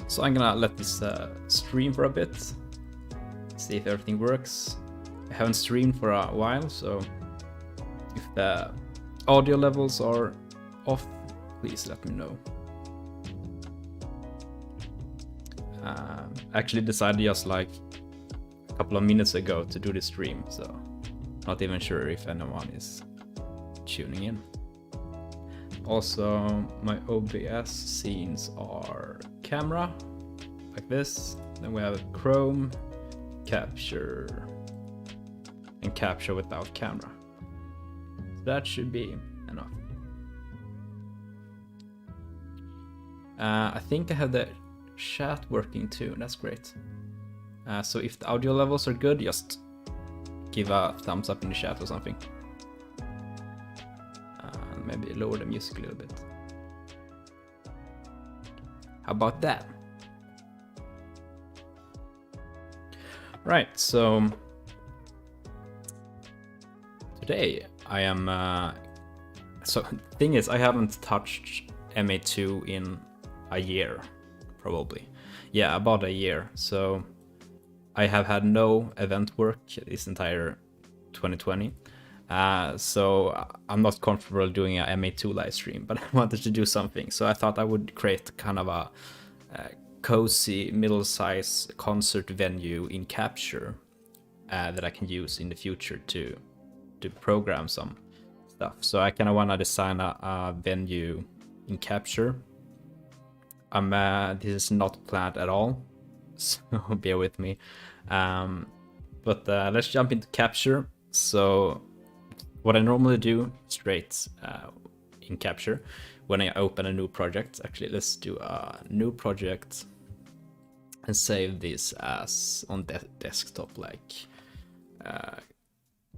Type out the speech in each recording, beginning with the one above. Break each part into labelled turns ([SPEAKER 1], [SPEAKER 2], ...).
[SPEAKER 1] So I'm gonna let this stream for a bit, see if everything works. I haven't streamed for a while, so if the audio levels are off, please let me know. I actually decided just like a couple of minutes ago to do the stream, so not even sure if anyone is tuning in. Also, my OBS scenes are camera, like this. Then we have Chrome, capture, and capture without camera. So that should be enough. I think I have the chat working too, that's great. So if the audio levels are good, just give a thumbs up in the chat or something. Maybe lower the music a little bit. How about that? Right, so today I am so the thing is, I haven't touched MA2 in a year, probably. Yeah, about a year. So I have had no event work this entire 2020. So I'm not comfortable doing a MA2 live stream, but I wanted to do something. So I thought I would create kind of a cozy middle-sized concert venue in Capture that I can use in the future to program some stuff. So I kind of want to design a venue in Capture. This is not planned at all, so bear with me. But let's jump into Capture. So what I normally do straight in Capture when I open a new project, actually let's do a new project and save this as on desktop, like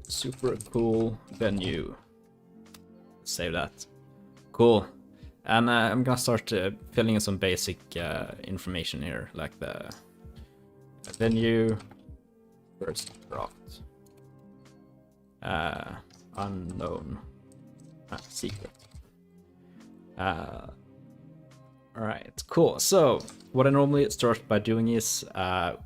[SPEAKER 1] super cool venue. Save that. Cool. And I'm gonna start filling in some basic information here, like the venue, first draft, unknown, secret. Alright, cool. So what I normally start by doing is,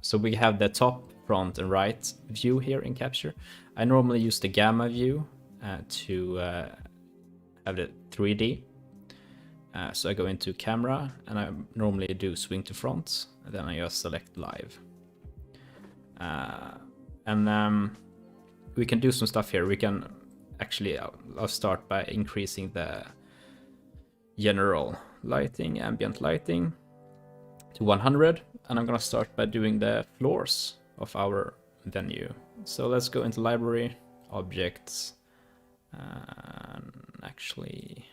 [SPEAKER 1] so we have the top, front, and right view here in Capture. I normally use the gamma view to have the 3D. So I go into camera and I normally do swing to front, and then I just select live. And we can do some stuff here. We can actually, I'll start by increasing the general lighting, ambient lighting to 100. And I'm gonna start by doing the floors of our venue. So let's go into library, objects, and actually,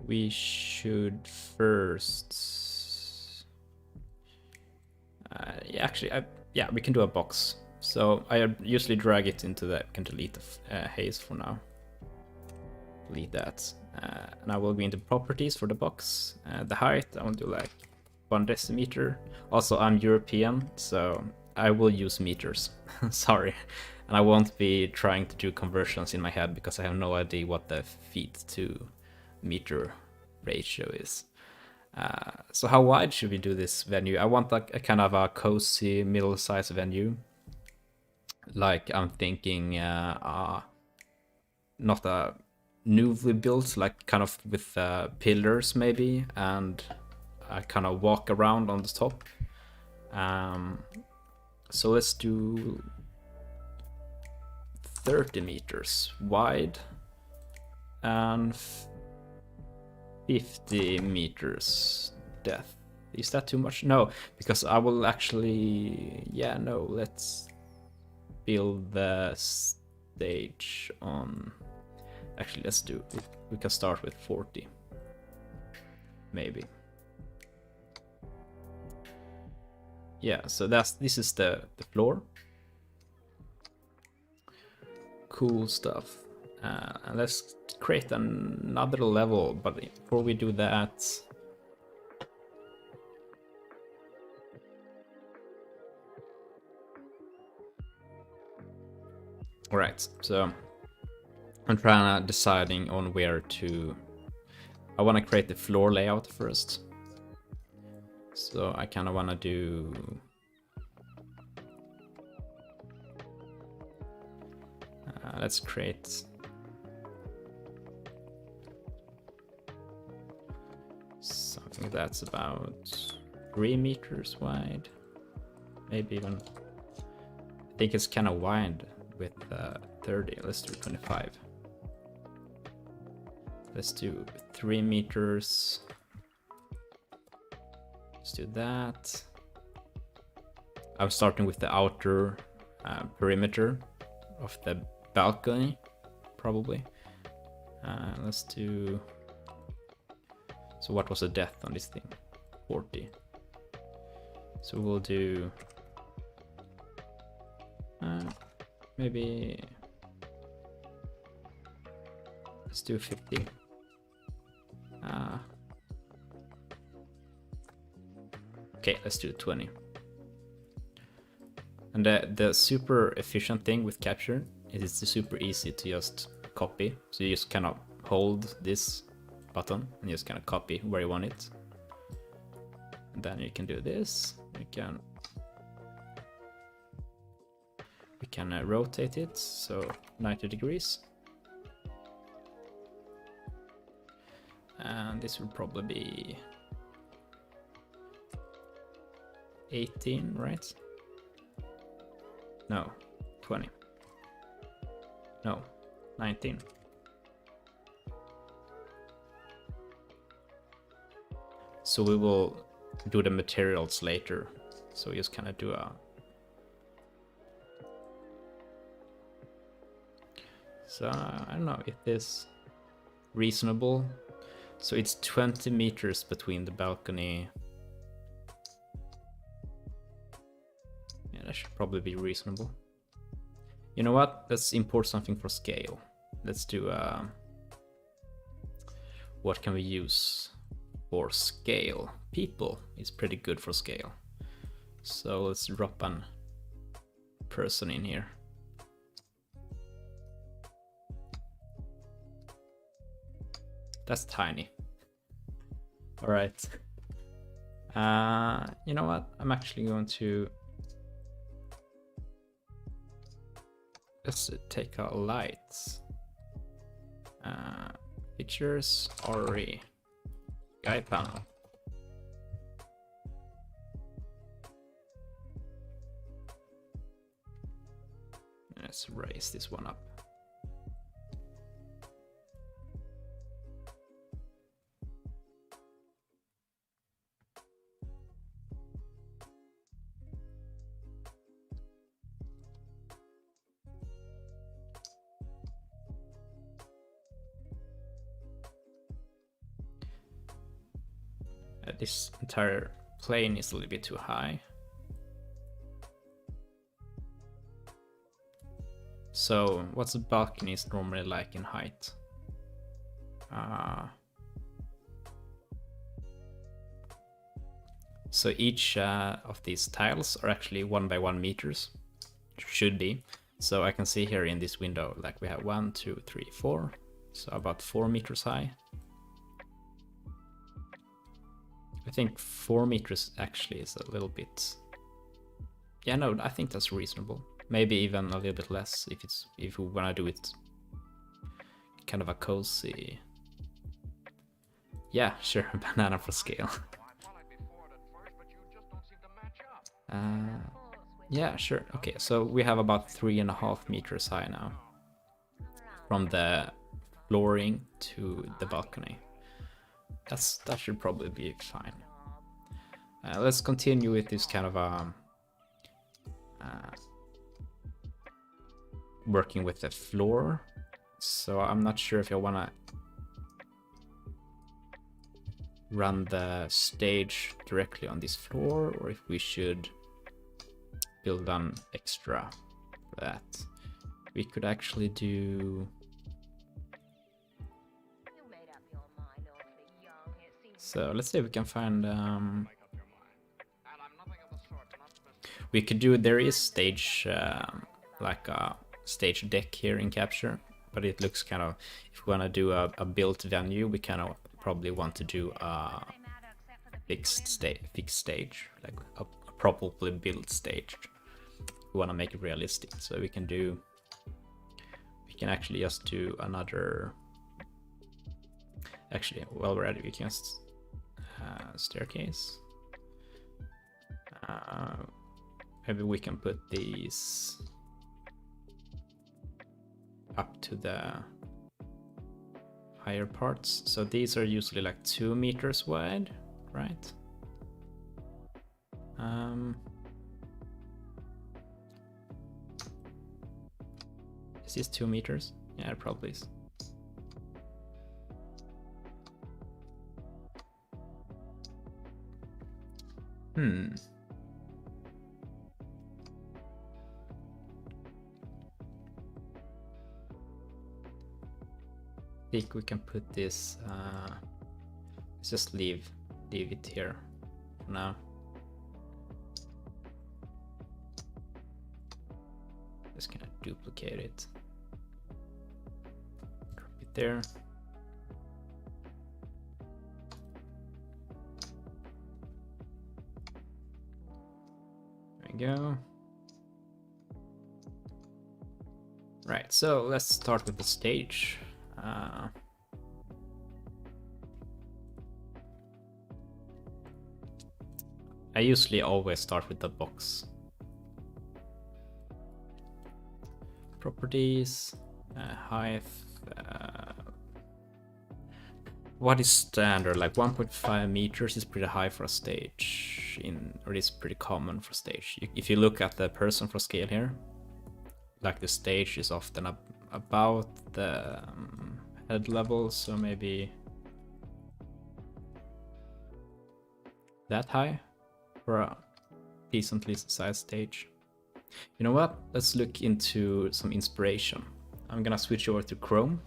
[SPEAKER 1] we should first, yeah, we can do a box. So I usually drag it into the, can delete the haze for now. Delete that. And I will go into properties for the box. The height, I will do like 1 decimeter. Also, I'm European, so I will use meters. Sorry. And I won't be trying to do conversions in my head because I have no idea what the feet to meter ratio is. So how wide should we do this venue? I want like a kind of a cozy middle-sized venue. Like I'm thinking not a newly built, like kind of with pillars maybe, and I kind of walk around on the top. So let's do 30 meters wide and 50 meters depth. Is that too much? No, because I will actually, yeah, no, let's build the stage on, actually let's do, we can start with 40, maybe. Yeah, so this is the floor. Cool stuff. And let's create another level, but before we do that, all right, so I'm trying to deciding on where to. I want to create the floor layout first. So I kind of want to do. Let's create. Something that's about 3 meters wide. Maybe even. I think it's kind of wide with 30. Let's do 25. Let's do 3 meters. Let's do that. I'm starting with the outer perimeter of the balcony, probably. Let's do. So what was the depth on this thing? 40. So we'll do maybe let's do 50. Okay, let's do 20. And the super efficient thing with capture is it's super easy to just copy. So you just kind of hold this button and just kind of copy where you want it. And then you can do this. We can rotate it, so 90 degrees. And this will probably be 18, right? No, 20. No, 19. So we will do the materials later. So we just kind of do a. So I don't know if this reasonable. So it's 20 meters between the balcony. Yeah, that should probably be reasonable. You know what? Let's import something for scale. Let's do what can we use for scale? People is pretty good for scale. So let's drop an person in here. That's tiny. All right. You know what? I'm actually going to. Let's take our lights. Pictures, RE. Guy panel. Let's raise this one up. This entire plane is a little bit too high. So what's the balconies normally like in height? So each of these tiles are actually 1 by 1 meters. Should be. So I can see here in this window, like we have 1, 2, 3, 4. So about 4 meters high. I think 4 meters actually is a little bit. Yeah, no, I think that's reasonable. Maybe even a little bit less if we wanna do it kind of a cozy. Yeah, sure, banana for scale. Yeah, sure. Okay, so we have about 3.5 meters high now, from the flooring to the balcony. That should probably be fine. Let's continue with this kind of working with the floor. So I'm not sure if I wanna run the stage directly on this floor or if we should build an extra for that. We could actually do. So let's see if we can find. We could do. There is stage like a stage deck here in Capture, but it looks kind of, if we want to do a built venue, we kind of probably want to do a fixed stage, like a properly built stage. We want to make it realistic, so we can actually just do another, actually, while we're at it, we can just staircase. Maybe we can put these up to the higher parts. So these are usually like 2 meters wide, right? Is this 2 meters? Yeah, it probably is. I think we can put this, let's just leave it here for now. Just gonna duplicate it, drop it there. There we go. Right, so let's start with the stage. I usually always start with the box. Properties, height. What is standard? Like 1.5 meters is pretty high for a stage, or is pretty common for stage. If you look at the person for scale here, like the stage is often about the head level, so maybe that high for a decently sized stage. You know what? Let's look into some inspiration. I'm gonna switch over to Chrome,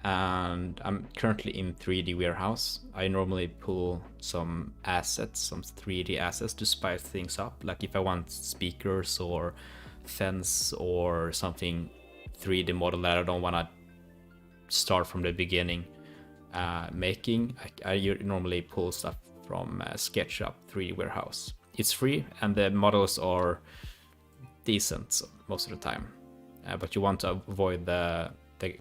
[SPEAKER 1] and I'm currently in 3D Warehouse. I normally pull some assets, some 3D assets to spice things up. Like if I want speakers or fence or something 3D model that I don't want to start from the beginning making, I normally pull stuff from SketchUp 3D Warehouse. It's free and the models are decent most of the time, but you want to avoid the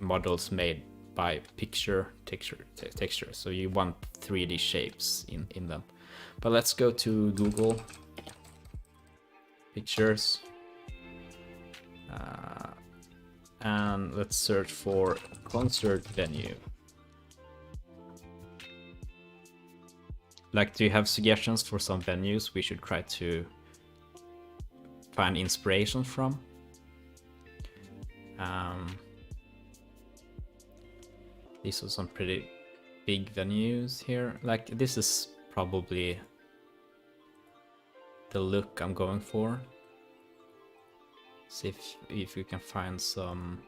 [SPEAKER 1] models made by texture, so you want 3D shapes in them. But let's go to Google Pictures, and let's search for concert venue. Like, do you have suggestions for some venues we should try to find inspiration from? These are some pretty big venues here. Like, this is probably the look I'm going for. See if we can find some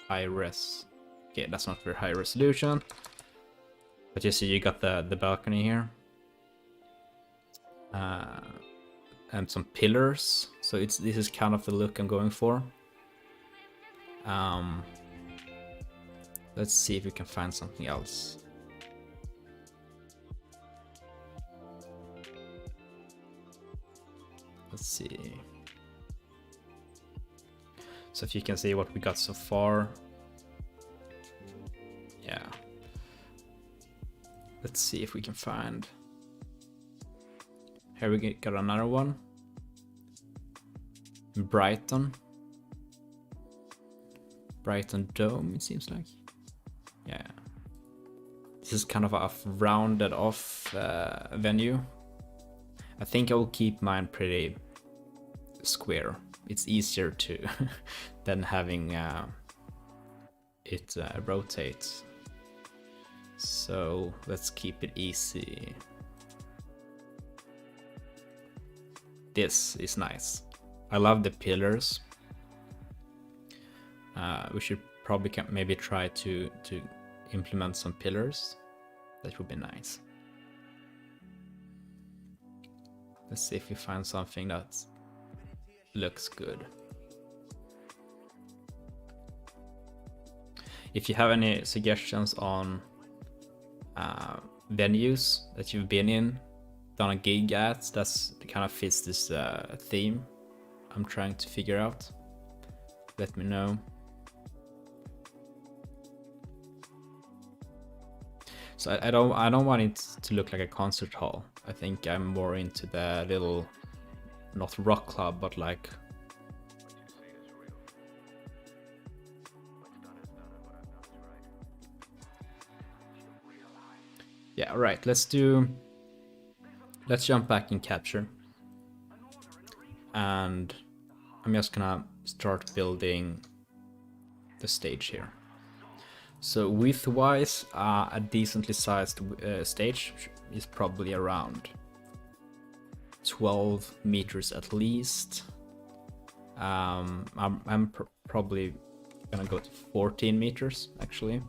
[SPEAKER 1] high res. Okay, that's not very high resolution. But you see, you got the balcony here. And some pillars. So this is kind of the look I'm going for. Let's see if we can find something else. Let's see. So if you can see what we got so far. Yeah. Let's see if we can find. Here we got another one. Brighton Dome, it seems like. Yeah. This is kind of a rounded off venue. I think I will keep mine pretty square. It's easier to than having it rotate. So let's keep it easy. This is nice. I love the pillars. We should probably maybe try to implement some pillars. That would be nice. Let's see if we find something that looks good. If you have any suggestions on venues that you've been in, done a gig at, that's kind of fits this theme I'm trying to figure out, let me know. So I don't want it to look like a concert hall. I think I'm more into the little, not rock club, but like yeah, right. Let's jump back in capture. And I'm just gonna start building the stage here. So width-wise, a decently sized stage is probably around 12 meters at least. I'm probably gonna go to 14 meters actually.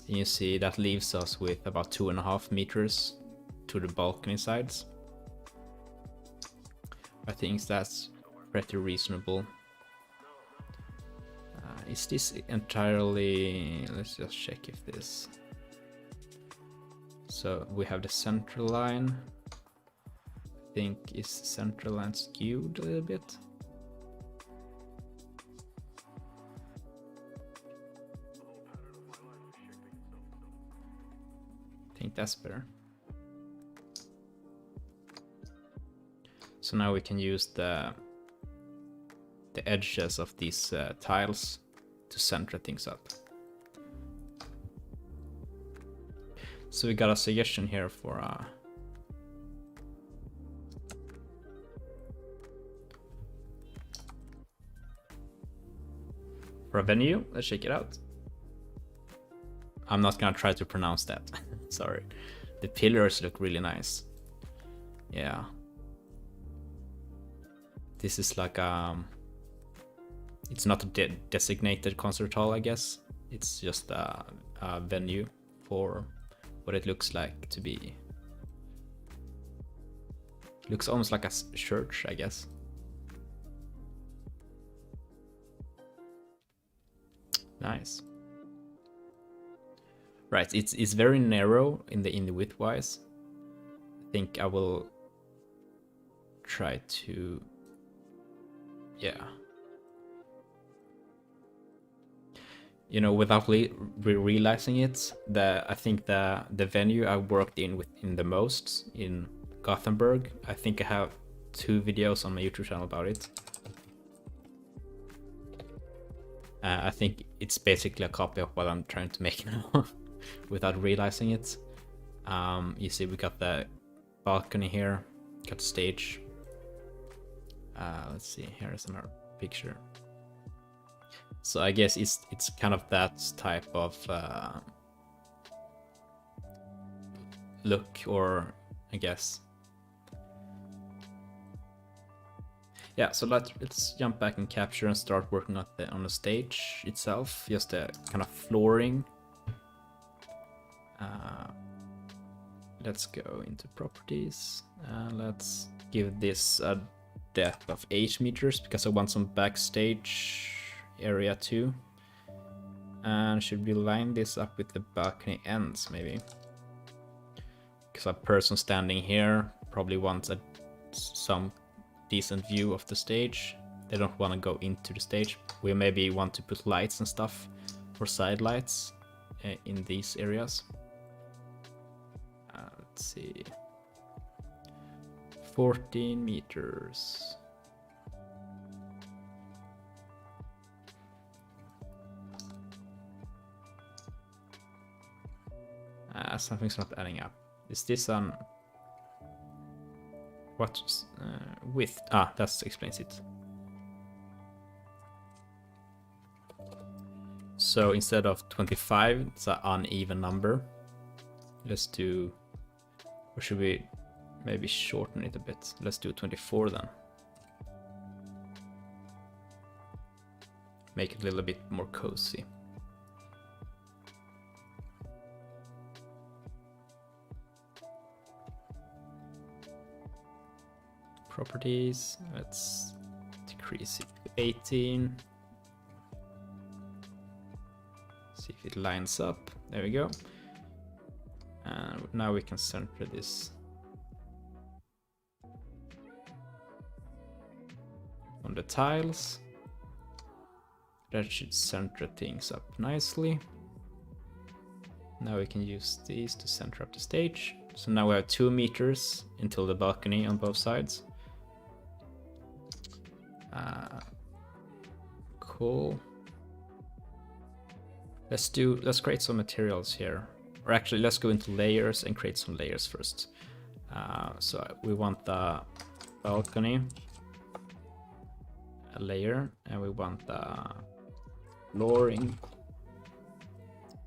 [SPEAKER 1] And you see that leaves us with about 2.5 meters to the balcony sides. I think that's pretty reasonable. Is this entirely... let's just check if this... So we have the central line. I think is central line skewed a little bit. I think that's better. So now we can use the edges of these tiles to center things up. So we got a suggestion here for a venue. Let's check it out. I'm not gonna try to pronounce that. Sorry. The pillars look really nice. Yeah. This is like it's not a designated concert hall, I guess. It's just a venue for what it looks like to be. Looks almost like a church, I guess. Nice. Right, it's very narrow in the width-wise. I think I will try to, yeah. You know, without realizing it, I think the venue I worked in the most in Gothenburg. I think I have 2 videos on my YouTube channel about it. I think it's basically a copy of what I'm trying to make now, without realizing it. You see, we got the balcony here, got the stage. Let's see, here is another picture. So I guess it's kind of that type of look, or I guess. Yeah, so let's jump back and capture and start working on the stage itself, just the kind of flooring. Let's go into properties. Let's give this a depth of 8 meters because I want some backstage area too. And should we line this up with the balcony ends maybe? Because a person standing here probably wants some decent view of the stage. They don't want to go into the stage. We maybe want to put lights and stuff, or side lights in these areas. Let's see. 14 meters. Something's not adding up. Is this on what width? That explains it. So instead of 25, it's an uneven number. Let's do, or should we maybe shorten it a bit? Let's do 24 then. Make it a little bit more cozy. Properties, let's decrease it to 18. See if it lines up. There we go. And now we can center this on the tiles. That should center things up nicely. Now we can use these to center up the stage. So now we have 2 meters until the balcony on both sides. Cool. Let's create some materials here. Or actually, let's go into layers and create some layers first. So we want the balcony, a layer, and we want the flooring.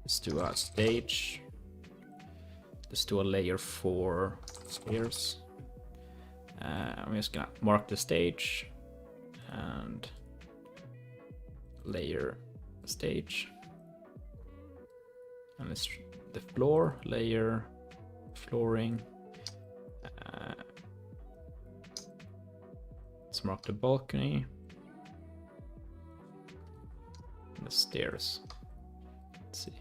[SPEAKER 1] Let's do a stage. Let's do a layer for stairs. I'm just gonna mark the stage and layer stage. And let's the floor layer, flooring. Let's mark the balcony and the stairs. Let's see.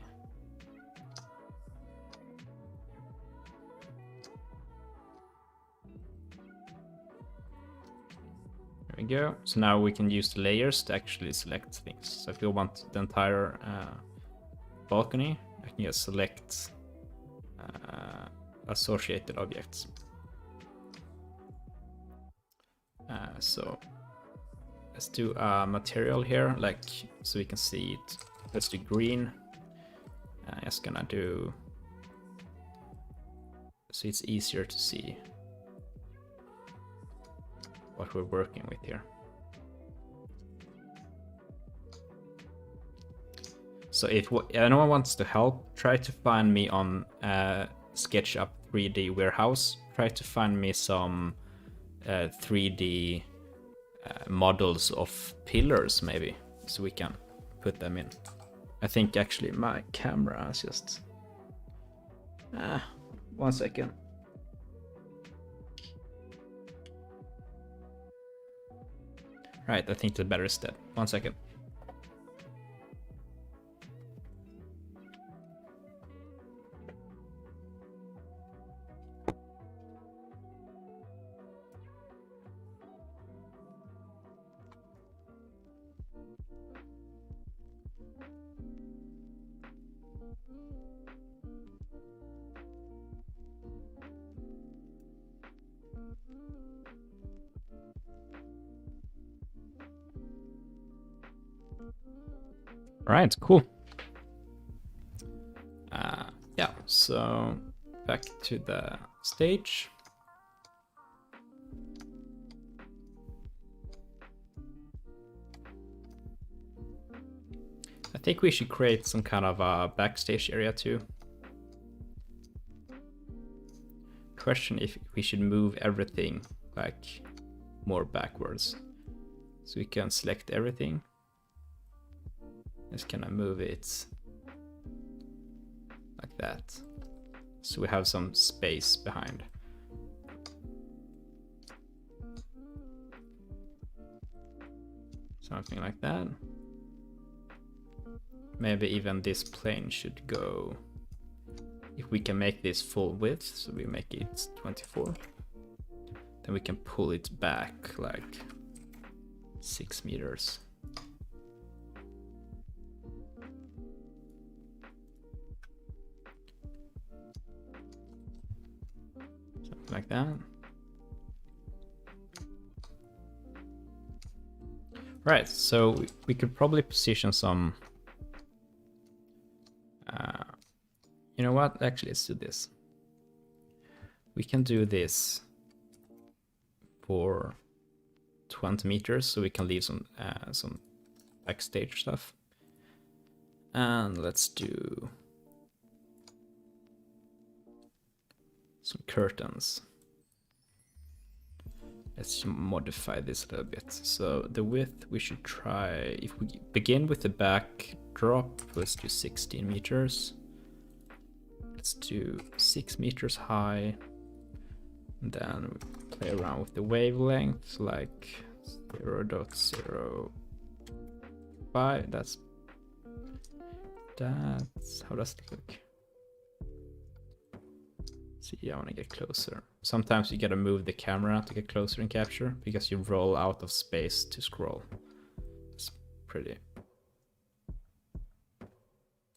[SPEAKER 1] There we go. So now we can use the layers to actually select things. So if we want the entire balcony, I can just select associated objects. So let's do a material here, like so we can see it. Let's do green. I'm just gonna do so it's easier to see what we're working with here. So if anyone wants to help, try to find me on SketchUp 3D Warehouse. Try to find me some 3D models of pillars maybe, so we can put them in. I think actually my camera is just 1 second. Right, I think the better is dead. 1 second. All right, cool. Yeah, so back to the stage. I think we should create some kind of a backstage area too. Question if we should move everything like more backwards. So we can select everything. Just gonna move it like that, so we have some space behind. Something like that. Maybe even this plane should go, if we can make this full width, so we make it 24, then we can pull it back like 6 meters. Like that. Right, so we could probably position some you know what, actually let's do this. We can do this for 20 meters, so we can leave some backstage stuff. And let's do some curtains. Let's modify this a little bit. So the width we should try, if we begin with the backdrop, let's do 16 meters. Let's do 6 meters high. And then we play around with the wavelength, like 0.05. That's That's how does it look? See, I want to get closer. Sometimes you gotta move the camera to get closer in capture because you roll out of space to scroll. It's pretty.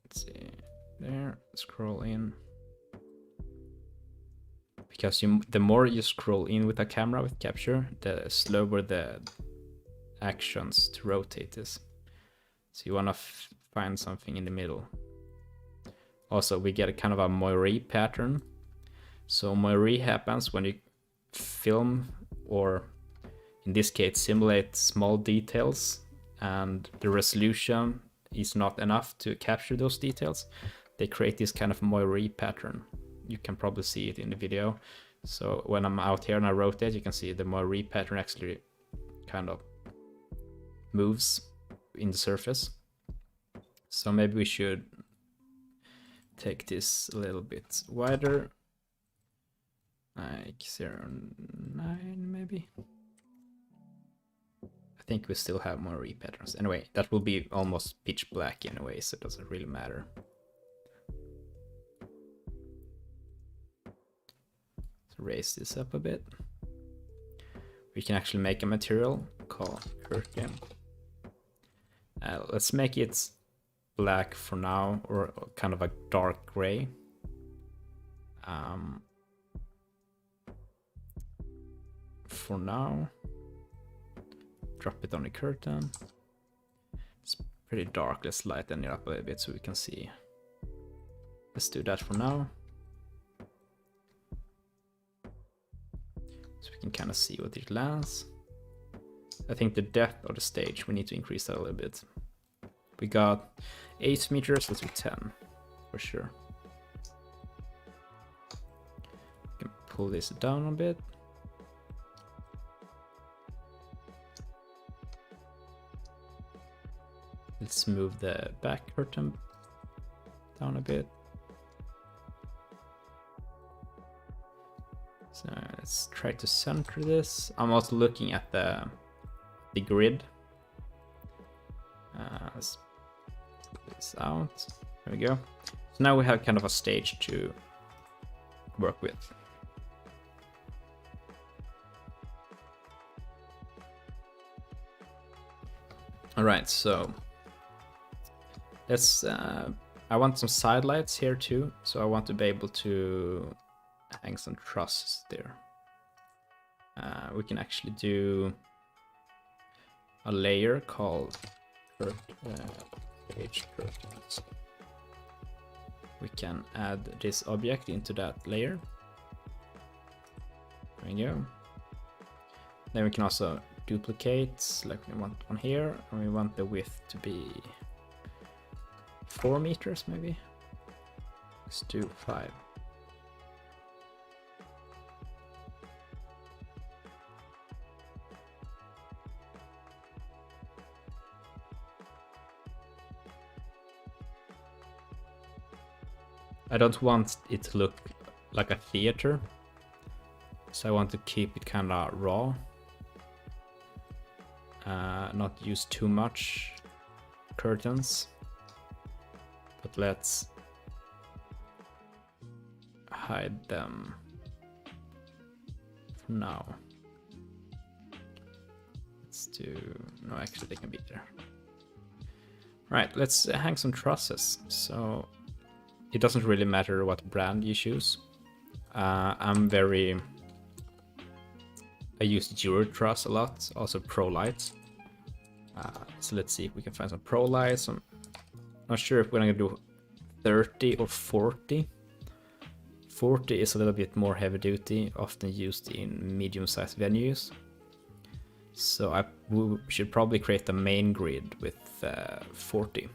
[SPEAKER 1] Let's see. There, scroll in. Because the more you scroll in with a camera with capture, the slower the actions to rotate is. So you want to find something in the middle. Also, we get a kind of a moire pattern. So moire happens when you film, or in this case simulate small details, and the resolution is not enough to capture those details. They create this kind of moire pattern. You can probably see it in the video. So when I'm out here and I rotate, you can see the moire pattern actually kind of moves in the surface. So maybe we should take this a little bit wider, like 0.9 maybe. I think we still have moire patterns. Anyway, that will be almost pitch black anyway, so it doesn't really matter. Raise this up a bit. We can actually make a material called curtain. Let's make it black for now, or kind of a dark gray. For now, drop it on the curtain. It's pretty dark. Let's lighten it up a little bit so we can see. Let's do that for now. So we can kind of see what it lands. I think the depth of the stage, we need to increase that a little bit. We got 8 meters, let's do 10 for sure. We can pull this down a bit. Let's move the back curtain down a bit. So let's try to center this. I'm also looking at the grid. Let's put this out. There we go. So now we have kind of a stage to work with. All right, so let's. I want some side lights here too, so I want to be able to hang some trusses there. We can actually do a layer called page curtains. We can add this object into that layer. There we go. Then we can also duplicate, like we want one here, and we want the width to be 4 meters maybe. Let's do 5. I don't want it to look like a theater, so I want to keep it kind of raw. Not use too much curtains, but let's hide them for now. Let's do, no, actually they can be there. Right, let's hang some trusses. So it doesn't really matter what brand you choose. I use Euro truss a lot, also Pro lights. So let's see if we can find some Pro lights. I'm not sure if we're gonna do 30 or 40. 40 is a little bit more heavy duty, often used in medium-sized venues. So we should probably create a main grid with 40.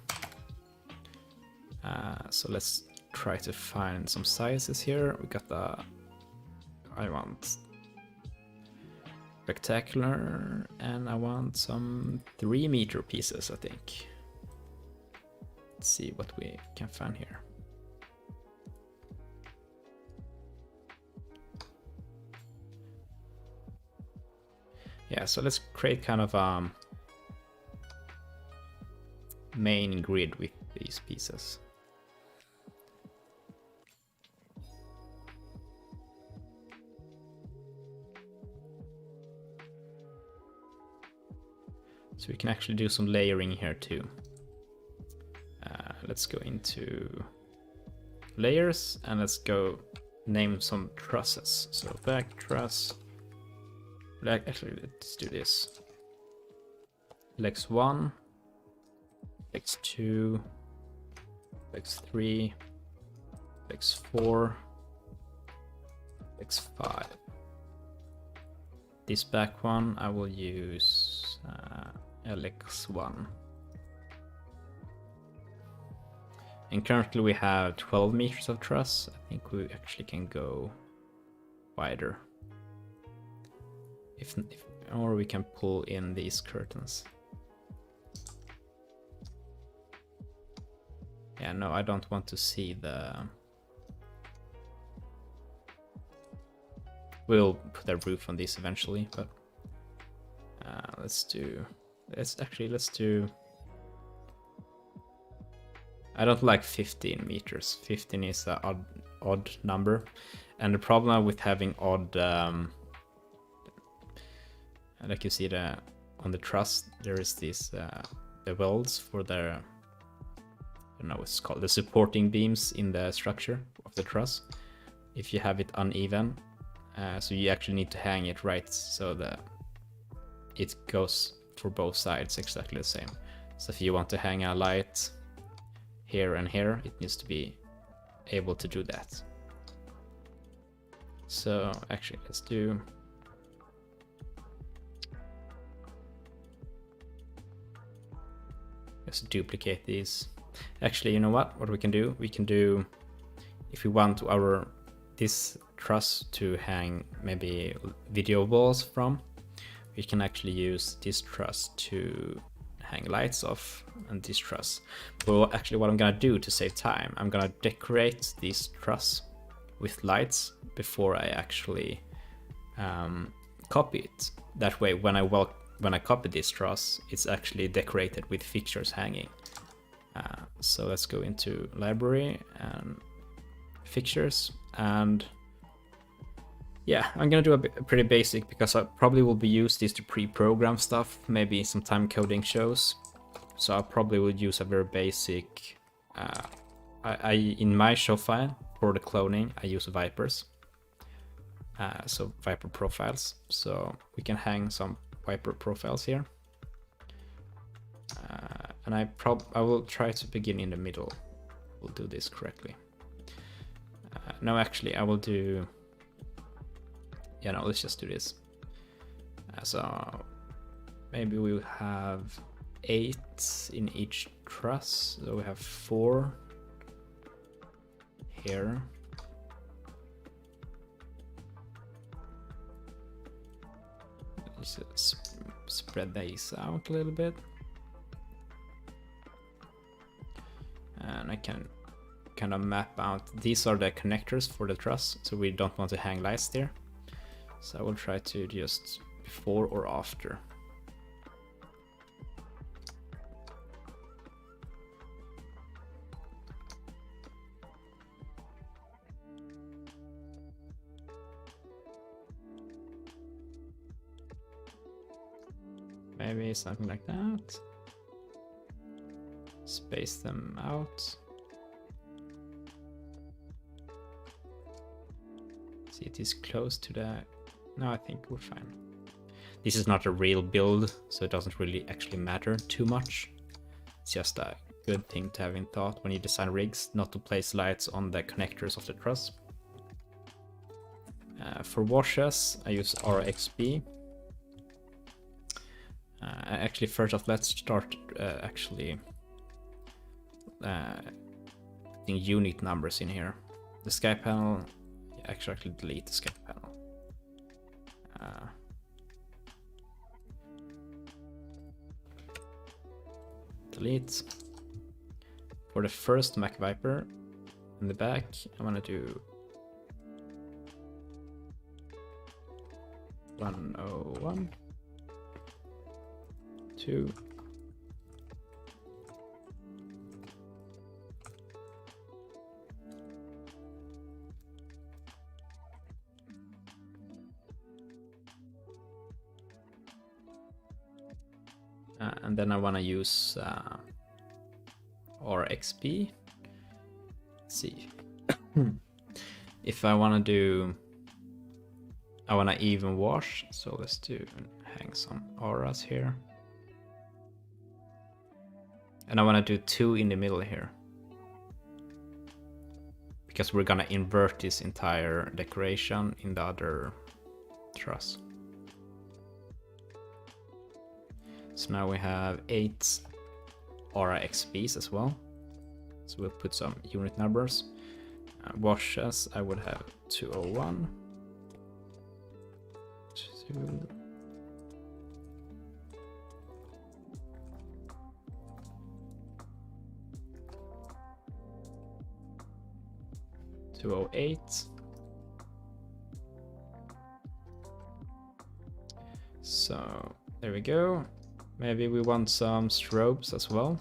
[SPEAKER 1] So let's try to find some sizes here. We got I want spectacular, and I want some 3 meter pieces, I think. Let's see what we can find here. Yeah, so let's create kind of a main grid with these pieces. So we can actually do some layering here too. Let's go into layers and let's go name some trusses. So back truss. Actually, let's do this. Lex 1, Lex 2, Lex 3, Lex 4, Lex 5. This back one I will use Lex 1. And currently we have 12 meters of truss. I think we actually can go wider. Or we can pull in these curtains. Yeah, no, I don't want to see the... We'll put a roof on these eventually, but let's do... Let's do... I don't like 15 meters. 15 is an odd number. And the problem with having odd... like you see on the truss, there is these the welds for the... I don't know what it's called, the supporting beams in the structure of the truss. If you have it uneven, so you actually need to hang it right so that it goes for both sides exactly the same. So if you want to hang a light here and here, it needs to be able to do that. So actually let's duplicate these. Actually, you know what we can do? We can do, if we want this truss to hang maybe video walls from, we can actually use this truss to hang lights off and this truss. But actually what I'm gonna do to save time, I'm gonna decorate this truss with lights before I actually copy it. That way when I copy this truss, it's actually decorated with fixtures hanging. So let's go into library and fixtures, and yeah, I'm gonna do a pretty basic because I probably will be use this to pre-program stuff, maybe some time coding shows. So I probably would use a very basic, in my show file for the cloning, I use Vipers. So Viper profiles, so we can hang some Viper profiles here. And I will try to begin in the middle. We'll do this correctly. No, actually, I will do... Yeah, no, let's just do this. So maybe we'll have 8 in each truss. So we have 4 here. Let's spread these out a little bit. And I can kind of map out, these are the connectors for the truss, so we don't want to hang lights there. So I will try to just before or after. Maybe something like that. Space them out. See, it is close to the... No, I think we're fine. This is not a real build, so it doesn't really actually matter too much. It's just a good thing to have in thought when you design rigs, not to place lights on the connectors of the truss. For washes, I use RXB. Actually, first off, let's start putting unit numbers in here. The sky panel, actually delete the sky panel. Delete. For the first Mac Viper in the back, I'm gonna do 101, 2, And then I want to use RXP. Let's see. If I want to do, I want to even wash, so let's do hang some auras here. And I want to do 2 in the middle here, because we're gonna invert this entire decoration in the other truss. So now we have 8 aura XPs as well. So we'll put some unit numbers. Washes, I would have 201. 2. 208. So there we go. Maybe we want some strobes as well.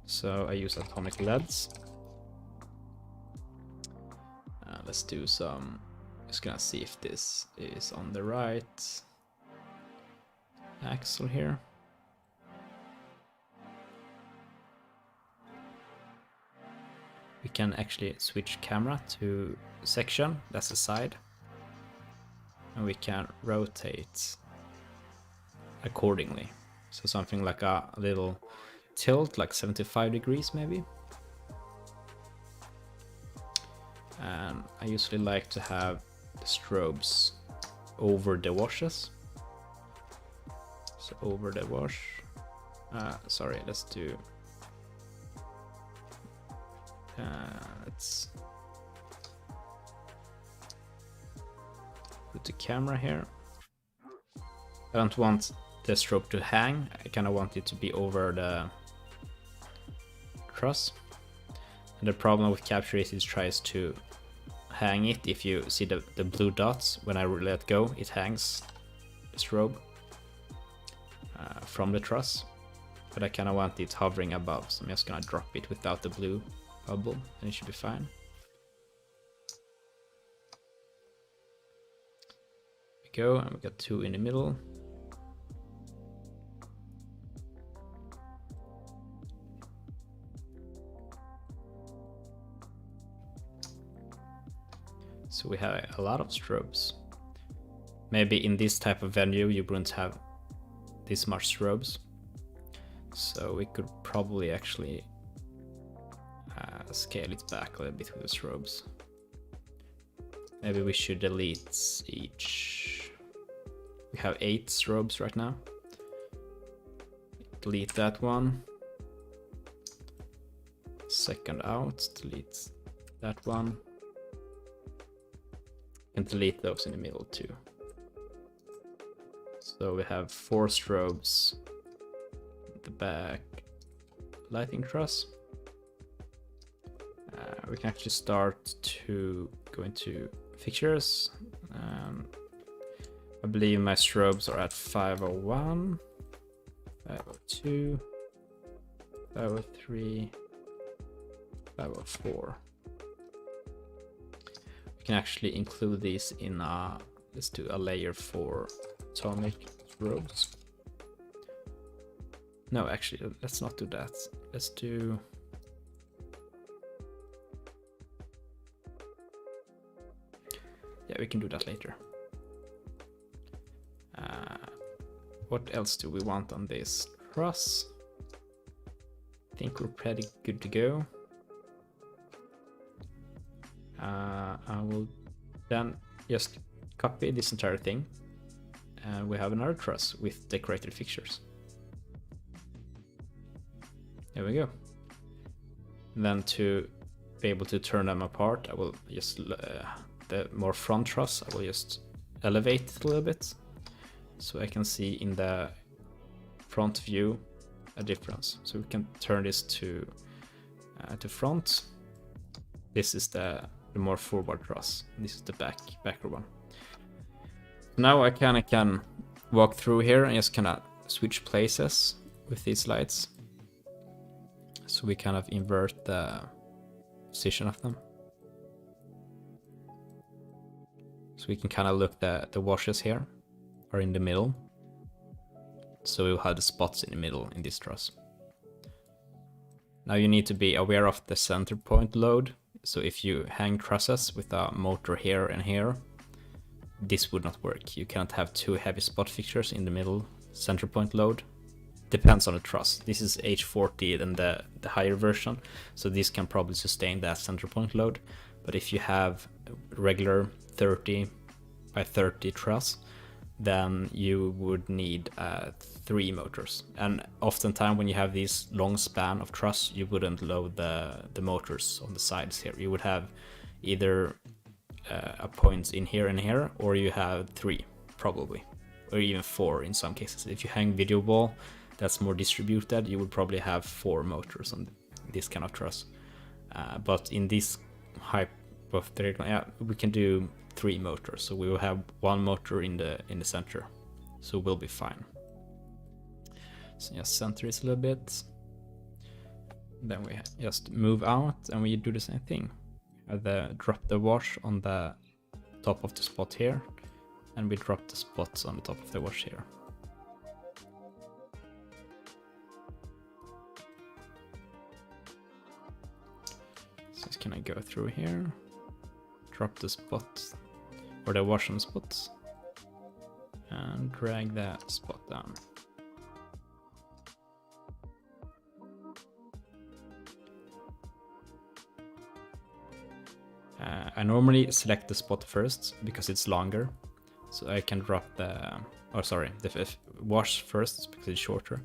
[SPEAKER 1] So I use atomic LEDs. Let's do some. Just gonna see if this is on the right axle here. We can actually switch camera to section, that's the side. And we can rotate accordingly. So something like a little tilt, like 75 degrees maybe. And I usually like to have the strobes over the washes. So over the wash. Sorry, let's do. Let's put the camera here. I don't want the strobe to hang. I kind of want it to be over the truss. And the problem with capture is it tries to hang it. If you see the blue dots, when I let go, it hangs the strobe from the truss. But I kind of want it hovering above, so I'm just gonna drop it without the blue bubble, and it should be fine. There we go, and we got 2 in the middle. So we have a lot of strobes. Maybe in this type of venue you wouldn't have this much strobes. So we could probably actually scale it back a little bit with the strobes. Maybe we should delete each. We have 8 strobes right now. Delete that one. Second out, delete that one. And delete those in the middle too. So we have 4 strobes at the back lighting truss. We can actually start to go into fixtures. I believe my strobes are at 501, 502, 503, 504. We can actually include these in let's do a layer for atomic strobes. No, actually, let's not do that. Let's do. Yeah, we can do that later. What else do we want on this truss? I think we're pretty good to go. I will then just copy this entire thing, and we have another truss with decorated fixtures. There we go. And then to be able to turn them apart, I will just the more front truss, I will just elevate it a little bit, so I can see in the front view a difference. So we can turn this to front. This is the more forward truss. This is the backer one. Now I kind of can walk through here and just kind of switch places with these lights. So we kind of invert the position of them. So we can kind of look the washes here are in the middle. So we'll have the spots in the middle in this truss. Now you need to be aware of the center point load. So if you hang trusses with a motor here and here, this would not work. You cannot have two heavy spot fixtures in the middle center point load. Depends on the truss. This is H40 and the higher version, so this can probably sustain that center point load. But if you have regular 30 by 30 truss, then you would need 3 motors. And oftentimes when you have this long span of truss, you wouldn't load the motors on the sides here. You would have either a point in here and here, or you have 3 probably, or even 4 in some cases. If you hang video wall that's more distributed, you would probably have 4 motors on this kind of truss. But in this hypothetical, yeah, we can do 3 motors, so we will have 1 motor in the center, so we'll be fine. So just center this a little bit, then we just move out and we do the same thing. Drop the wash on the top of the spot here, and we drop the spots on the top of the wash here. So just can I go through here, drop the spot or the wash on the spots, and drag that spot down. I normally select the spot first because it's longer, so I can drop the wash first because it's shorter,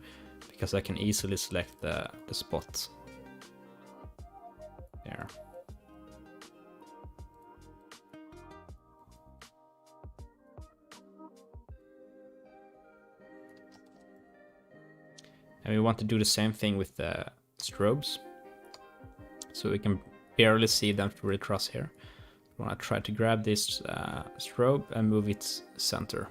[SPEAKER 1] because I can easily select the spot there. And we want to do the same thing with the strobes, so we can barely see them through the truss here. We want to try to grab this strobe and move it center.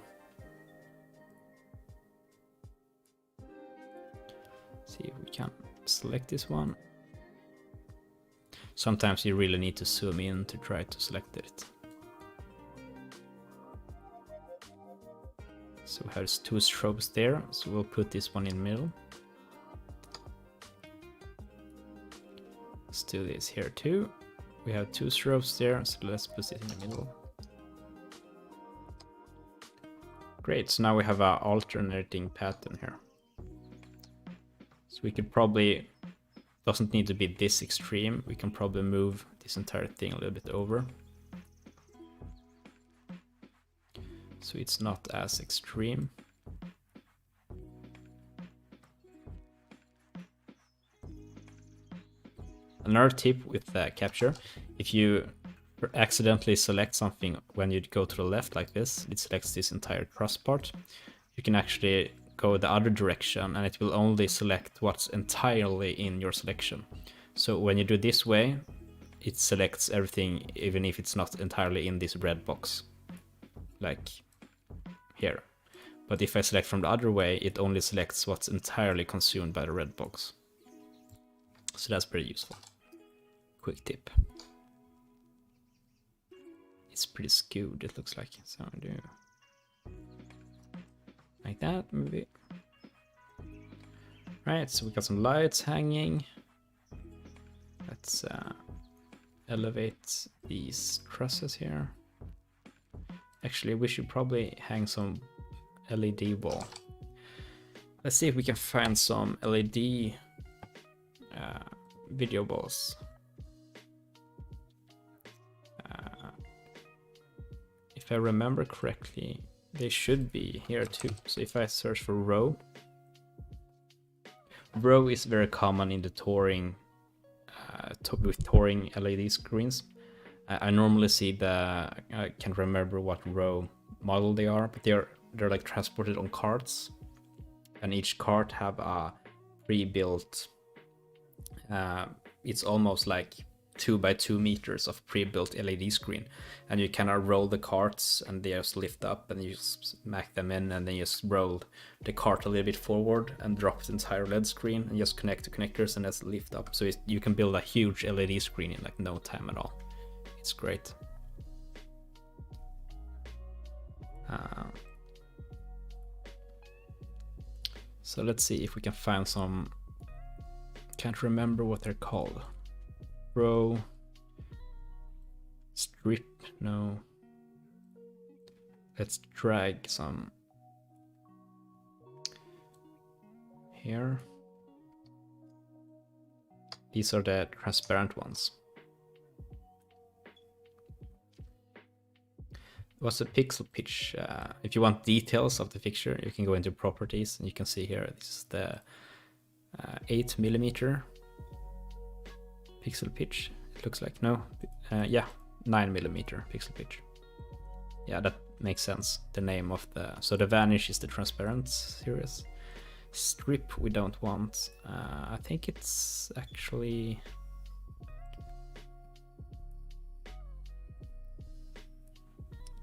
[SPEAKER 1] See if we can select this one. Sometimes you really need to zoom in to try to select it. So there's 2 strobes there, so we'll put this one in the middle. Let's do this here too. We have 2 strobes there, so let's put it in the middle. Great, so now we have an alternating pattern here. So we could probably, doesn't need to be this extreme, we can probably move this entire thing a little bit over, so it's not as extreme. Another tip with capture, if you accidentally select something when you go to the left like this, it selects this entire truss part, you can actually go the other direction and it will only select what's entirely in your selection. So when you do this way, it selects everything even if it's not entirely in this red box, like here. But if I select from the other way, it only selects what's entirely consumed by the red box. So that's pretty useful. Quick tip. It's pretty skewed, it looks like. So I do like that, maybe. Right, so we got some lights hanging. Let's elevate these trusses here. Actually, we should probably hang some LED wall. Let's see if we can find some LED video balls. If I remember correctly, they should be here too. So if I search for row is very common in the touring, with touring LED screens. I normally see I can't remember what row model they are, but they're like transported on carts, and each cart have a pre-built. It's almost like 2 by 2 meters of pre-built LED screen, and you kind of roll the carts and they just lift up and you just smack them in, and then you just roll the cart a little bit forward and drop the entire LED screen and just connect to connectors and just lift up. So you can build a huge LED screen in like no time at all. It's great. So let's see if we can find some, can't remember what they're called. Row, strip, no. Let's drag some here. These are the transparent ones. What's the pixel pitch? If you want details of the fixture, you can go into properties and you can see here, this is the 8mm pixel pitch. It looks like, no, yeah, 9mm pixel pitch. Yeah, that makes sense. The name of the, so the vanish is the transparent series. Strip we don't want. I think it's actually,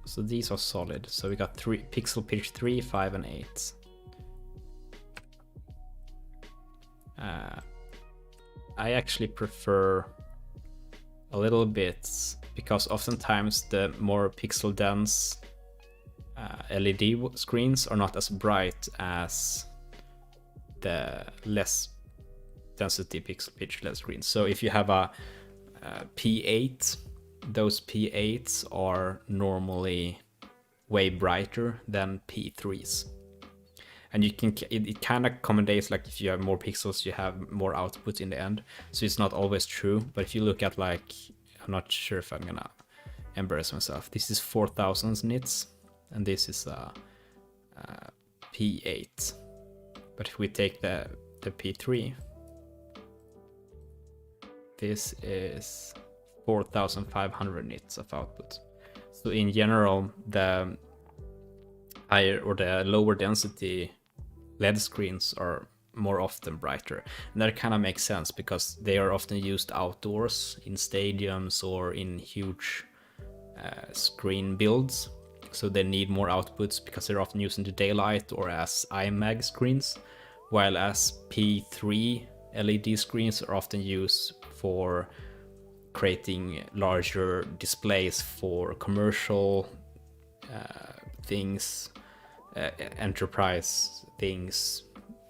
[SPEAKER 1] so these are solid. So we got three pixel pitch 3, 5, and 8. I actually prefer a little bit, because oftentimes the more pixel dense LED screens are not as bright as the less density pixel pitch LED screens. So if you have a P8, those P8s are normally way brighter than P3s. And you can, it kind of accommodates, like if you have more pixels, you have more output in the end. So it's not always true. But if you look at, like, I'm not sure if I'm gonna embarrass myself. This is 4000 nits, and this is a P8. But if we take the P3, this is 4500 nits of output. So in general, the higher or the lower density LED screens are more often brighter. And that kind of makes sense because they are often used outdoors in stadiums or in huge screen builds. So they need more outputs because they're often used in the daylight or as IMAG screens, while as P3 LED screens are often used for creating larger displays for commercial things, enterprise things,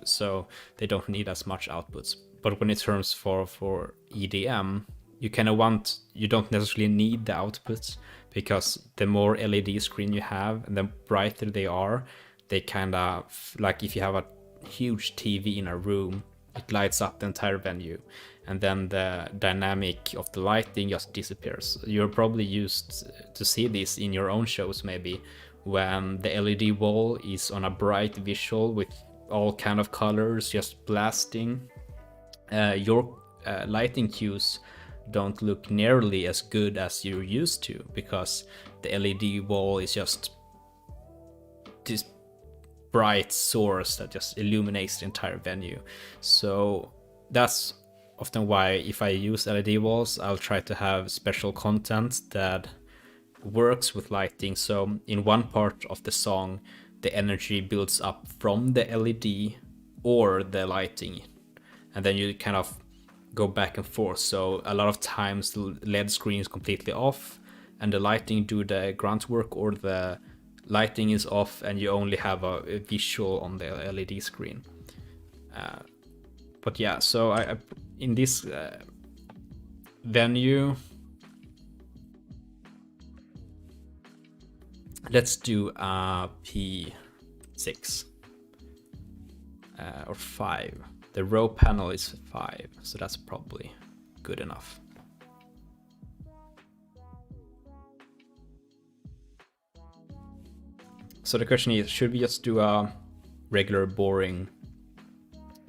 [SPEAKER 1] so they don't need as much outputs. But when it comes for EDM, you don't necessarily need the outputs, because the more LED screen you have and the brighter they are, they kind of, like if you have a huge TV in a room, it lights up the entire venue, and then the dynamic of the lighting just disappears. You're probably used to see this in your own shows, maybe, when the LED wall is on a bright visual with all kind of colors just blasting. Your lighting cues don't look nearly as good as you're used to, because the LED wall is just this bright source that just illuminates the entire venue. So that's often why if I use LED walls, I'll try to have special content that works with lighting. So in one part of the song, the energy builds up from the LED or the lighting, and then you kind of go back and forth. So a lot of times the LED screen is completely off and the lighting do the grunt work, or the lighting is off and you only have a visual on the LED screen. But yeah, so I in this venue, let's do a P6 or 5. The row panel is 5, so that's probably good enough. So the question is, should we just do a regular boring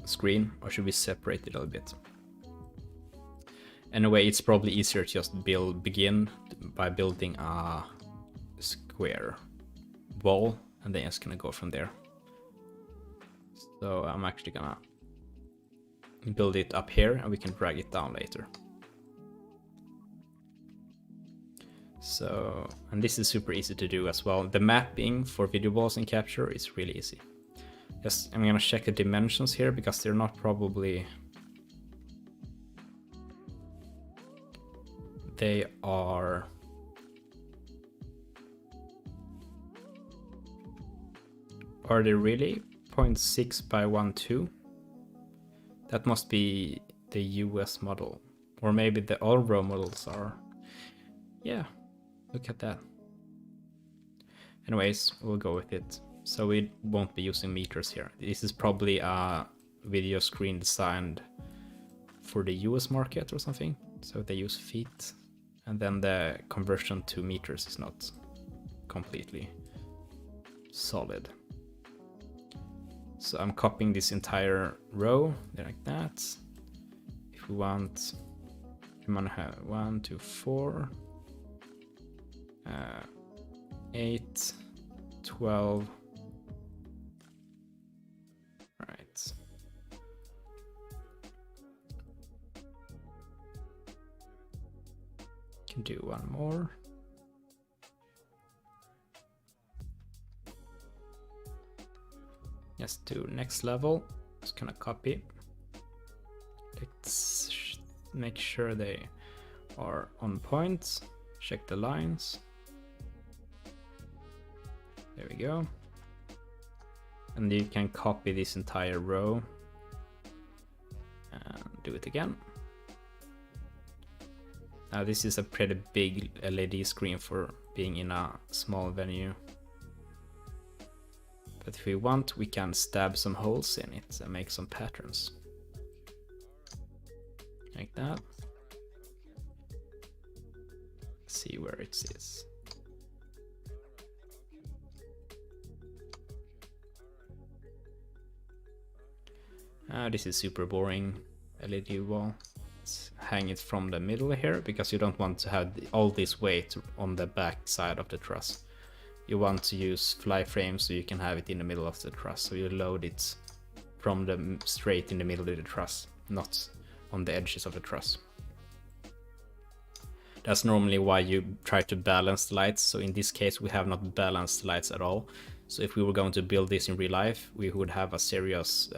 [SPEAKER 1] screen, or should we separate it a little bit? Anyway, it's probably easier to just begin by building a square wall, and then it's gonna go from there. So I'm actually gonna build it up here, and we can drag it down later. So, and this is super easy to do as well. The mapping for video walls in Capture is really easy. Yes, I'm gonna check the dimensions here because they're not probably... They are... Are they really 0.6 by 1.2. That must be the US model. Or maybe the Alro models are. Yeah, look at that. Anyways, we'll go with it. So we won't be using meters here. This is probably a video screen designed for the US market or something. So they use feet. And then the conversion to meters is not completely solid. So I'm copying this entire row like that. If we want to have 1, 2, 4, 8, 12. Right. Can do one more. Let's do next level. Just gonna copy. Let's make sure they are on point. Check the lines. There we go. And you can copy this entire row and do it again. Now this is a pretty big LED screen for being in a small venue. But if we want, we can stab some holes in it and make some patterns. Like that. Let's see where it is. This is super boring LED wall. Let's hang it from the middle here because you don't want to have all this weight on the back side of the truss. You want to use fly frames so you can have it in the middle of the truss. So you load it from the straight in the middle of the truss, not on the edges of the truss. That's normally why you try to balance the lights. So in this case, we have not balanced the lights at all. So if we were going to build this in real life, we would have a seriously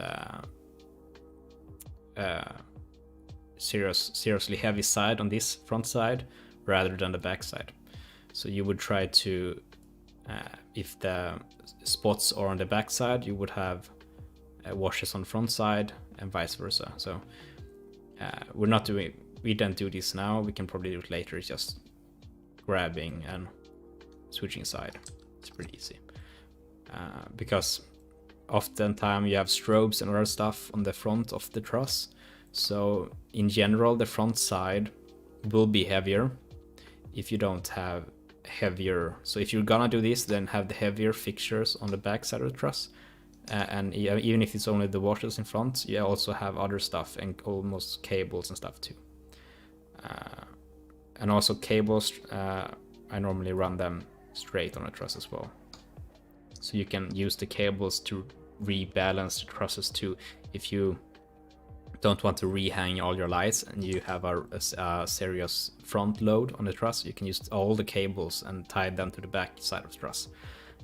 [SPEAKER 1] heavy side on this front side rather than the back side. So you would try to, if the spots are on the back side, you would have washes on the front side and vice versa. So we don't do this now. We can probably do it later. It's just grabbing and switching side. It's pretty easy because oftentimes you have strobes and other stuff on the front of the truss. So in general, the front side will be heavier if you don't have heavier. So if you're gonna do this, then have the heavier fixtures on the back side of the truss. And even if it's only the washers in front, you also have other stuff and almost cables and stuff too. And also cables, I normally run them straight on a truss as well. So you can use the cables to rebalance the trusses too. If you don't want to rehang all your lights and you have a serious front load on the truss, you can use all the cables and tie them to the back side of the truss.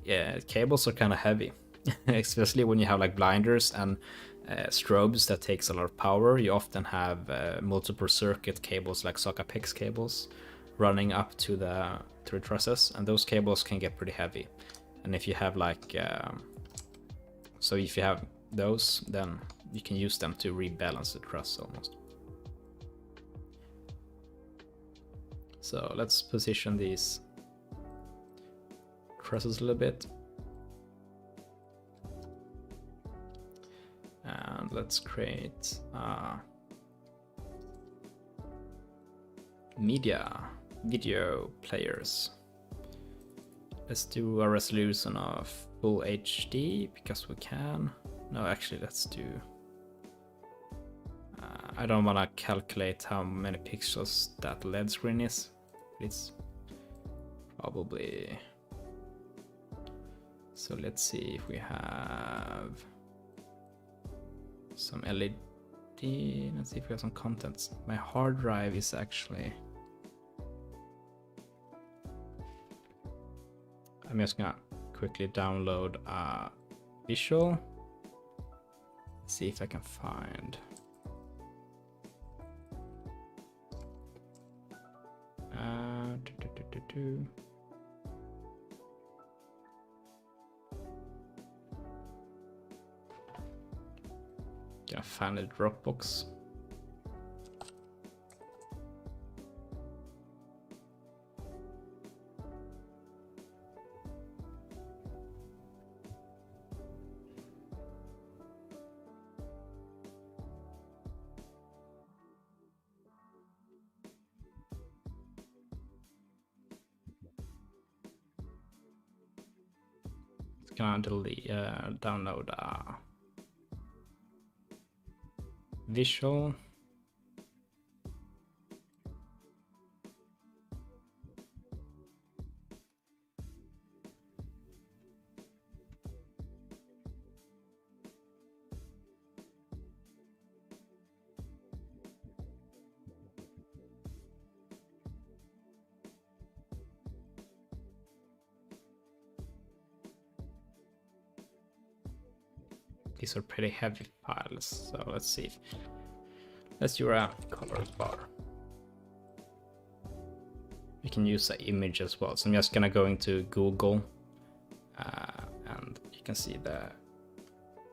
[SPEAKER 1] Yeah, cables are kind of heavy, especially when you have like blinders and strobes that takes a lot of power. You often have multiple circuit cables like socket PEX cables running up to the trusses, and those cables can get pretty heavy. And if you have like so if you have those, then you can use them to rebalance the truss almost. So let's position these trusses a little bit. And let's create video players. Let's do a resolution of full HD because we can. No, actually, let's do. I don't want to calculate how many pixels that LED screen is. It's probably. So let's see if we have some LED. Let's see if we have some contents. My hard drive is actually. I'm just gonna quickly download a visual. See if I can find. Gonna find a Dropbox. Gonna delete, download visual. These are pretty heavy files, so let's see. Let's do a color bar. You can use an image as well. So I'm just gonna go into Google, and you can see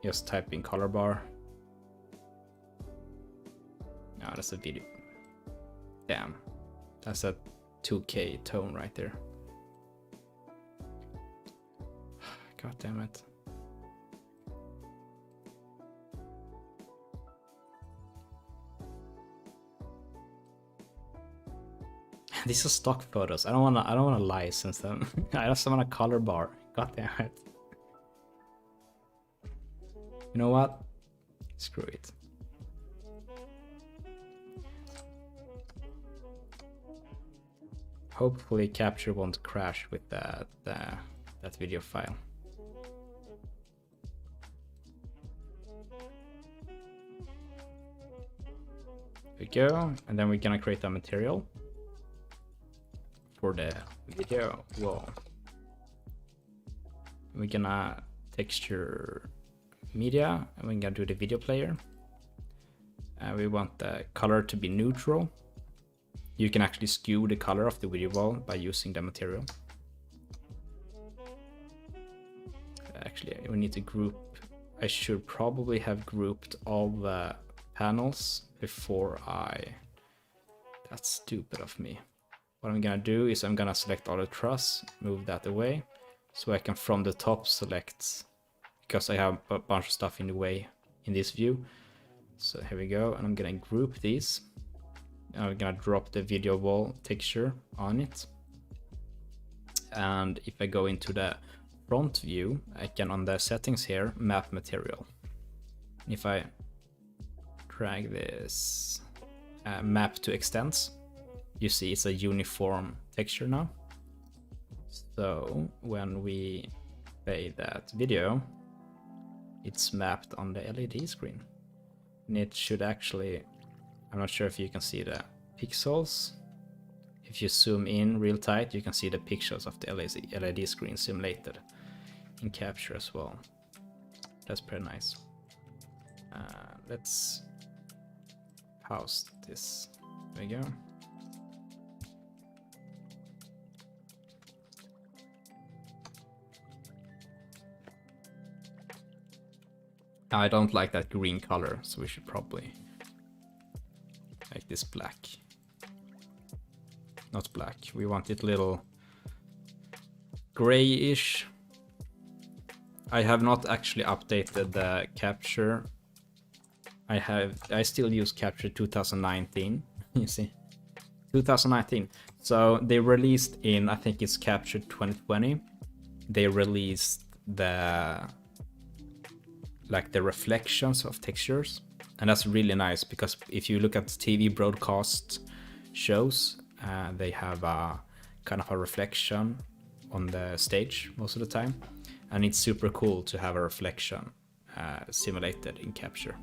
[SPEAKER 1] just type in color bar. No, that's a video. Damn, that's a 2K tone right there. God damn it. These are stock photos. I don't wanna license them. I just want a color bar. God damn it. You know what? Screw it. Hopefully Capture won't crash with that video file. There we go, and then we're gonna create a material for the video wall. We're gonna texture media, and we're gonna do the video player. We want the color to be neutral. You can actually skew the color of the video wall by using the material. Actually, we need to group. I should probably have grouped all the panels before that's stupid of me. What I'm gonna do is I'm gonna select all the truss, move that away, so I can from the top select, because I have a bunch of stuff in the way in this view. So here we go, and I'm gonna group these. And I'm gonna drop the video wall texture on it. And if I go into the front view, I can, on the settings here, map material. If I drag this map to extents, you see it's a uniform texture now. So when we play that video, it's mapped on the LED screen. And it should actually, I'm not sure if you can see the pixels. If you zoom in real tight, you can see the pixels of the LED screen simulated in Capture as well. That's pretty nice. Let's pause this. There we go. I don't like that green color, so we should probably make this black. Not black, we want it a little grayish. I have not actually updated the Capture. I still use Capture 2019, you see. 2019. So they released in, I think it's Capture 2020. They released the reflections of textures, and that's really nice, because if you look at TV broadcast shows, they have a kind of a reflection on the stage most of the time, and it's super cool to have a reflection simulated in Capture.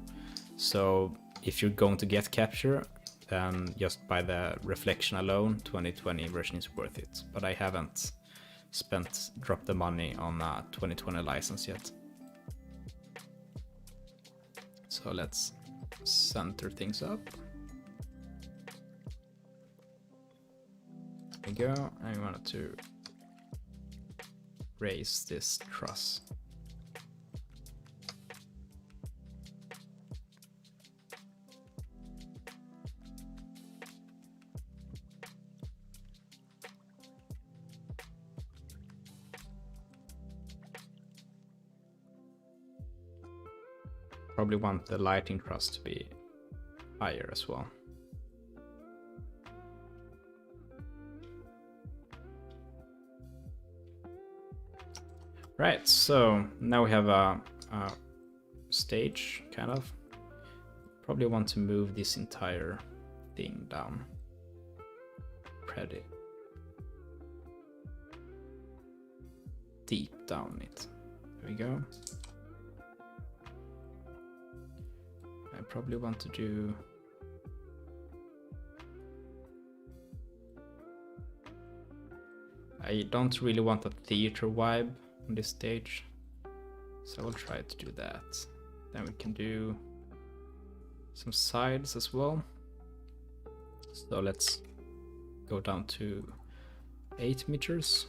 [SPEAKER 1] So if you're going to get Capture, then just by the reflection alone, 2020 version is worth it. But I haven't dropped the money on a 2020 license yet. So let's center things up. There we go. I wanted to raise this truss. probably want the lighting truss to be higher as well. Right, so now we have a stage, kind of. Probably want to move this entire thing down. Pretty deep down it. There we go. I probably want to do... I don't really want a theater vibe on this stage, so I will try to do that. Then we can do some sides as well. So let's go down to 8 meters.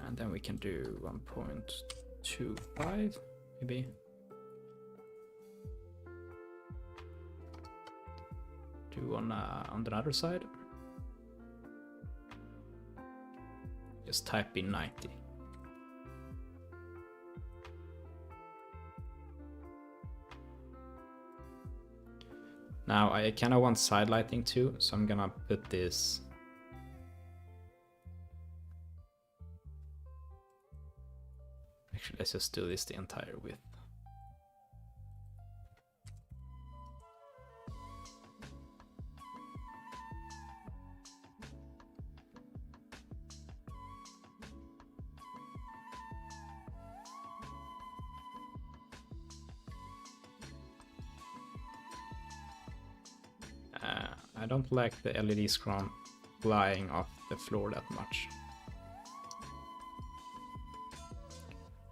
[SPEAKER 1] And then we can do 1.25 maybe. Do on the other side. Just type in 90. Now I kind of want side lighting too, so I'm gonna put this actually, let's just do this the entire width. I don't like the LED scrum flying off the floor that much.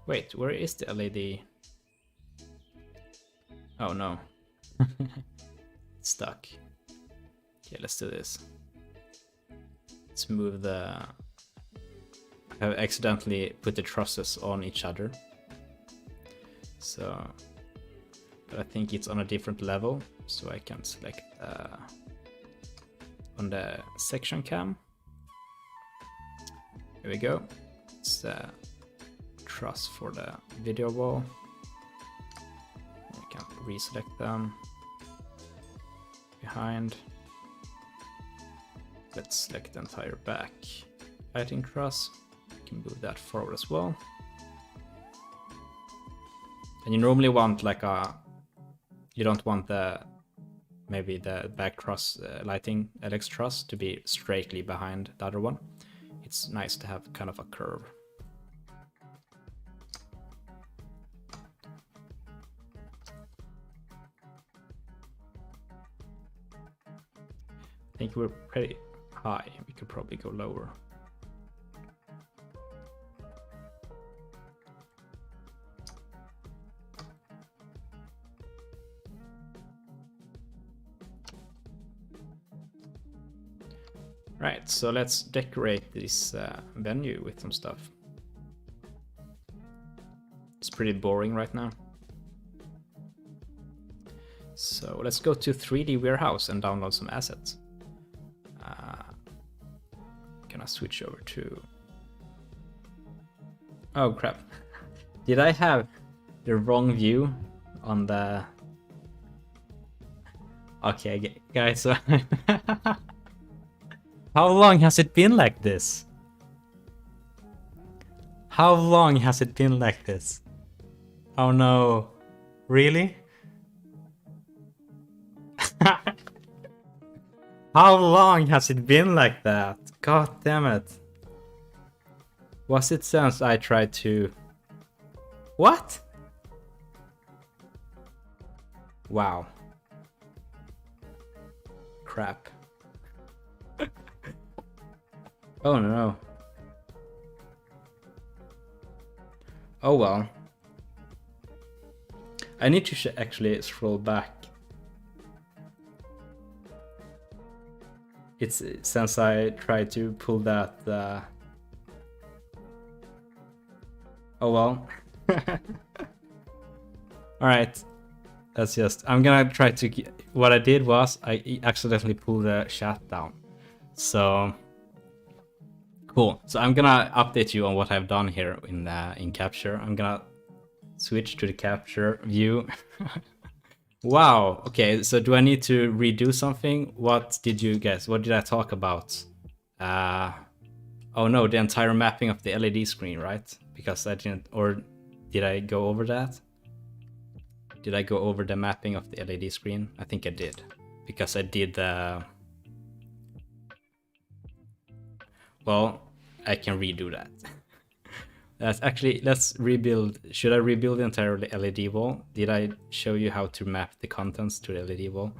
[SPEAKER 1] Wait, where is the LED? Oh no. It's stuck. Okay, let's do this. Let's move the... I have accidentally put the trusses on each other. So... But I think it's on a different level, so I can select on the section cam. Here we go. It's the truss for the video wall. We can reselect them. Behind. Let's select the entire back lighting truss. We can move that forward as well. And you normally want like a... You don't want the maybe the back truss lighting LX truss to be straightly behind the other one. It's nice to have kind of a curve. I think we're pretty high. We could probably go lower. Right, so let's decorate this venue with some stuff. It's pretty boring right now. So let's go to 3D Warehouse and download some assets. Gonna switch over to... Oh crap. Did I have the wrong view on the... Okay, guys, so... How long has it been like this? How long has it been like this? Oh no. Really? How long has it been like that? God damn it. Was it since I tried to... What? Wow. Crap. Oh no. Oh well. I need to actually scroll back. It's since I tried to pull that. Oh well. Alright. That's just... I'm gonna try to... What I did was I accidentally pulled the chat down. So... Cool. So I'm gonna update you on what I've done here in Capture. I'm gonna Switch to the capture view. Wow. Okay, so do I need to redo something? What did you guess? What did I talk about? Oh no, the entire mapping of the LED screen, right? Because I didn't, or did I go over that? Did I go over the mapping of the LED screen? I think I did, because I did the... Well, I can redo that. That's actually, let's rebuild. Should I rebuild the entire LED wall? Did I show you how to map the contents to the LED wall?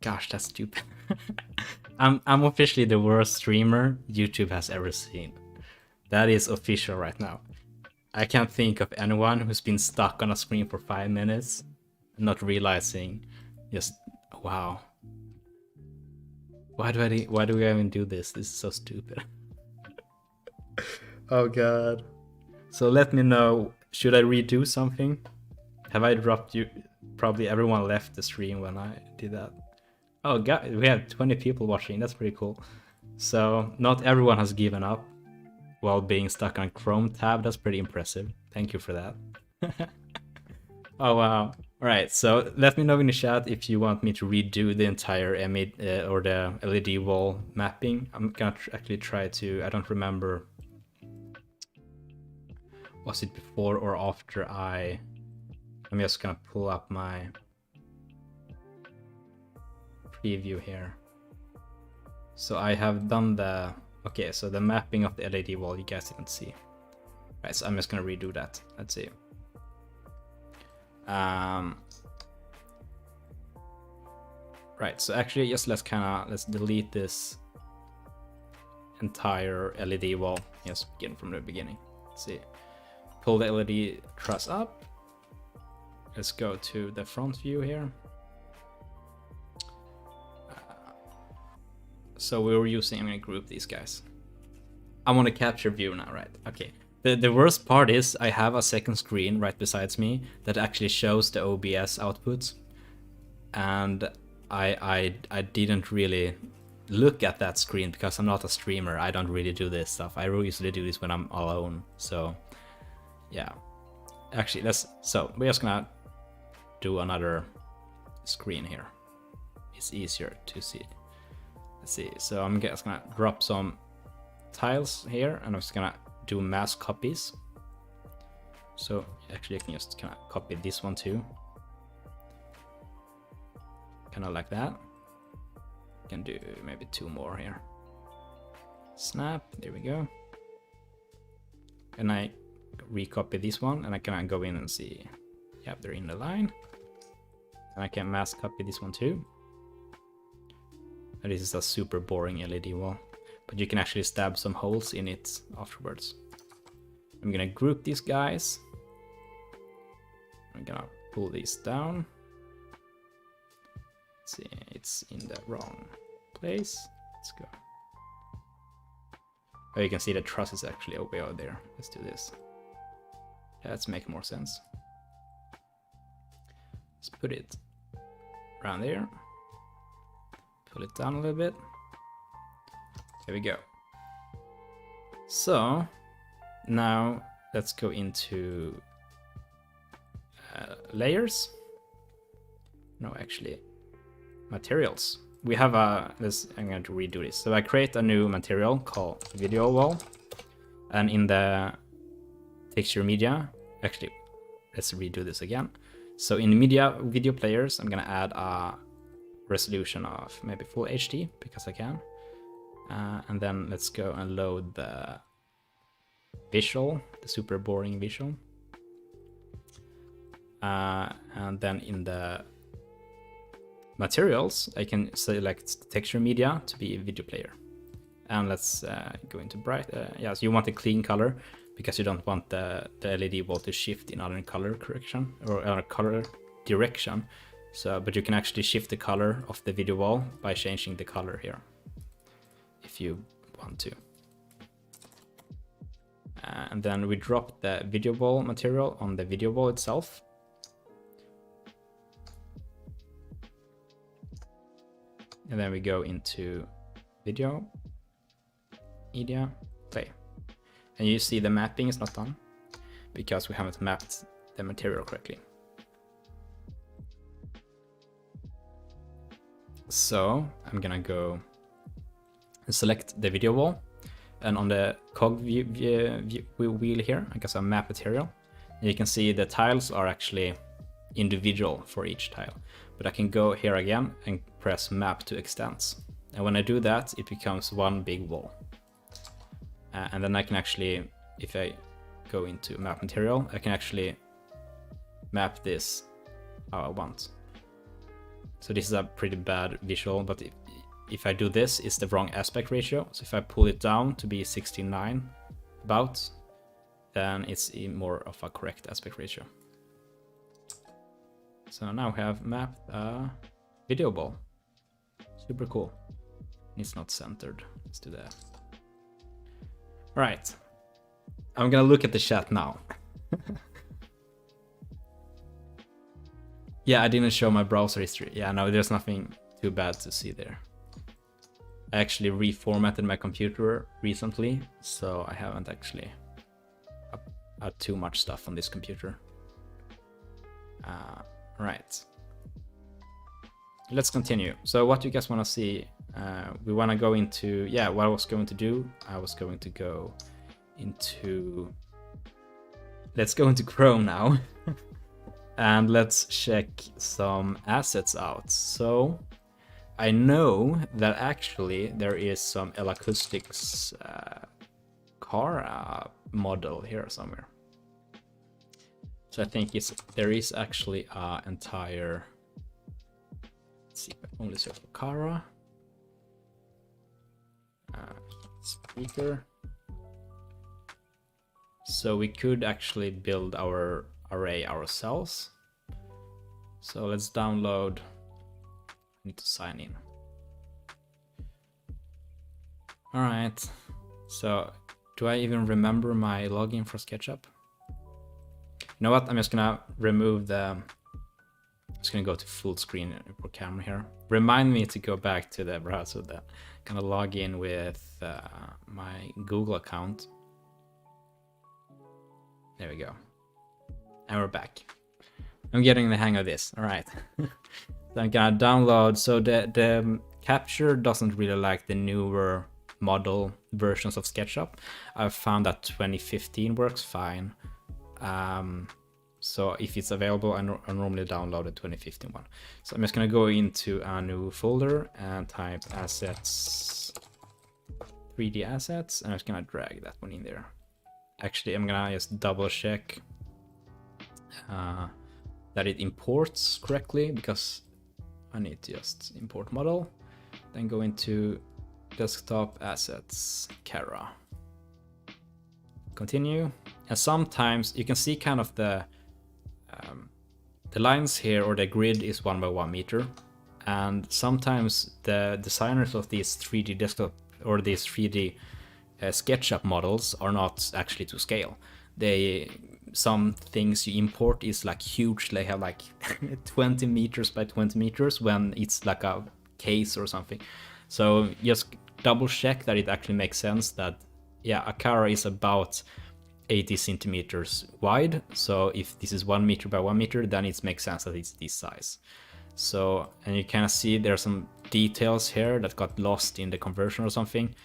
[SPEAKER 1] Gosh, that's stupid. I'm officially the worst streamer YouTube has ever seen. That is official right now. I can't think of anyone who's been stuck on a screen for 5 minutes, not realizing, just wow. Why do we even do this? This is so stupid. Oh god. So let me know, should I redo something? Have I dropped you? Probably everyone left the stream when I did that. Oh god, we have 20 people watching, that's pretty cool. So not everyone has given up while being stuck on Chrome tab. That's pretty impressive. Thank you for that. Oh wow. Alright, so let me know in the chat if you want me to redo the entire or the LED wall mapping. I'm gonna actually try to, I don't remember, was it before or after I'm just gonna pull up my preview here. So I have done the, okay, so the mapping of the LED wall you guys didn't see. Right, so I'm just gonna redo that. Let's see. Right, so actually just let's delete this entire LED wall. Just begin from the beginning. Let's see. Pull the LED truss up. Let's go to the front view here. So we were using, I'm gonna group these guys. I want to capture view now, right? Okay. The worst part is I have a second screen right besides me that actually shows the OBS outputs, and I didn't really look at that screen because I'm not a streamer. I don't really do this stuff. I usually do this when I'm alone. So yeah, actually so we're just gonna do another screen here. It's easier to see. Let's see. So I'm just gonna drop some tiles here, and I'm just gonna do mass copies. So actually I can just kind of copy this one too, kind of like that. Can do maybe 2 more here. Snap, there we go. And I recopy this one, and I can go in and see, yep, they're in the line. And I can mass copy this one too. And this is a super boring LED wall, but you can actually stab some holes in it afterwards. I'm gonna group these guys. I'm gonna pull these down. Let's see, it's in the wrong place. Let's go. Oh, you can see the truss is actually way over there. Let's do this. Let's make more sense. Let's put it around there. Pull it down a little bit. There we go. So now let's go into layers. No, actually, materials. We have I'm going to redo this. So I create a new material called video wall, and in the texture media, actually, let's redo this again. So in media video players, I'm gonna add a resolution of maybe full HD because I can. And then let's go and load the visual, the super boring visual. And then in the materials, I can select texture media to be a video player. And let's go into bright. Yeah, so you want a clean color because you don't want the LED wall to shift in other color correction or color direction. So, but you can actually shift the color of the video wall by changing the color here, if you want to. And then we drop the video wall material on the video wall itself. And then we go into video, media, play. And you see the mapping is not done because we haven't mapped the material correctly. So I'm gonna go and select the video wall, and on the cog wheel here, I guess a map material. And you can see the tiles are actually individual for each tile, but I can go here again and press map to extents. And when I do that, it becomes one big wall. And then I can actually, if I go into map material, I can actually map this how I want. So this is a pretty bad visual, but if I do this, it's the wrong aspect ratio. So if I pull it down to be 69 about, then it's more of a correct aspect ratio. So now we have mapped a video ball. Super cool. It's not centered. Let's do that. Right. I'm gonna look at the chat now. Yeah, I didn't show my browser history. Yeah, no, there's nothing too bad to see there. I actually reformatted my computer recently, so I haven't actually had too much stuff on this computer. Right. Let's continue. So what do you guys want to see? We want to go into, yeah, what I was going to do, I was going to go into, let's go into Chrome now. And let's check some assets out. So I know that actually there is some L-Acoustics car model here somewhere. So I think there is actually an entire, let's see, only search for Cara. Speaker. So we could actually build our array ourselves. So let's download. I need to sign in. All right. So do I even remember my login for SketchUp? You know what? I'm just gonna remove the. I'm just gonna go to full screen for camera here. Remind me to go back to the browser. That gonna log in with my Google account. There we go. And we're back. I'm getting the hang of this. All right. So I'm gonna download. So the capture doesn't really like the newer model versions of SketchUp. I've found that 2015 works fine. So if it's available, I normally download the 2015 one. So I'm just gonna go into a new folder and type assets, 3D assets, and I'm just gonna drag that one in there. Actually, I'm gonna just double check that it imports correctly, because I need to just import model, then go into desktop assets, Cara. Continue. And sometimes you can see kind of the lines here, or the grid is 1 by 1 meter. And sometimes the designers of these 3D desktop or these 3D SketchUp models are not actually to scale. Some things you import is like huge. They have like 20 meters by 20 meters when it's like a case or something. So just double check that it actually makes sense that, yeah, a Cara is about 80 centimeters wide. So if this is 1 meter by 1 meter, then it makes sense that it's this size. So, and you kind of see there's some details here that got lost in the conversion or something.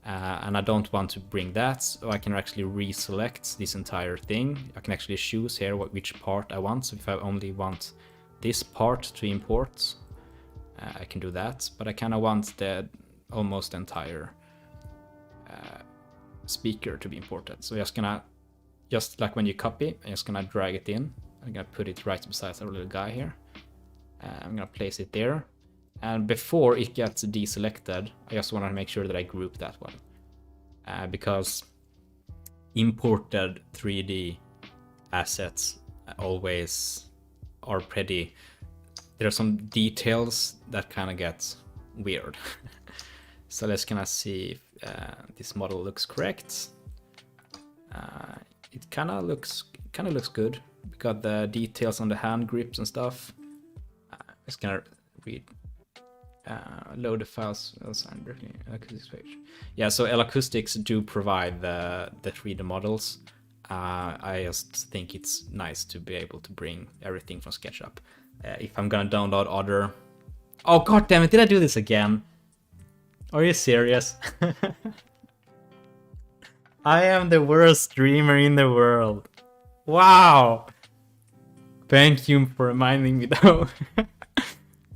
[SPEAKER 1] And I don't want to bring that, so I can actually reselect this entire thing. I can actually choose here which part I want. So if I only want this part to import, I can do that. But I kind of want the almost entire speaker to be imported. So just like when you copy, I'm just gonna drag it in. I'm gonna put it right beside our little guy here. I'm gonna place it there. And before it gets deselected, I just want to make sure that I group that one. Because imported 3D assets always are pretty... There are some details that kind of get weird. So let's kind of see if this model looks correct. It kind of looks good. We got the details on the hand grips and stuff. Just gonna read Load the files assigned directly acoustics page. Yeah, so L Acoustics do provide the 3D models. I just think it's nice to be able to bring everything from SketchUp. If I'm gonna download other... Oh god damn it, did I do this again? Are you serious? I am the worst streamer in the world. Wow! Thank you for reminding me though.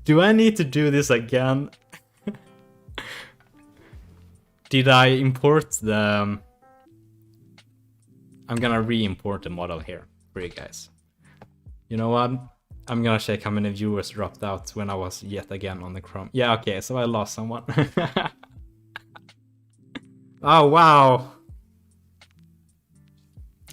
[SPEAKER 1] Do I need to do this again? Did I import the... I'm gonna re-import the model here for you guys. You know what? I'm gonna check how many viewers dropped out when I was yet again on the Chrome. Yeah, okay, so I lost someone. Oh, wow.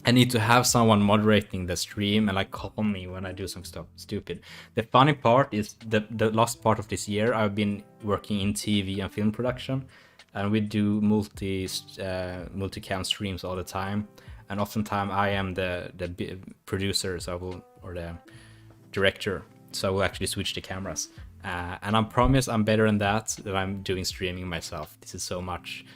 [SPEAKER 1] I need to have someone moderating the stream and like call me when I do some stuff stupid. The funny part is the last part of this year I've been working in TV and film production, and we do multicam streams all the time. And oftentimes I am the producer, so I will, or the director, so I will actually switch the cameras. And I promise I'm better than that I'm doing streaming myself. This is so much.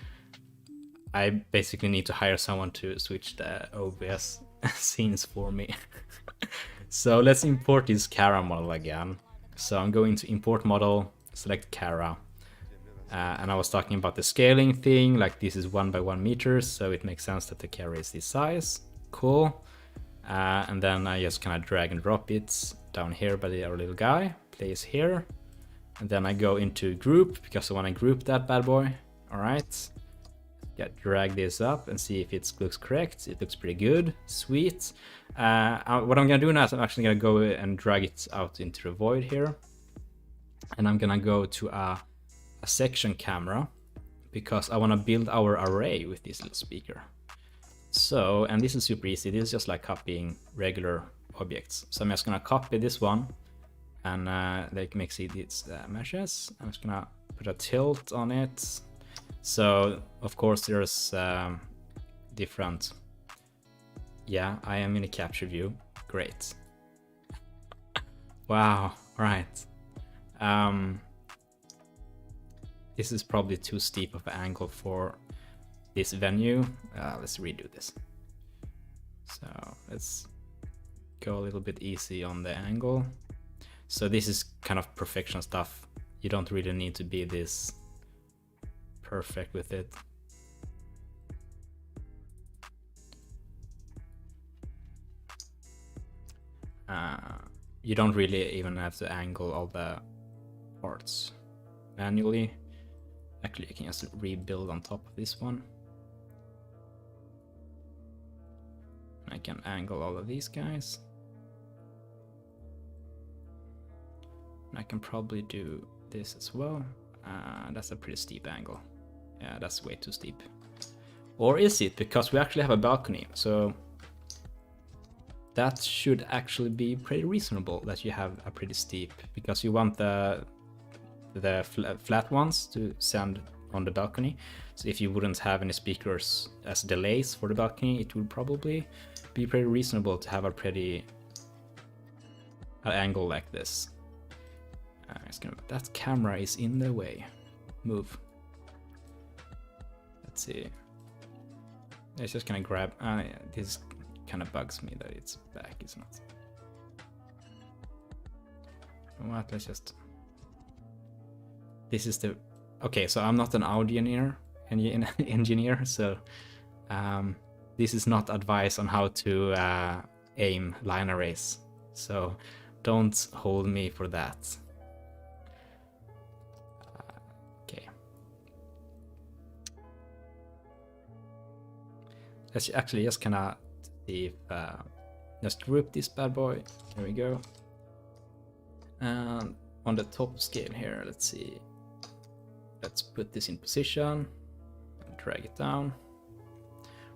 [SPEAKER 1] I basically need to hire someone to switch the OBS scenes for me. So let's import this Cara model again. So I'm going to import model, select Cara. And I was talking about the scaling thing, like this is 1 by 1 meters, so it makes sense that the Cara is this size. Cool. And then I just kind of drag and drop it down here by our little guy, place here. And then I go into group because I want to group that bad boy. All right. Yeah, drag this up and see if it looks correct. It looks pretty good. Sweet. What I'm gonna do now is I'm actually gonna go and drag it out into the void here. And I'm gonna go to a section camera because I wanna build our array with this little speaker. So, and this is super easy. This is just like copying regular objects. So I'm just gonna copy this one and like make see these meshes. I'm just gonna put a tilt on it. So of course there's different. Yeah, I am in a capture view. Great. Wow. Right. This is probably too steep of an angle for this venue. Let's redo this. So let's go a little bit easy on the angle. So this is kind of perfection stuff. You don't really need to be this perfect with it. You don't really even have to angle all the parts manually. Actually, I can just rebuild on top of this one. I can angle all of these guys. And I can probably do this as well. That's a pretty steep angle. Yeah, that's way too steep. Or is it? Because we actually have a balcony, so that should actually be pretty reasonable that you have a pretty steep, because you want the flat ones to sound on the balcony. So if you wouldn't have any speakers as delays for the balcony, it would probably be pretty reasonable to have a pretty angle like this. That camera is in the way. Move. Let's see. It's just gonna grab. Yeah, this kind of bugs me that it's back. It's not. What? Let's just. This is the. Okay, so I'm not an audio engineer, so this is not advice on how to aim line arrays. So don't hold me for that. Let's actually just kind of see if just group this bad boy. Here we go. And on the top scale here, let's see. Let's put this in position and drag it down.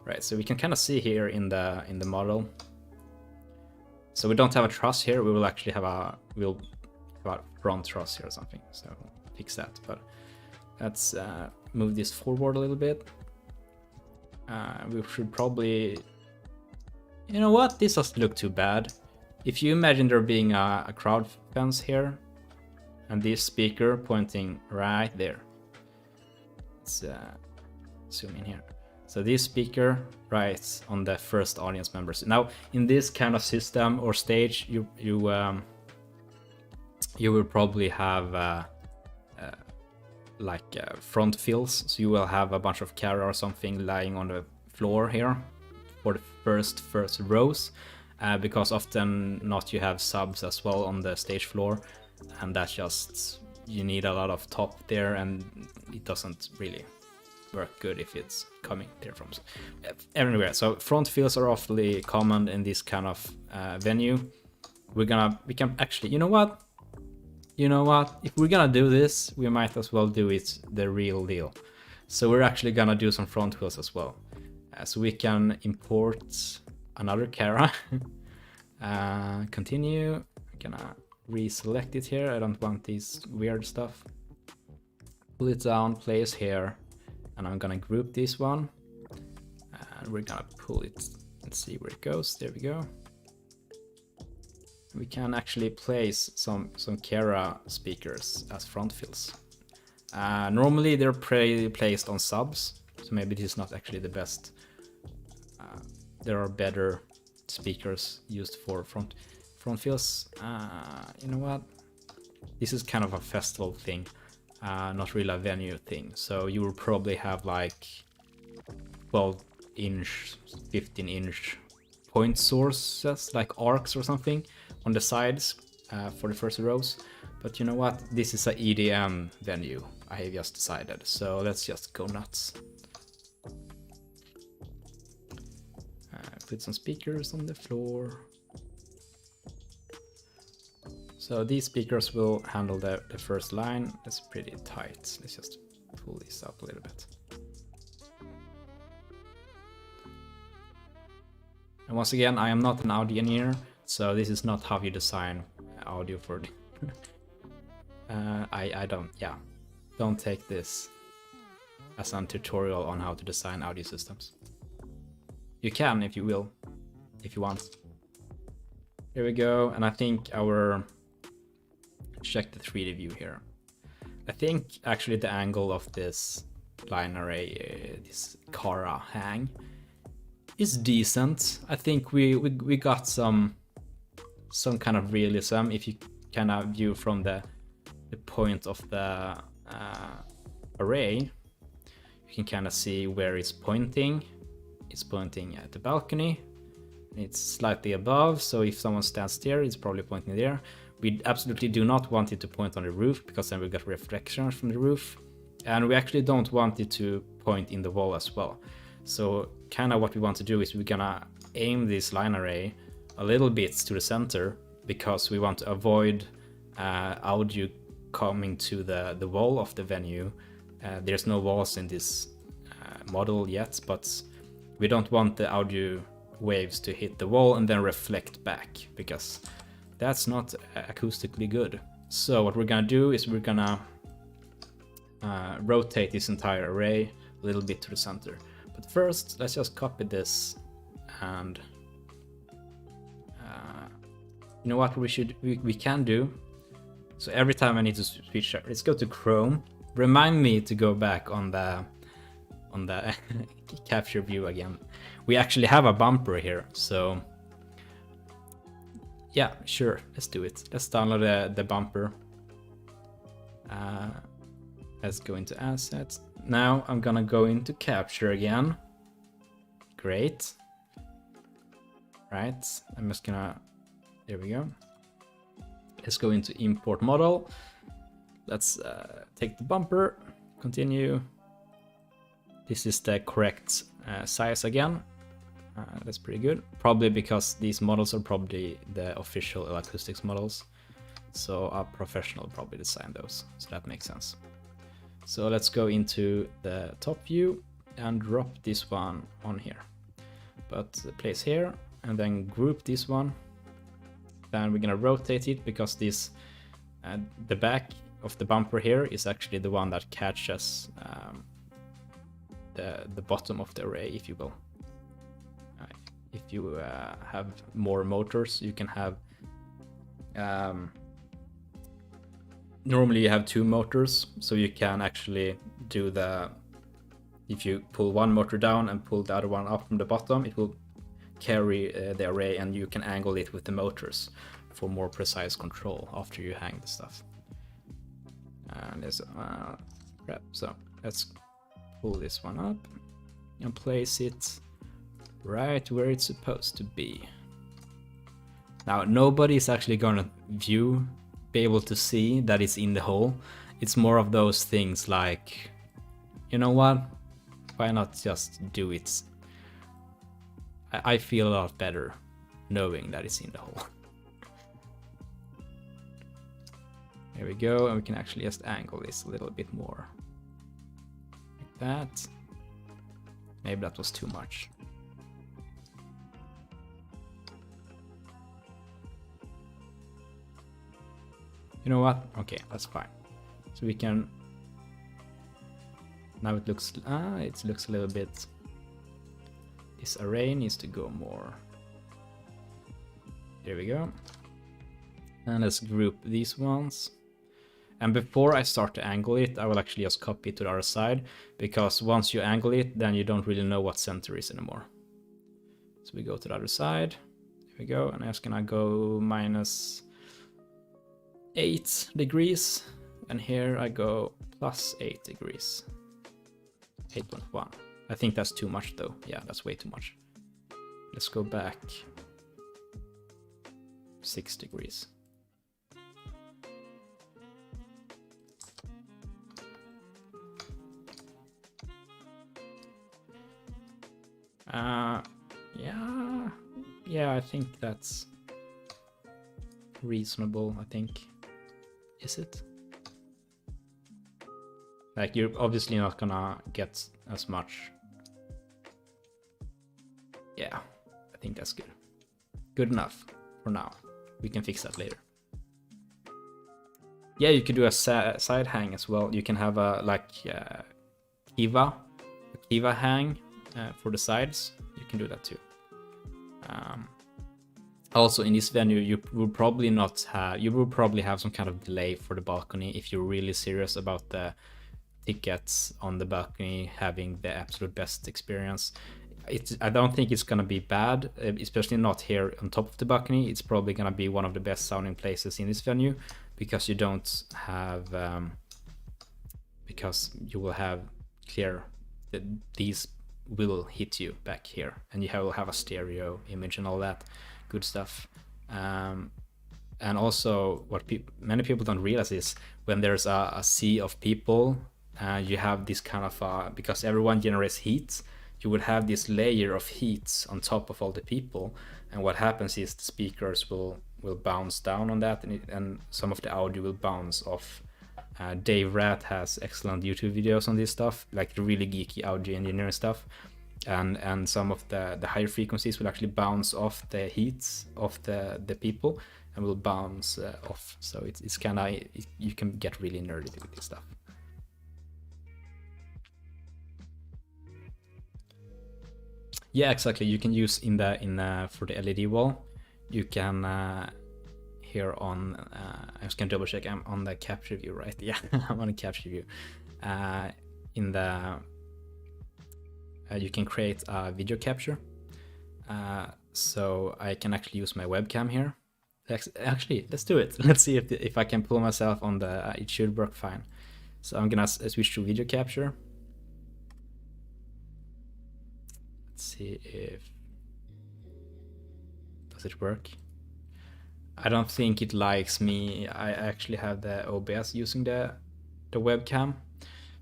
[SPEAKER 1] Right, so we can kind of see here in the model. So we don't have a truss here. We will actually have a front truss here or something. So fix that. But let's move this forward a little bit. We should probably, you know what, this doesn't look too bad. If you imagine there being a crowd fence here, and this speaker pointing right there. Let's zoom in here. So this speaker right on the first audience members. Now in this kind of system or stage, you will probably have front fills. So you will have a bunch of Kara or something lying on the floor here for the first rows, because often not you have subs as well on the stage floor, and that's just, you need a lot of top there, and it doesn't really work good if it's coming there from everywhere. So front fills are awfully common in this kind of venue. We can actually, you know what, if we're gonna do this, we might as well do it the real deal. So we're actually gonna do some front wheels as well. So we can import another Kara. Continue. I'm gonna reselect it here. I don't want this weird stuff. Pull it down, place here, and I'm gonna group this one. And we're gonna pull it and see where it goes. There we go. We can actually place some Kara speakers as front fills. Normally they're placed on subs, so maybe this is not actually the best. There are better speakers used for front fills. You know what? This is kind of a festival thing, not really a venue thing. So you will probably have like 12-inch, 15-inch point sources, like arcs or something, on the sides for the first rows. But you know what? This is a EDM venue, I have just decided. So let's just go nuts. Put some speakers on the floor. So these speakers will handle the first line. That's pretty tight. Let's just pull this up a little bit. And once again, I am not an audio engineer, so this is not how you design audio for I don't take this as a tutorial on how to design audio systems. You can if you will, if you want. Here we go, and I think check the 3D view here. I think actually the angle of this line array, this Kara hang, is decent. I think we got some kind of realism if you kind of view from the point of the array. You can kind of see where it's pointing. It's pointing at the balcony. It's slightly above, so if someone stands there, it's probably pointing there. We absolutely do not want it to point on the roof, because then we got reflections from the roof. And we actually don't want it to point in the wall as well. So kind of what we want to do is we're gonna aim this line array a little bit to the center, because we want to avoid audio coming to the wall of the venue. There's no walls in this model yet, but we don't want the audio waves to hit the wall and then reflect back, because that's not acoustically good. So what we're gonna do is we're gonna rotate this entire array a little bit to the center. But first, let's just copy this, and you know what we can do? So every time I need to switch, let's go to Chrome. Remind me to go back on the capture view again. We actually have a bumper here, so yeah, sure, let's do it. Let's download the bumper. Let's go into assets. Now I'm gonna go into capture again. Great. Right, I'm just gonna, there we go. Let's go into import model. Let's take the bumper, continue. This is the correct size again. That's pretty good. Probably because these models are probably the official acoustics models. So a professional probably designed those. So that makes sense. So let's go into the top view and drop this one on here. But place here and then group this one. Then we're gonna rotate it, because this the back of the bumper here is actually the one that catches the bottom of the array, if you will. If you have more motors, you can have normally you have 2 motors, so you can actually do if you pull one motor down and pull the other one up from the bottom, it will carry the array, and you can angle it with the motors for more precise control after you hang the stuff. And there's crap. So let's pull this one up and place it right where it's supposed to be. Now nobody's actually gonna be able to see that it's in the hole. It's more of those things like, you know what? Why not just do it? I feel a lot better knowing that it's in the hole. There we go, and we can actually just angle this a little bit more. Like that. Maybe that was too much. You know what? Okay, that's fine. So we can... Now it looks a little bit... This array needs to go more. There we go. And let's group these ones. And before I start to angle it, I will actually just copy it to the other side, because once you angle it, then you don't really know what center is anymore. So we go to the other side. There we go. And I'm just gonna go -8 degrees. And here I go +8 degrees. 8.1. I think that's too much though. Yeah, that's way too much. Let's go back 6 degrees. Yeah, I think that's reasonable, I think. Is it? Like, you're obviously not gonna get as much. Yeah, I think that's good. Good enough for now. We can fix that later. Yeah, you could do a side hang as well. You can have a kiva hang for the sides. You can do that too. Also, in this venue, you will probably have some kind of delay for the balcony if you're really serious about the tickets on the balcony having the absolute best experience. I don't think it's gonna be bad, especially not here on top of the balcony. It's probably gonna be one of the best sounding places in this venue, because you don't have because you will have clear that these will hit you back here, and you will have a stereo image and all that good stuff. And also, what many people don't realize is when there's a sea of people, you have this kind of because everyone generates heat, you would have this layer of heat on top of all the people, and what happens is the speakers will bounce down on that, and some of the audio will bounce off. Dave Rat has excellent YouTube videos on this stuff, like the really geeky audio engineering stuff, and some of the higher frequencies will actually bounce off the heats of the people and will bounce off. So it's kind of, you can get really nerdy with this stuff. Yeah, exactly. You can use in for the LED wall. You can here on. I'm just gonna double check. I'm on the capture view, right? Yeah, I'm on the capture view. In the you can create a video capture. So I can actually use my webcam here. Actually, let's do it. Let's see if I can pull myself on the. It should work fine. So I'm gonna switch to video capture. See if does it work. I don't think it likes me. I actually have the OBS using the webcam,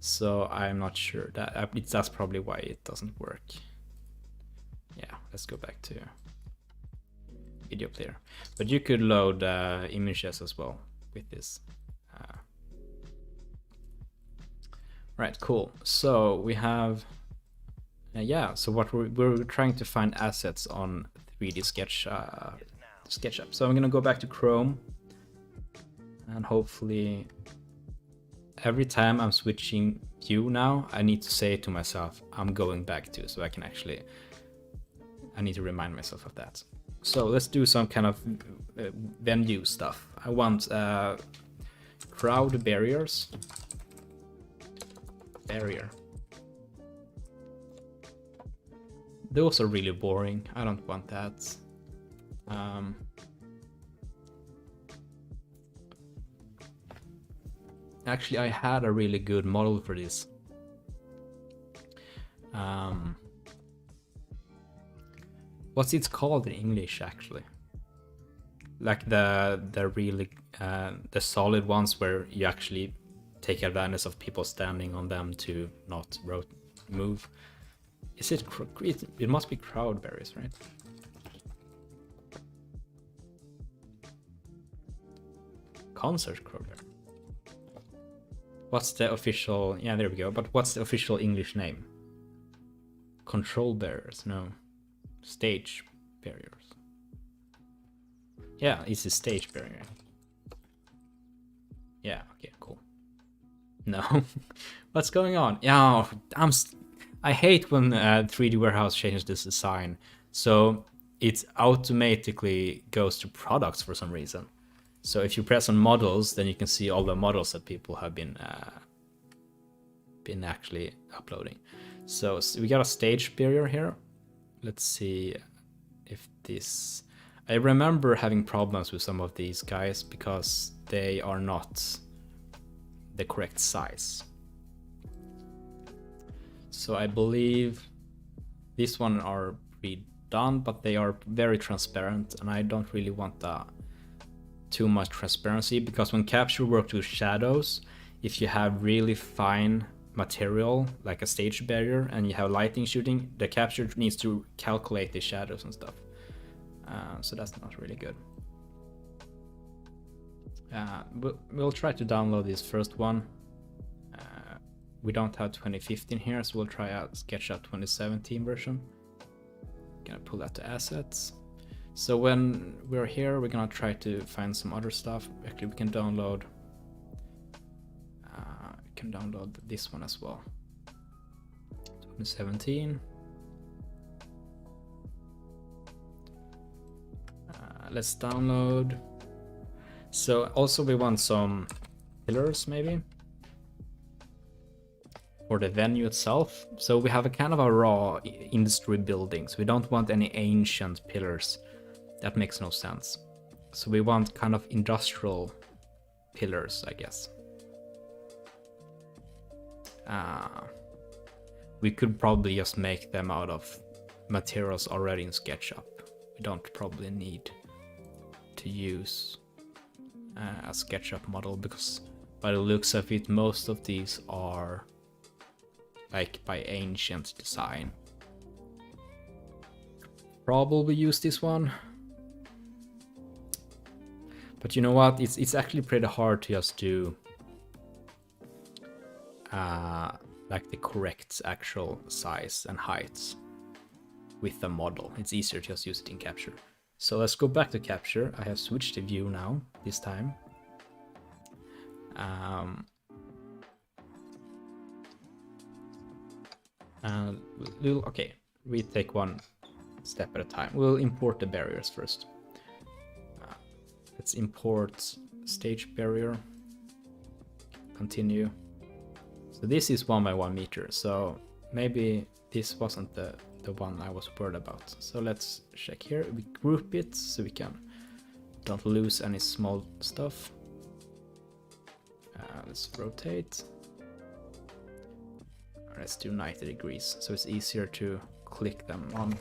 [SPEAKER 1] so I'm not sure that that's probably why it doesn't work. Yeah, let's go back to video player, but you could load images as well with this. Right, cool. So we have yeah, so what we're trying to find assets on 3D SketchUp. So I'm gonna go back to Chrome, and hopefully every time I'm switching view now, I need to say to myself I'm going back to, so I can actually, I need to remind myself of that. So let's do some kind of venue stuff. I want crowd barriers. Barrier. Those are really boring. I don't want that. Actually, I had a really good model for this. What's it called in English, actually? Like the really the solid ones where you actually take advantage of people standing on them to not move. Is it? It must be crowd barriers, right? Concert crowd barrier. What's the official? Yeah, there we go. But what's the official English name? Control barriers? No. Stage barriers. Yeah, it's a stage barrier. Yeah. Okay. Cool. No. What's going on? Yeah, I hate when 3D Warehouse changes this design. So it automatically goes to products for some reason. So if you press on models, then you can see all the models that people have been actually uploading. So we got a stage barrier here. Let's see if this... I remember having problems with some of these guys because they are not the correct size. So I believe this one are redone, but they are very transparent, and I don't really want too much transparency, because when capture works with shadows, if you have really fine material like a stage barrier and you have lighting shooting, the capture needs to calculate the shadows and stuff. So that's not really good. We'll try to download this first one. We don't have 2015 here, so we'll try out SketchUp 2017 version. Gonna pull that to assets. So when we're here, we're gonna try to find some other stuff. Actually, we can download. This one as well. 2017. Let's download. So also we want some pillars maybe for the venue itself. So we have a kind of a raw industry building. So we don't want any ancient pillars. That makes no sense. So we want kind of industrial pillars, I guess. We could probably just make them out of materials already in SketchUp. We don't probably need to use a SketchUp model, because by the looks of it, most of these are like by ancient design. Probably use this one. But you know what? It's actually pretty hard to just do like the correct actual size and heights with the model. It's easier to just use it in Capture. So let's go back to Capture. I have switched the view now, this time. Okay, we take one step at a time. We'll import the barriers first. Let's import stage barrier. Continue. So this is 1 by 1 meter. So maybe this wasn't the one I was worried about. So let's check here. We group it so we don't lose any small stuff. Let's rotate. Let's do 90 degrees so it's easier to click them on.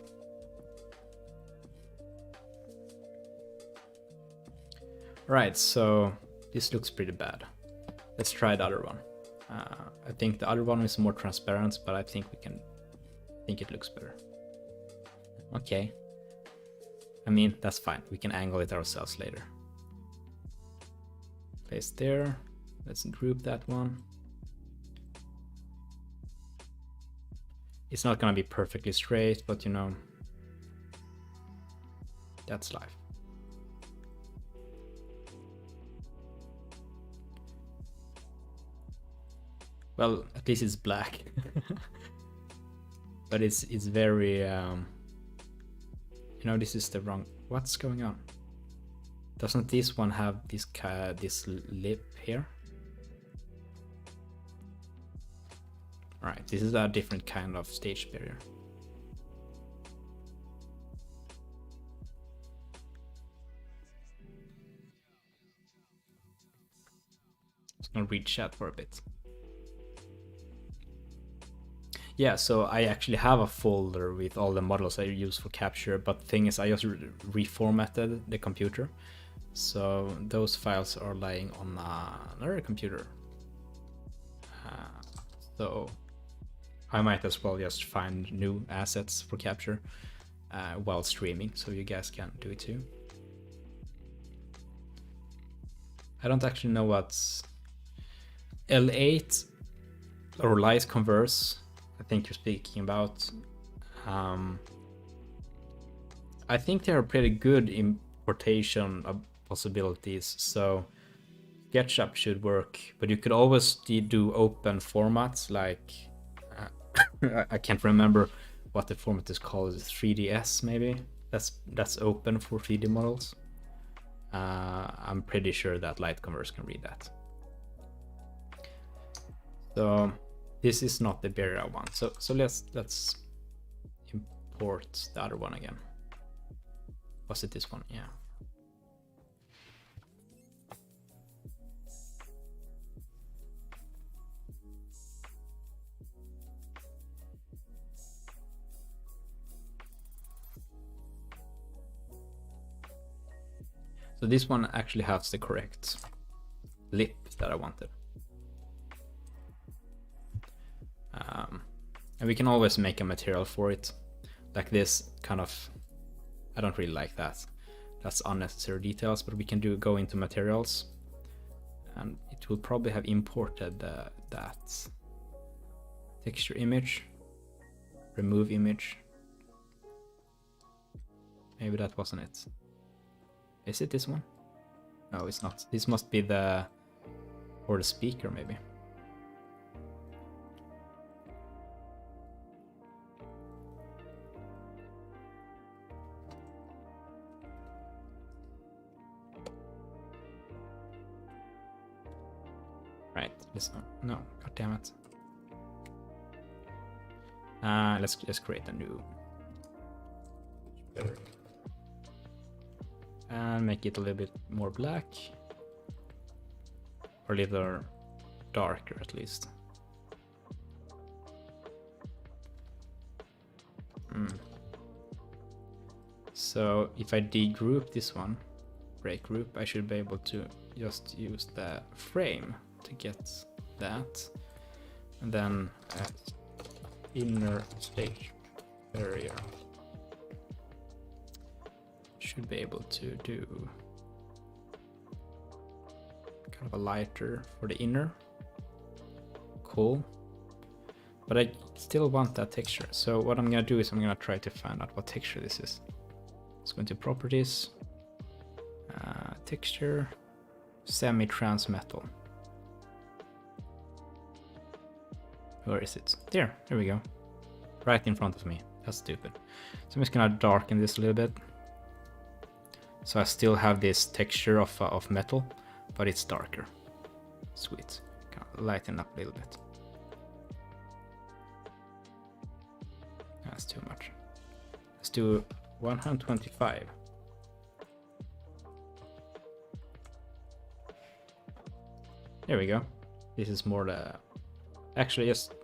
[SPEAKER 1] Right, so this looks pretty bad. Let's try the other one. I think the other one is more transparent, but I think it looks better. Okay. I mean, that's fine. We can angle it ourselves later. Place there. Let's group that one. It's not gonna be perfectly straight, but you know, that's life. Well, at least it's black. But it's very, you know, this is the wrong, what's going on? Doesn't this one have this lip here? Right, this is a different kind of stage barrier. Just gonna read chat for a bit. Yeah, so I actually have a folder with all the models I use for capture, but the thing is I just reformatted the computer. So those files are lying on another computer. So I might as well just find new assets for capture while streaming, so you guys can do it too. I don't actually know what's L8 or Light Converse, I think you're speaking about. I think they are pretty good importation possibilities, so SketchUp should work, but you could always do open formats like I can't remember what the format is called. 3ds maybe. That's open for 3D models. I'm pretty sure that Light Converse can read that. So this is not the barrier one. So let's import the other one again. Was it this one? Yeah. So this one actually has the correct lip that I wanted. And we can always make a material for it. Like this kind of, I don't really like that. That's unnecessary details, but we can go into materials. And it will probably have imported that texture image, remove image. Maybe that wasn't it. Is it this one? No, it's not. This must be the speaker maybe. Right, this one. No, god damn it. Let's just create a new. And make it a little bit more black. Or a little darker at least. So if I degroup this one, break group, I should be able to just use the frame to get that. And then inner stage barrier. Should be able to do kind of a lighter for the inner. Cool. But I still want that texture. So what I'm gonna do is I'm gonna try to find out what texture this is. Let's go into properties, texture, semi-trans metal. Where is it? There we go. Right in front of me. That's stupid. So I'm just gonna darken this a little bit. So I still have this texture of metal, but it's darker. Sweet. Kind of lighten up a little bit. That's too much. Let's do 125. There we go. This is more the... Actually, just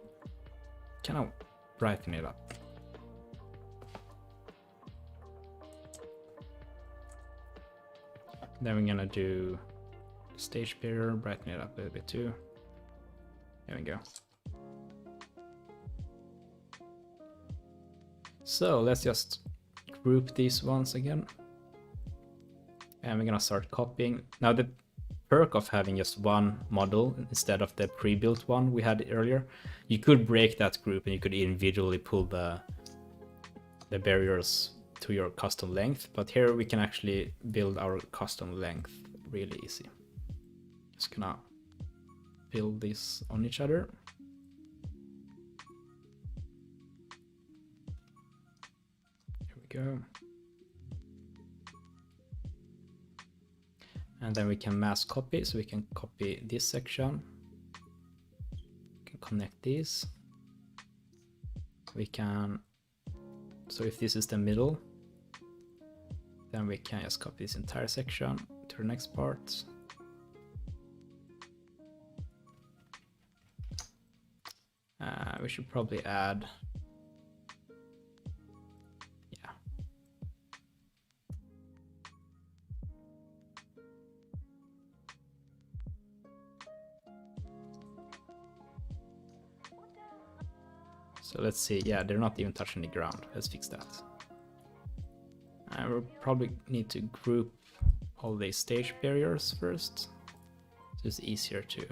[SPEAKER 1] kind of brighten it up. Then we're gonna do stage barrier, brighten it up a little bit too. There we go. So let's just group these ones again. And we're gonna start copying. Now the perk of having just one model instead of the pre-built one we had earlier, you could break that group and you could individually pull the barriers to your custom length, but here we can actually build our custom length really easy. Just gonna build this on each other. Here we go. And then we can mass copy, so we can copy this section. We can connect these. we can, so if this is the middle, then we can just copy this entire section to the next part. We should probably add, yeah. So let's see, yeah, they're not even touching the ground. Let's fix that. We'll probably need to group all these stage barriers first. So it's easier to,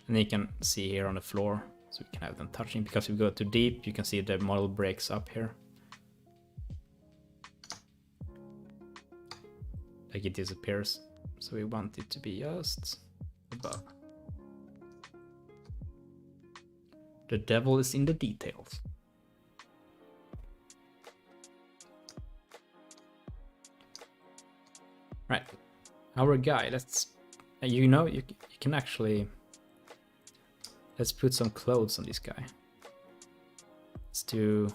[SPEAKER 1] and you can see here on the floor, so we can have them touching, because if we go too deep, you can see the model breaks up here. Like it disappears. So we want it to be just above. The devil is in the details. Right, our guy, let's, you know, you can actually, let's put some clothes on this guy. Let's do,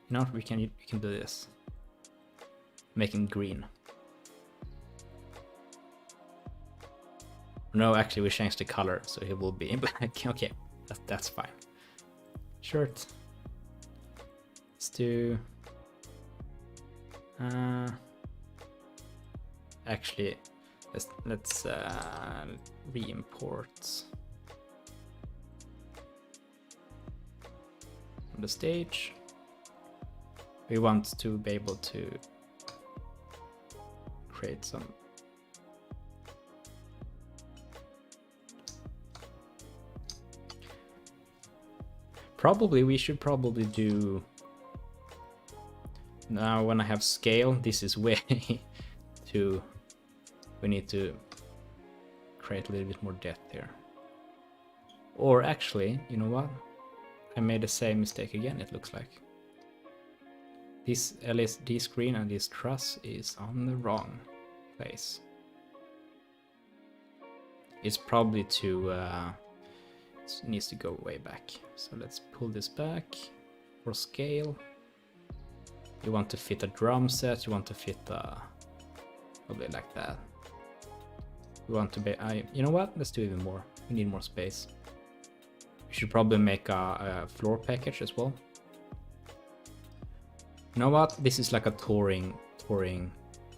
[SPEAKER 1] you know, we can do this. Make him green. No, actually we changed the color, so he will be in black. Okay, that's fine. Shirt. Let's do, actually, let's re-import on the stage. We want to be able to create some we should probably do, now when I have scale, this is way too, we need to create a little bit more depth here. Or actually, you know what? I made the same mistake again, it looks like. This LSD screen and this truss is on the wrong place. It's probably too, it needs to go way back. So let's pull this back for scale. You want to fit a drum set, you want to fit probably like that. We want to be, you know what? Let's do even more. We need more space. We should probably make a floor package as well. You know what? This is like a touring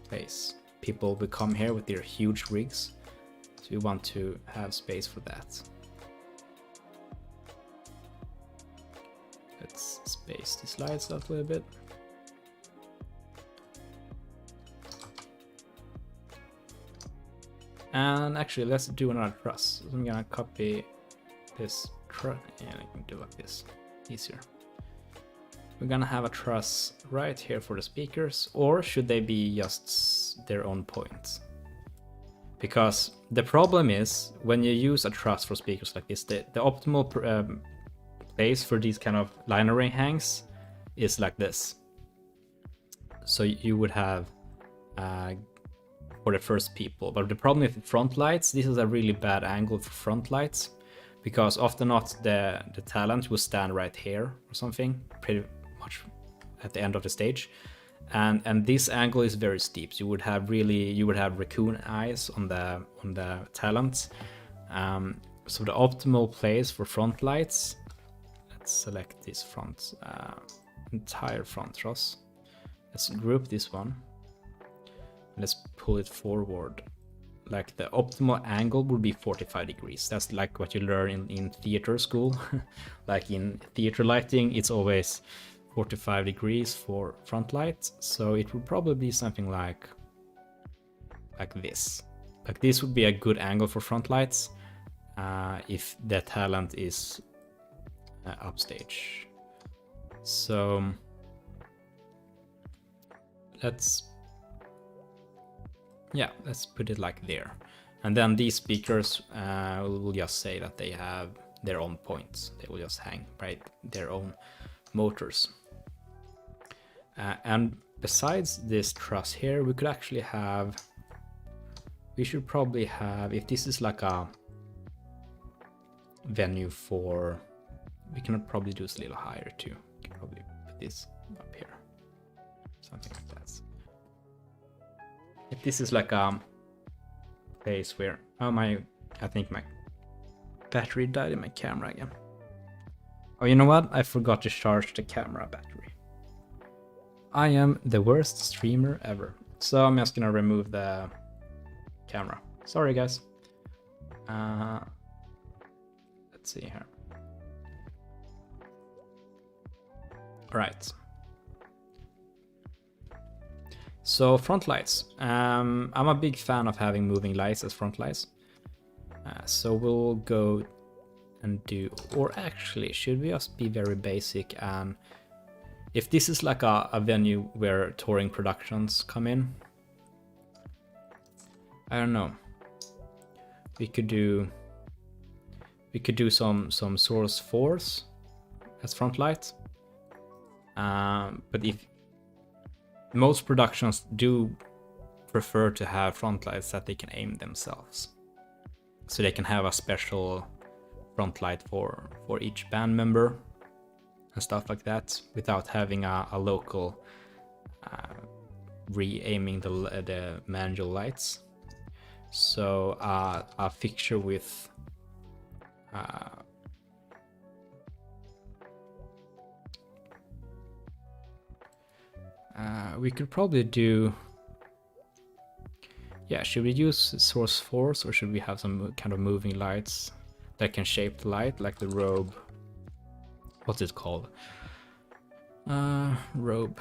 [SPEAKER 1] place. People will come here with their huge rigs. So we want to have space for that. Let's space the slides out a little bit. And actually, let's do another truss. So I'm gonna copy this truss, and I can do like this, easier. We're gonna have a truss right here for the speakers, or should they be just their own point? Because the problem is, when you use a truss for speakers like this, the optimal place for these kind of line array hangs is like this. So you would have for the first people, but the problem with front lights, this is a really bad angle for front lights, because often not the talent will stand right here or something, pretty much at the end of the stage, and this angle is very steep. So you would have raccoon eyes on the talent. So the optimal place for front lights, let's select this front, entire front truss. Let's group this one. Let's pull it forward. Like the optimal angle would be 45 degrees. That's like what you learn in theater school. Like in theater lighting, it's always 45 degrees for front lights. So it would probably be something like this. Like this would be a good angle for front lights if the talent is upstage. So let's put it like there. And then these speakers will just say that they have their own points. They will just hang right their own motors. And besides this truss here, we could actually have, we should probably have, if this is like a venue for, we can probably do this a little higher too. We can probably put this up here, something like that. If this is like a place where, I think my battery died in my camera again. Oh, you know what? I forgot to charge the camera battery. I am the worst streamer ever. So I'm just gonna remove the camera. Sorry, guys. Let's see here. All right. So front lights. I'm a big fan of having moving lights as front lights. So we'll go and do, or actually, should we just be very basic? And if this is like a venue where touring productions come in, I don't know. We could do some source force as front light. But if most productions do prefer to have front lights that they can aim themselves, so they can have a special front light for each band member and stuff like that, without having a local re-aiming the manual lights. So a fixture with we could probably do, yeah, should we use source force, or should we have some kind of moving lights that can shape the light, like the robe? What's it called? Robe.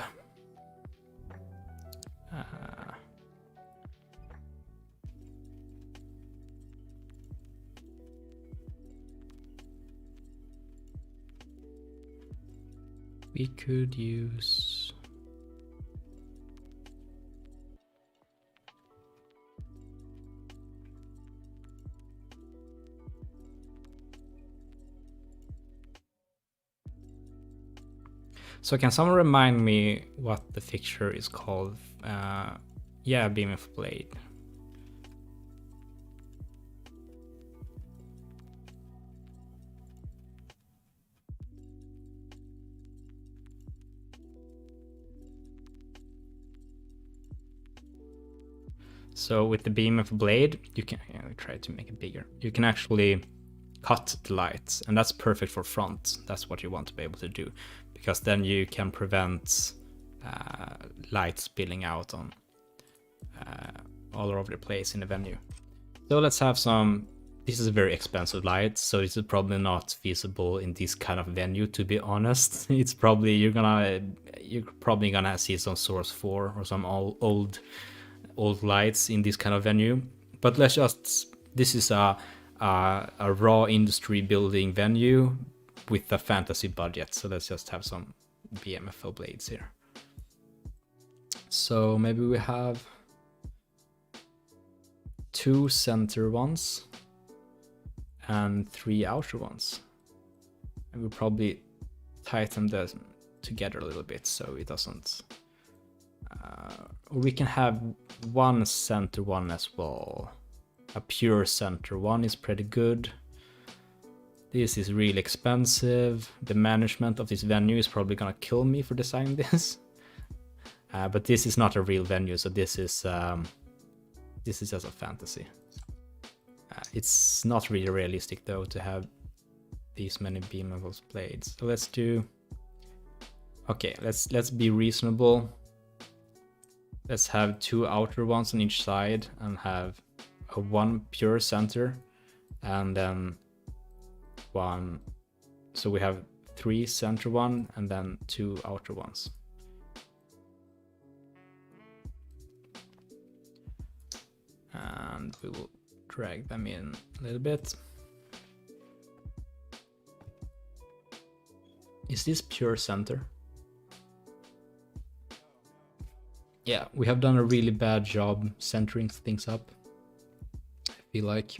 [SPEAKER 1] We could use, so can someone remind me what the fixture is called? Yeah, beam of blade. So with the beam of blade, you can, try to make it bigger. You can actually cut the lights, and that's perfect for front. That's what you want to be able to do, because then you can prevent light spilling out on all over the place in the venue. So let's have some, this is a very expensive light, so it's probably not feasible in this kind of venue, to be honest. It's probably, you're probably gonna see some source 4 or some old lights in this kind of venue. But let's just, this is a raw industry building venue with a fantasy budget, so let's just have some BMFO blades here. So maybe we have 2 center ones and 3 outer ones, and we'll probably tighten them together a little bit so it doesn't, we can have 1 center one as well. A pure center one is pretty good. This is really expensive. The management of this venue is probably gonna kill me for designing this. But this is not a real venue, so this is just a fantasy. It's not really realistic though to have these many beamable blades. So let's do, okay, let's be reasonable. Let's have 2 outer ones on each side and have a 1 pure center, and then 1, so we have 3 center one and then 2 outer ones. And we will drag them in a little bit. Is this pure center? Yeah, we have done a really bad job centering things up, I feel like.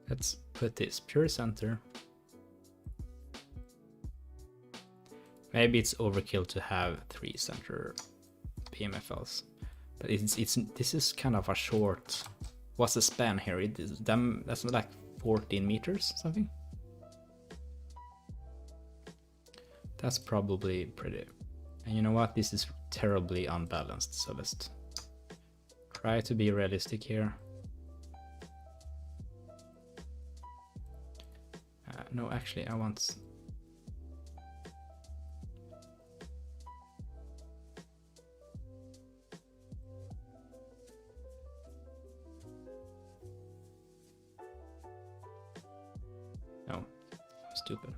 [SPEAKER 1] Let's put this pure center. Maybe it's overkill to have 3 center BMFLs, but this is kind of a short. What's the span here? It is that's like 14 meters something. That's probably pretty. And you know what? This is terribly unbalanced. So let's try to be realistic here. No, actually, I want. No, stupid.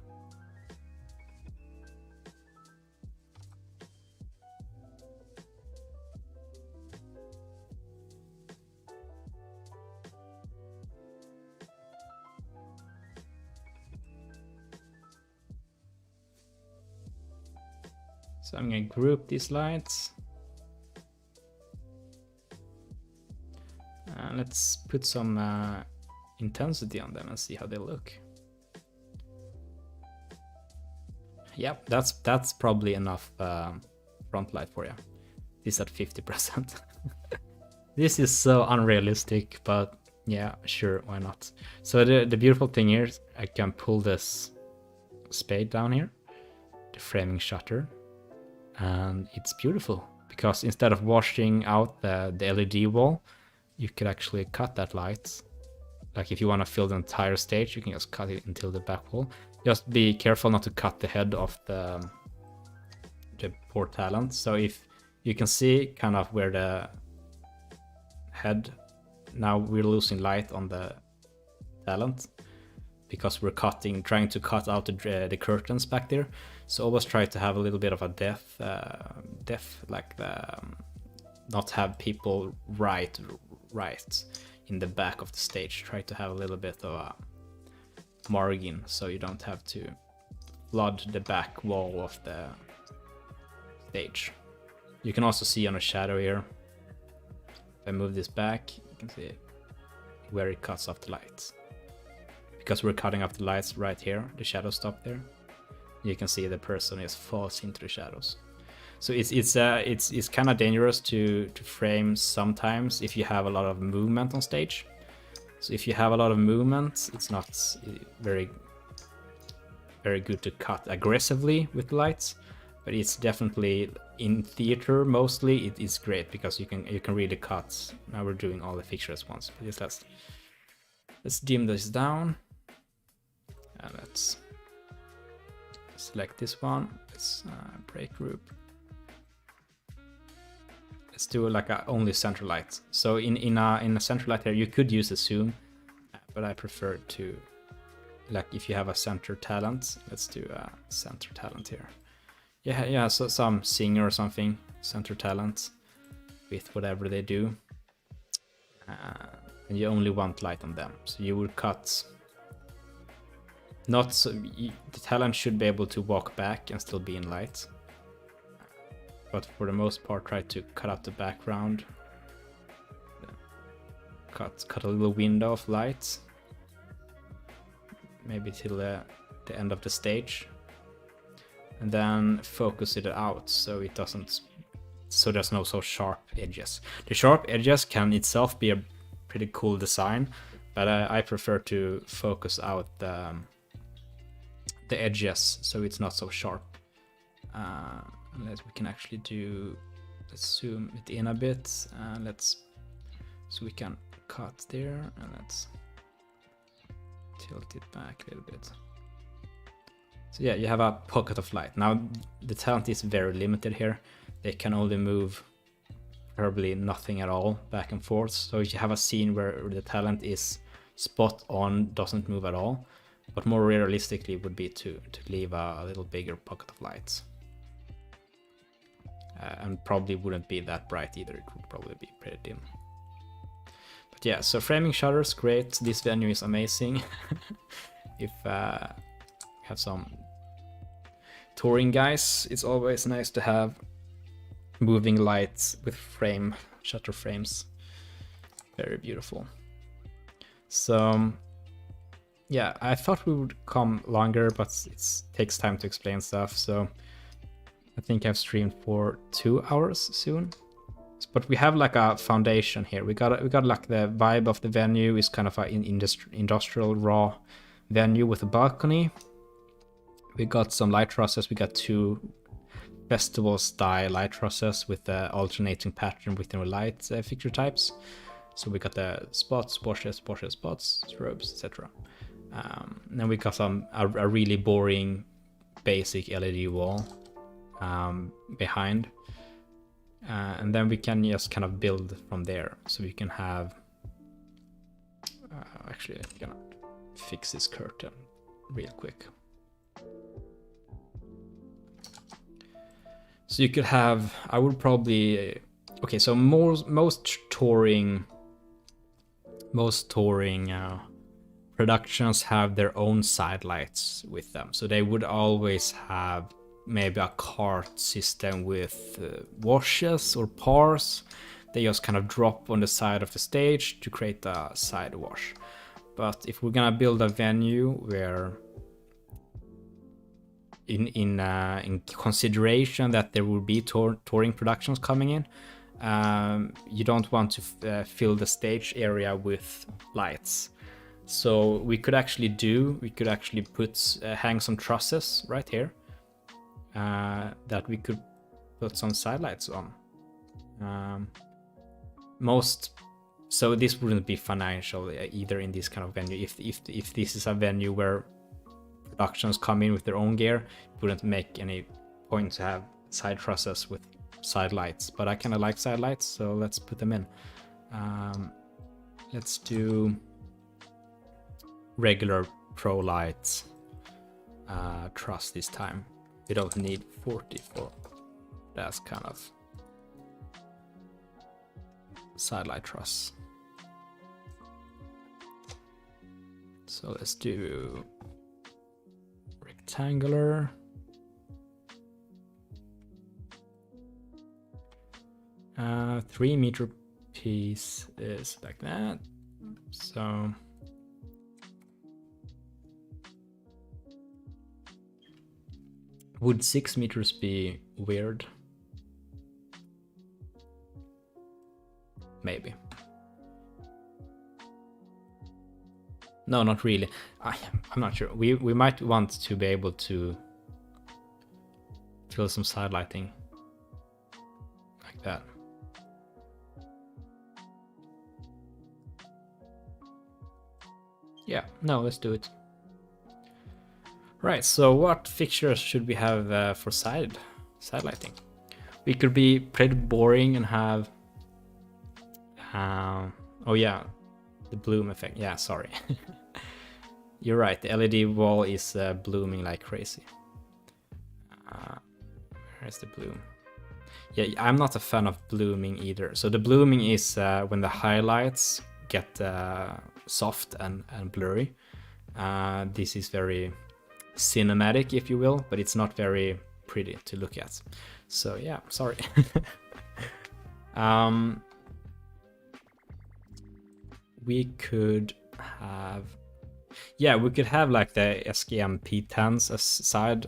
[SPEAKER 1] So I'm going to group these lights. Let's put some intensity on them and see how they look. Yep, that's probably enough front light for you. This at 50%. This is so unrealistic, but yeah, sure, why not? So the beautiful thing here is I can pull this spade down here, the framing shutter, and it's beautiful because instead of washing out the LED wall, you could actually cut that light. Like if you want to fill the entire stage, you can just cut it until the back wall. Just be careful not to cut the head of the poor talent. So if you can see kind of where the head, now we're losing light on the talent because we're trying to cut out the curtains back there. So always try to have a little bit of a depth, like not have people right in the back of the stage. Try to have a little bit of a margin so you don't have to flood the back wall of the stage. You can also see on a shadow here, if I move this back, you can see where it cuts off the lights. Because we're cutting off the lights right here, the shadow stop there. You can see the person just falls into the shadows. So it's kind of dangerous to frame sometimes if you have a lot of movement on stage. So if you have a lot of movement, it's not very good to cut aggressively with the lights. But it's definitely in theater mostly it is great because you can really cut. Now we're doing all the fixtures once. But just let's dim this down, and let's select this one. Let's break group. Let's do like a only center light. So in a center light here, you could use a zoom, but I prefer to, like if you have a center talent, let's do a center talent here. Yeah, so some singer or something, center talent with whatever they do. And you only want light on them. So you will cut, not so, the talent should be able to walk back and still be in light. But for the most part, try to cut out the background. Cut a little window of light. Maybe till the end of the stage. And then focus it out so it doesn't, so there's no so sharp edges. The sharp edges can itself be a pretty cool design, but I prefer to focus out the edges so it's not so sharp. We can actually do, let's zoom it in a bit, so we can cut there, and let's tilt it back a little bit. So yeah, you have a pocket of light. Now the talent is very limited here. They can only move probably nothing at all back and forth. So if you have a scene where the talent is spot on, doesn't move at all, but more realistically would be to leave a little bigger pocket of light. And probably wouldn't be that bright either. It would probably be pretty dim. But yeah, so framing shutters, great. This venue is amazing. If you have some touring guys, it's always nice to have moving lights with shutter frames. Very beautiful. So yeah, I thought we would come longer, but it takes time to explain stuff. So I think I've streamed for 2 hours soon. But we have like a foundation here. We got like the vibe of the venue is kind of an industrial raw venue with a balcony. We got some light trusses. We got 2 festival style light trusses with the alternating pattern within the light fixture types. So we got the spots, washes, spots, strobes, etc. Then we got a really boring basic LED wall behind. And then we can just kind of build from there. So we can have... actually, I'm gonna fix this curtain real quick. So you could have... I would probably... Okay, so most touring productions have their own side lights with them. So they would always have maybe a cart system with washes or pars. They just kind of drop on the side of the stage to create a side wash. But if we're gonna build a venue where in consideration that there will be touring productions coming in, you don't want to fill the stage area with lights. So we could actually hang some trusses right here that we could put some side lights on. So this wouldn't be financial either in this kind of venue. If this is a venue where productions come in with their own gear, it wouldn't make any point to have side trusses with side lights. But I kind of like side lights, so let's put them in. Let's do regular pro lights truss this time. We don't need 40 for that's kind of side light truss. So let's do rectangular. Uh, 3 meter piece is like that. So would 6 meters be weird? Maybe. No, not really. I'm not sure. We might want to be able to fill some side lighting like that. Yeah, no, let's do it. Right, so what fixtures should we have for side lighting? We could be pretty boring and have... oh yeah, the bloom effect. Yeah, sorry. You're right, the LED wall is blooming like crazy. Where's the bloom? Yeah, I'm not a fan of blooming either. So the blooming is when the highlights get soft and blurry. This is very cinematic, if you will, but it's not very pretty to look at. So yeah, sorry. We could have... Yeah, we could have like the SKM P10s as side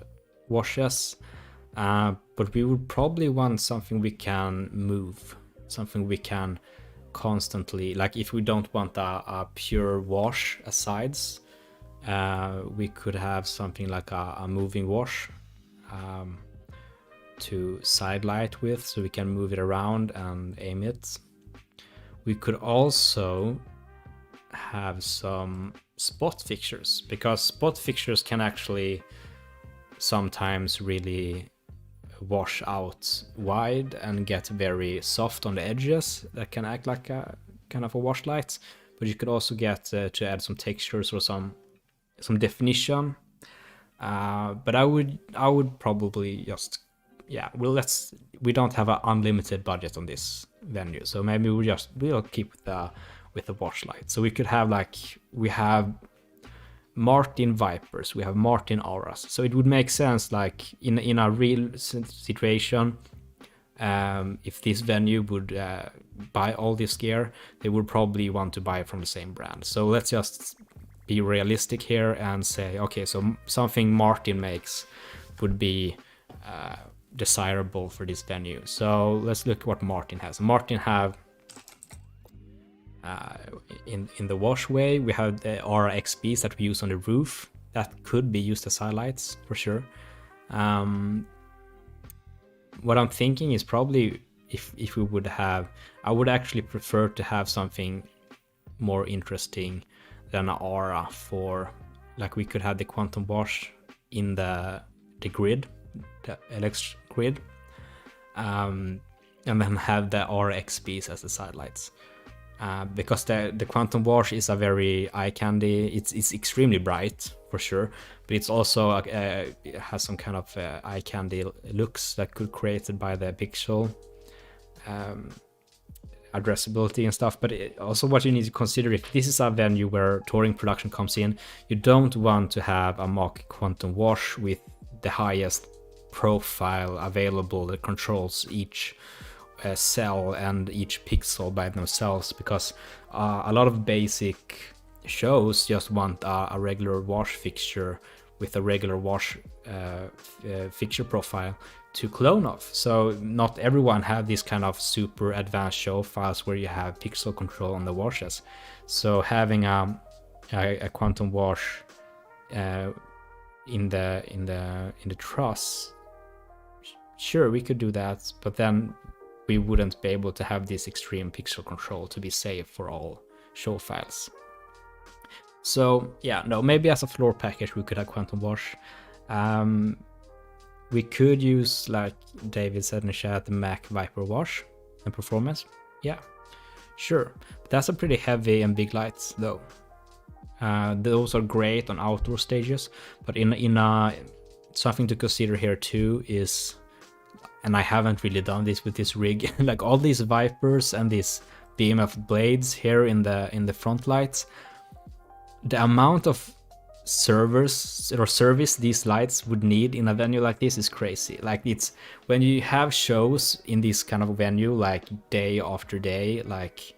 [SPEAKER 1] washes, but we would probably want something we can move, something we can constantly, like if we don't want a pure wash as sides, we could have something like a moving wash to side light with, so we can move it around and aim it. We could also have some spot fixtures, because spot fixtures can actually sometimes really wash out wide and get very soft on the edges. That can act like a kind of a wash light, but you could also get to add some textures or some definition. But I would probably just, yeah, we don't have an unlimited budget on this venue, so maybe we'll keep with the wash light. So we could have we have Martin Vipers, we have Martin Auras. So it would make sense, like in a real situation, if this venue would buy all this gear, they would probably want to buy from the same brand. So let's just be realistic here and say, okay, so something Martin makes would be desirable for this venue. So let's look what Martin has. Martin have in the washway, we have the RXBs that we use on the roof. That could be used as highlights for sure. What I'm thinking is probably if we would have, I would actually prefer to have something more interesting than an aura for, like we could have the quantum wash in the grid, the LX grid, and then have the RXBs as the sidelights. Because the quantum wash is a very eye candy. It's extremely bright for sure, but it's also it has some kind of eye candy looks that could created by the pixel addressability and stuff. But also what you need to consider, if this is a venue where touring production comes in, you don't want to have a mock quantum wash with the highest profile available that controls each cell and each pixel by themselves, because a lot of basic shows just want a regular wash fixture with a regular wash fixture profile to clone off. So not everyone have this kind of super advanced show files where you have pixel control on the washes. So having a quantum wash in the truss, sure, we could do that, but then we wouldn't be able to have this extreme pixel control to be safe for all show files. So yeah, no, maybe as a floor package we could have quantum wash. We could use, like David said in the chat, the Mac Viper wash and performance. Yeah, sure. But that's a pretty heavy and big lights though. Those are great on outdoor stages, but in something to consider here too is, and I haven't really done this with this rig, like all these Vipers and these BMF blades here in the front lights, the amount of servers or service these lights would need in a venue like this is crazy. Like, it's when you have shows in this kind of venue, like day after day, like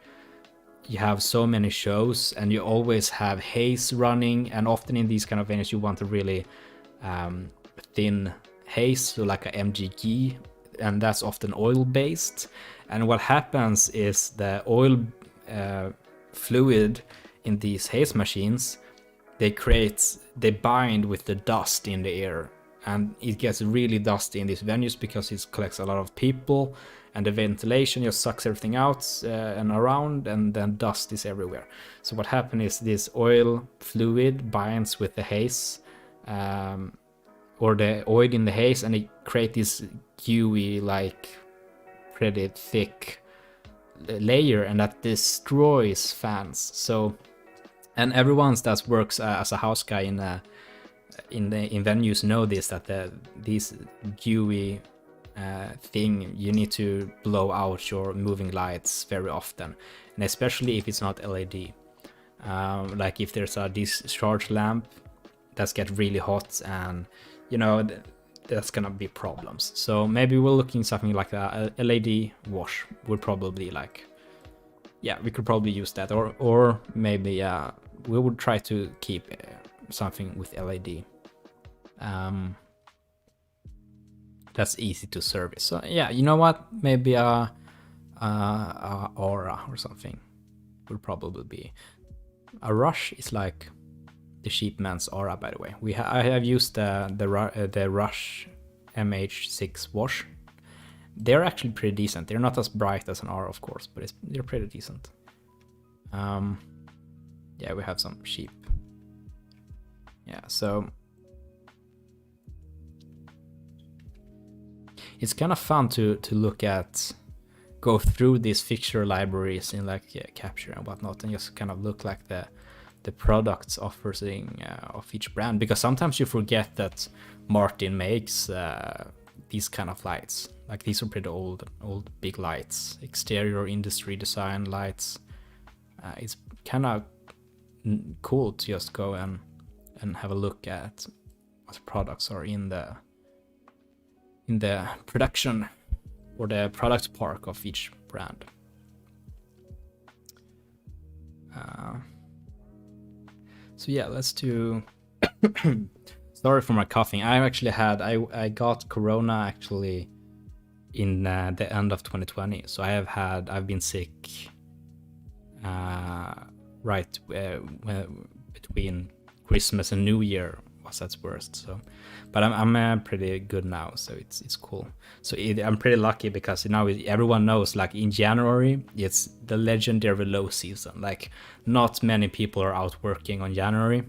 [SPEAKER 1] you have so many shows and you always have haze running, and often in these kind of venues you want a really thin haze, so like a MGG, and that's often oil based. And what happens is the oil fluid in these haze machines, they bind with the dust in the air, and it gets really dusty in these venues because it collects a lot of people, and the ventilation just sucks everything out and around, and then dust is everywhere. So what happens is this oil fluid binds with the haze, or the oil in the haze, and it creates this gooey, like pretty thick layer, and that destroys fans. So, and everyone that works as a house guy in venues know this, that these gooey thing, you need to blow out your moving lights very often, and especially if it's not LED. Like if there's a discharge lamp that's get really hot, and you know that's gonna be problems. So maybe we're looking something like a LED wash would probably, like, yeah, we could probably use that, or maybe we would try to keep something with LED. That's easy to service. So yeah, you know what? Maybe a aura or something would probably be. A rush is like the Sheepman's aura, by the way. I have used the Rush MH6 wash. They're actually pretty decent. They're not as bright as an aura, of course, but they're pretty decent. Yeah, we have some sheep. Yeah, so it's kind of fun to look at, go through these fixture libraries in like Capture and whatnot, and just kind of look like the products offering of each brand, because sometimes you forget that Martin makes these kind of lights. Like, these are pretty old big lights, exterior industry design lights. It's kind of cool to just go and have a look at what products are in the production or the product park of each brand. So yeah, let's do Sorry for my coughing. I got corona actually in the end of 2020. So I've been sick right between Christmas and New Year was at worst. So, but I'm pretty good now, so it's cool. So I'm pretty lucky because now everyone knows, like in January it's the legendary low season. Like not many people are out working on January.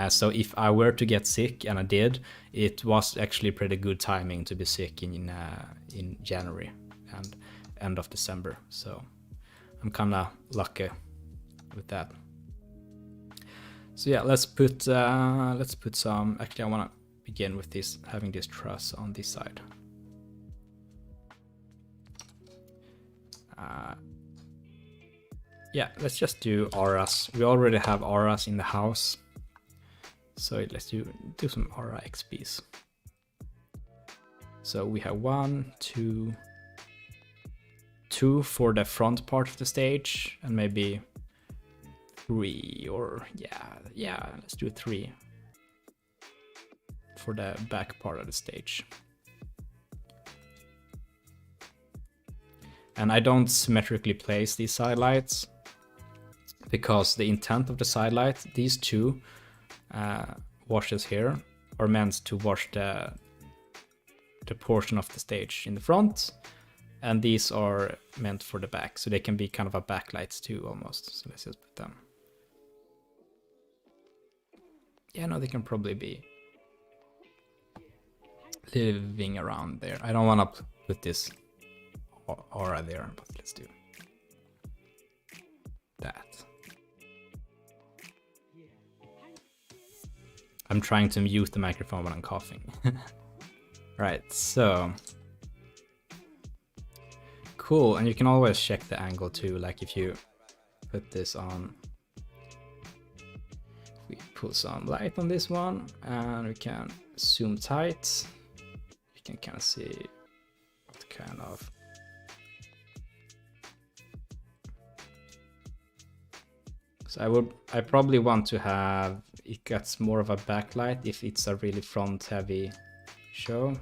[SPEAKER 1] So if I were to get sick, and I did, it was actually pretty good timing to be sick in January and end of December. So I'm kind of lucky with that. So yeah, let's put some. Actually, I want to begin with this, having this truss on this side. Yeah, let's just do auras. We already have auras in the house. So let's do some aura XPs. So we have 1, 2 for the front part of the stage, and maybe 3, or yeah, let's do 3 for the back part of the stage. And I don't symmetrically place these side lights because the intent of the side light, these two washes here, are meant to wash the portion of the stage in the front, and these are meant for the back, so they can be kind of a backlights too almost. So let's just put them. Yeah, no, they can probably be living around there. I don't want to put this aura there, but let's do that. I'm trying to mute the microphone when I'm coughing. Right, so cool. And you can always check the angle too, like if you put this on, we put some light on this one and we can zoom tight. You can kind of see what kind of so I probably want to have it gets more of a backlight if it's a really front heavy show.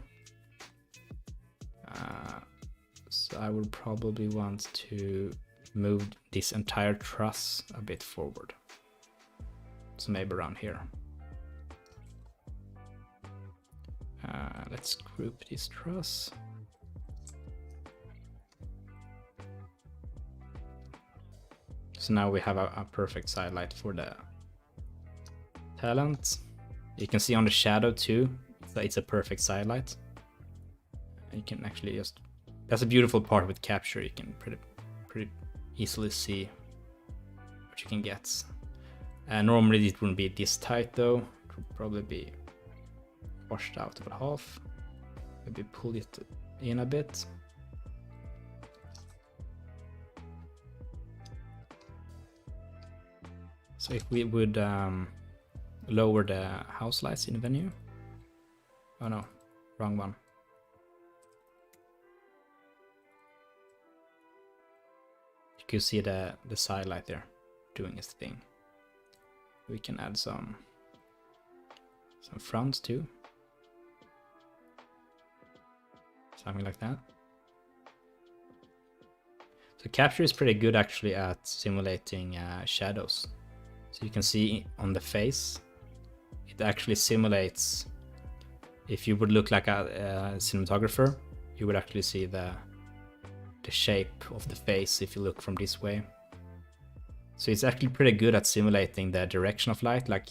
[SPEAKER 1] So I would probably want to move this entire truss a bit forward. So maybe around here. Let's group this truss. So now we have a perfect side light for the talent. You can see on the shadow too that it's a perfect side light. You can actually just, that's a beautiful part with capture. You can pretty easily see what you can get. Normally it wouldn't be this tight though. It would probably be washed out about half. Maybe pull it in a bit. So if we would lower the house lights in the venue. Oh no, wrong one. You can see the side light there doing its thing. We can add some fronts too. Something like that. So capture is pretty good actually at simulating shadows. So you can see on the face, it actually simulates. If you would look like a cinematographer, you would actually see the shape of the face if you look from this way. So it's actually pretty good at simulating the direction of light. Like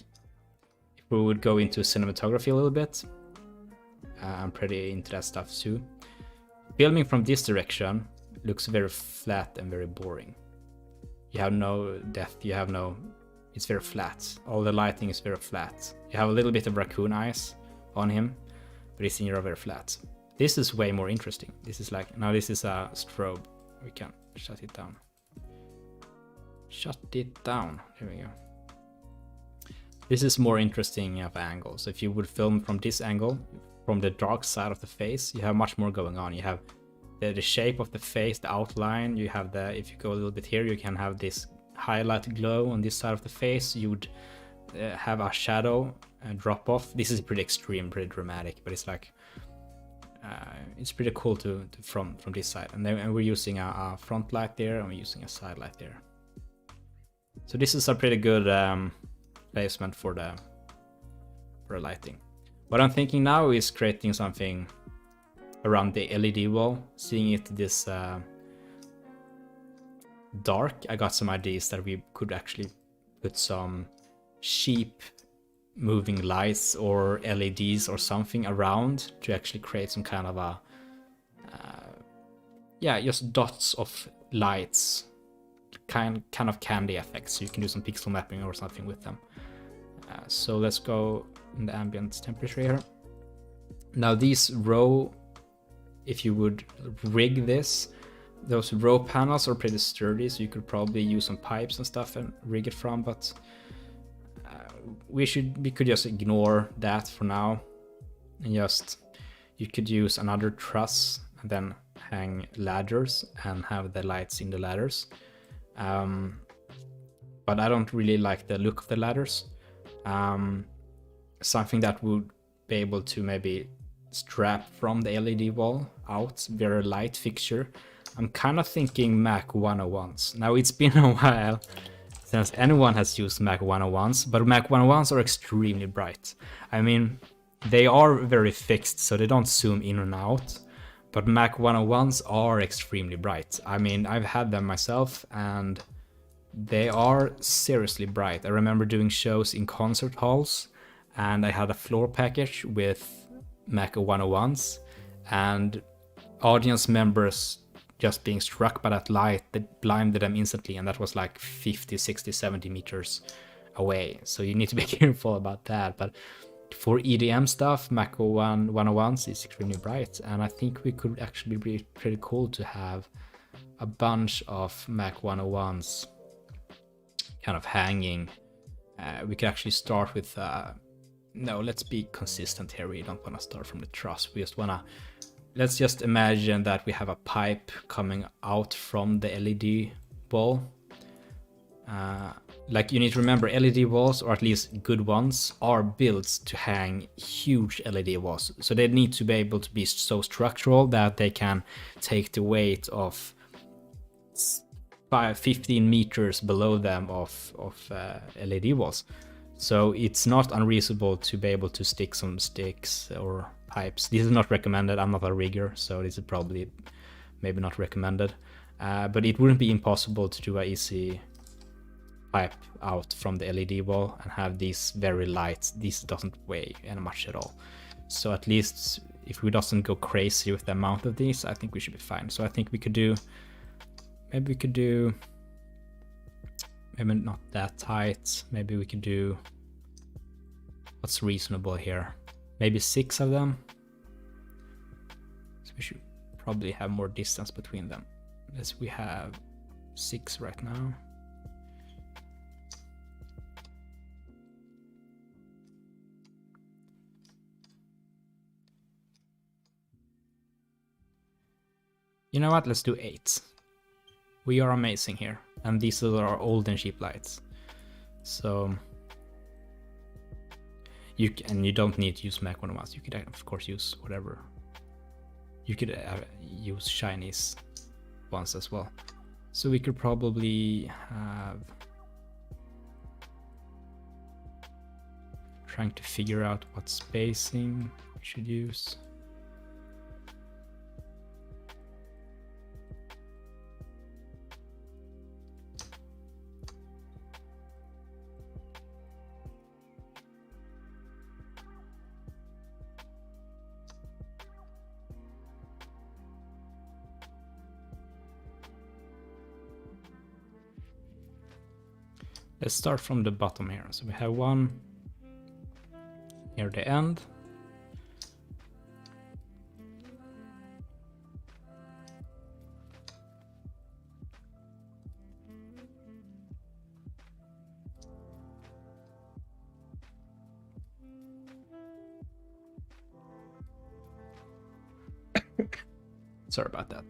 [SPEAKER 1] if we would go into cinematography a little bit, I'm pretty into that stuff too. Filming from this direction looks very flat and very boring. You have no depth, you have no, it's very flat. All the lighting is very flat. You have a little bit of raccoon eyes on him, but it's in your very flat. This is way more interesting. This is like, now this is a strobe. We can shut it down. Shut it down, here we go. This is more interesting of angle. So if you would film from this angle, from the dark side of the face, you have much more going on. You have the shape of the face, the outline. You have the, if you go a little bit here, you can have this highlight glow on this side of the face. You would have a shadow drop off. This is pretty extreme, pretty dramatic, but it's like it's pretty cool to from this side. And then we're using a front light there, and we're using a side light there. So this is a pretty good placement for the lighting. What I'm thinking now is creating something around the LED wall, seeing it this dark. I got some ideas that we could actually put some sheep moving lights or LEDs or something around to actually create some kind of a yeah, just dots of lights, kind of candy effects. So you can do some pixel mapping or something with them. So let's go in the ambient temperature here. Now these row, if you would rig this, those row panels are pretty sturdy, so you could probably use some pipes and stuff and rig it from, but we could just ignore that for now, and just you could use another truss and then hang ladders and have the lights in the ladders. But I don't really like the look of the ladders. Something that would be able to maybe strap from the LED wall out, very light fixture. I'm kind of thinking Mac 101s. Now it's been a while since anyone has used Mac 101s, but Mac 101s are extremely bright. I mean, they are very fixed, so they don't zoom in and out, but Mac 101s are extremely bright. I mean, I've had them myself, and they are seriously bright. I remember doing shows in concert halls, and I had a floor package with Mac 101s, and audience members just being struck by that light that blinded them instantly, and that was like 50, 60, 70 meters away. So you need to be careful about that. But for EDM stuff, Mac 101s is extremely bright, and I think we could actually be pretty cool to have a bunch of Mac 101s kind of hanging. We could actually start with no, let's be consistent here. We don't want to start from the truss. We just want to, let's just imagine that we have a pipe coming out from the LED wall. Like, you need to remember, LED walls, or at least good ones, are built to hang huge LED walls. So they need to be able to be so structural that they can take the weight of 15 meters below them of LED walls. So it's not unreasonable to be able to stick some sticks or pipes. This is not recommended. I'm not a rigger, so this is probably maybe not recommended. But it wouldn't be impossible to do an easy pipe out from the LED wall and have these very light. This doesn't weigh any much at all. So at least if we doesn't go crazy with the amount of these, I think we should be fine. So I think we could do, maybe not that tight. Maybe we could do, what's reasonable here? Maybe 6 of them. So we should probably have more distance between them. As we have 6 right now. You know what? Let's do 8. We are amazing here, and these are our old and cheap lights. So you don't need to use Mac 101s. You could of course use whatever. You could use Chinese ones as well. So we could probably have, trying to figure out what spacing we should use. Let's start from the bottom here. So we have one near the end. Sorry about that.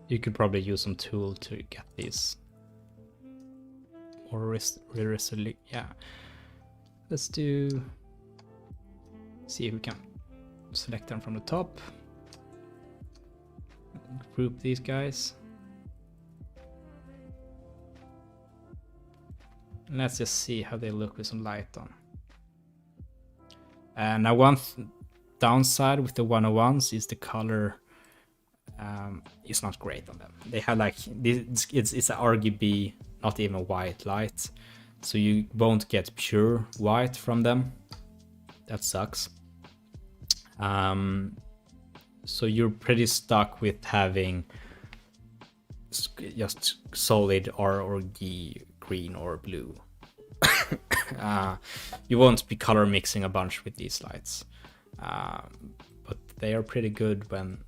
[SPEAKER 1] You could probably use some tool to get these more realistically. Yeah. Let's see if we can select them from the top. Group these guys. And let's just see how they look with some light on. Now one downside with the 101s is the color is not great on them. They have like this, it's a RGB, not even white light, so you won't get pure white from them. That sucks. So you're pretty stuck with having just solid R or G, green or blue. You won't be color mixing a bunch with these lights, but they are pretty good when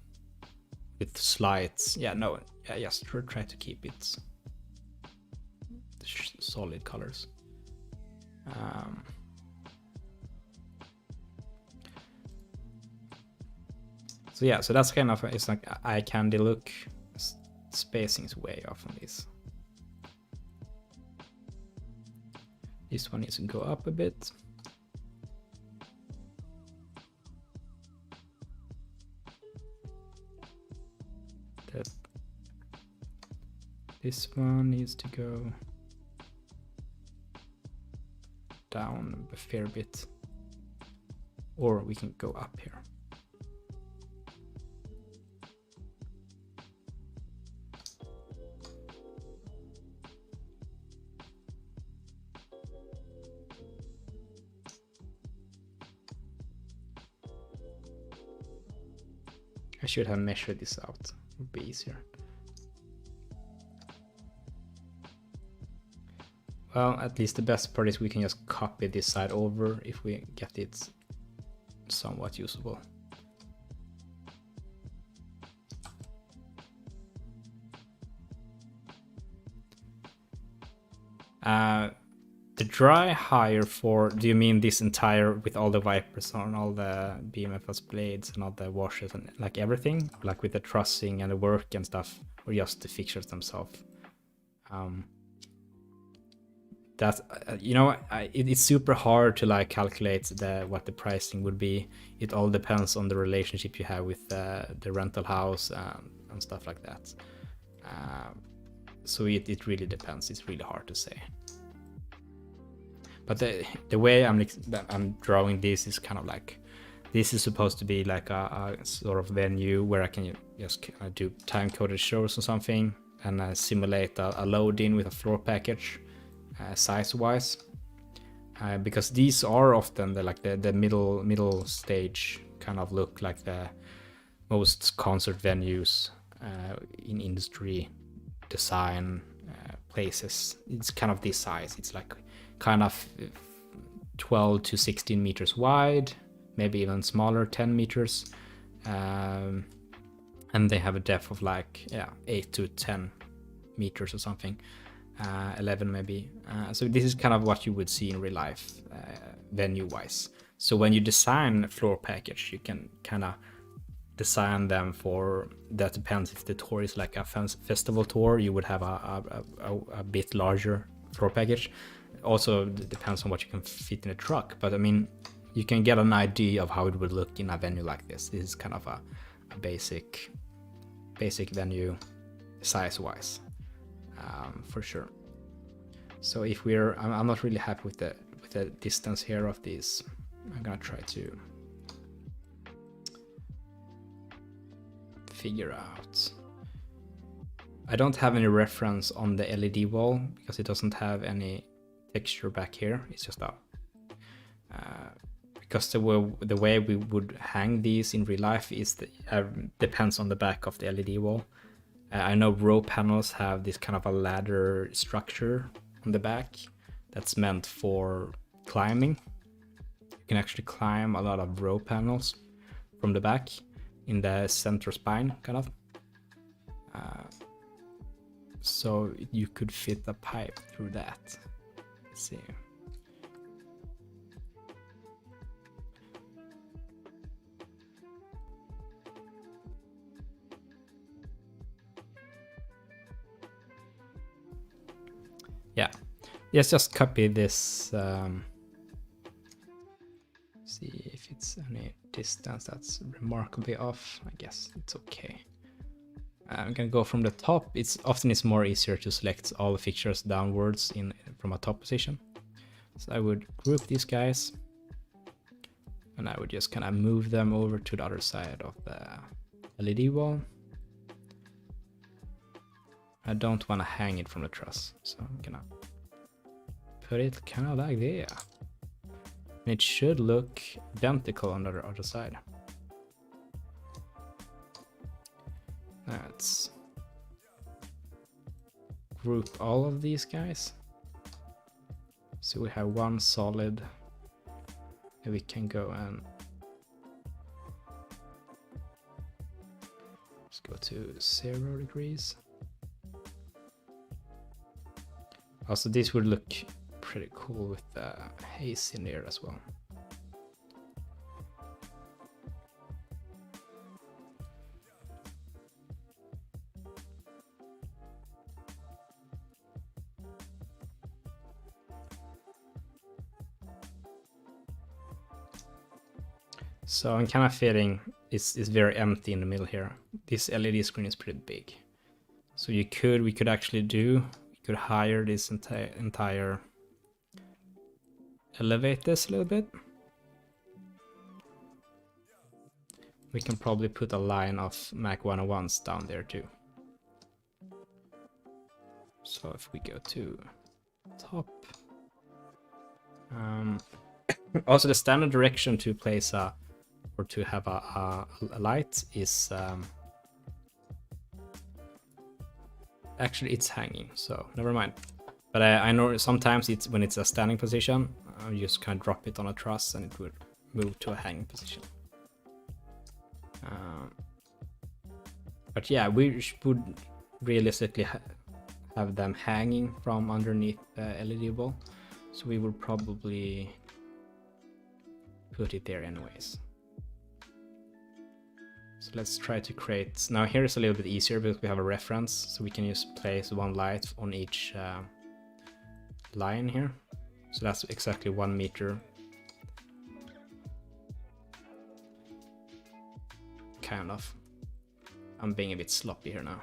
[SPEAKER 1] with slides. Just try to keep it solid colors. So that's kind of, it's like eye candy look. Spacing is way off on these. This one needs to go up a bit. This one needs to go down a fair bit, or we can go up here. I should have measured this out, it would be easier. Well, at least the best part is we can just copy this side over if we get it somewhat usable. The dry higher for, do you mean this entire, with all the wipers on, all the BMFS blades and all the washers and like everything? Like with the trussing and the work and stuff, or just the fixtures themselves? That it's super hard to like calculate what the pricing would be. It all depends on the relationship you have with the rental house and stuff like that. So it really depends. It's really hard to say. But the way I'm drawing this is kind of like, this is supposed to be like a sort of venue where I can just do time-coded shows or something and simulate a load-in with a floor package. Size-wise, because these are often the middle stage kind of look, like the most concert venues in industry design places. It's kind of this size. It's like kind of 12 to 16 meters wide, maybe even smaller, 10 meters, and they have a depth of like 8 to 10 meters or something. 11 maybe. So this is kind of what you would see in real life, venue wise. So when you design a floor package, you can kind of design them for, that depends if the tour is like a festival tour, you would have a bit larger floor package. Also depends on what you can fit in a truck, but I mean, you can get an idea of how it would look in a venue like this. This is kind of a basic venue size wise. For sure. So if I'm not really happy with the distance here of these. I'm gonna try to figure out. I don't have any reference on the LED wall because it doesn't have any texture back here. It's just because the way we would hang these in real life is depends on the back of the LED wall. I know row panels have this kind of a ladder structure on the back that's meant for climbing. You can actually climb a lot of row panels from the back in the center spine, kind of. So you could fit a pipe through that. Let's see. Yes, just copy this. See if it's any distance that's remarkably off. I guess it's okay. I'm gonna go from the top. It's more easier to select all the fixtures downwards from a top position. So I would group these guys, and I would just kind of move them over to the other side of the LED wall. I don't want to hang it from the truss, so I'm gonna put it kind of like there. And it should look identical on the other side. Let's group all of these guys. So we have one solid, and we can go and let's go to 0 degrees. Also, this would look pretty cool with the haze in there as well. So I'm kind of feeling it's very empty in the middle here. This LED screen is pretty big. So we could actually hire this entire elevate this a little bit. We can probably put a line of Mac 101s down there too. So if we go to top, also the standard direction to place or to have a light is actually it's hanging, so never mind. But I know sometimes it's when it's a standing position, you just kind of drop it on a truss and it will move to a hanging position. But yeah, we would realistically have them hanging from underneath the LED wall, so we will probably put it there anyways. So let's try to create, now here is a little bit easier because we have a reference, so we can just place one light on each line here. So that's exactly 1 meter. Kind of. I'm being a bit sloppy here now.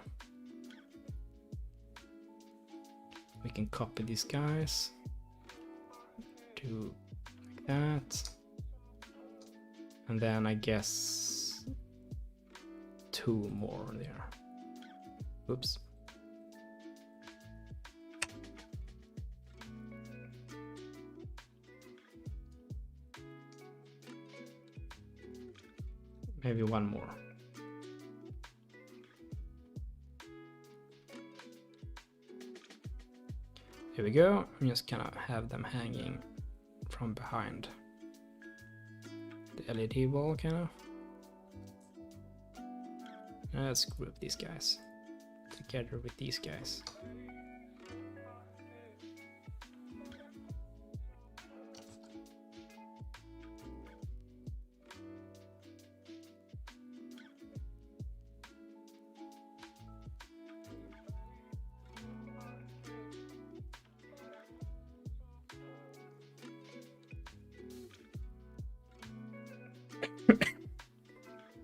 [SPEAKER 1] We can copy these guys. Do like that. And then I guess 2 more there. Oops. Maybe 1 more. Here we go. I'm just gonna have them hanging from behind the LED wall, kind of. Let's group these guys together with these guys.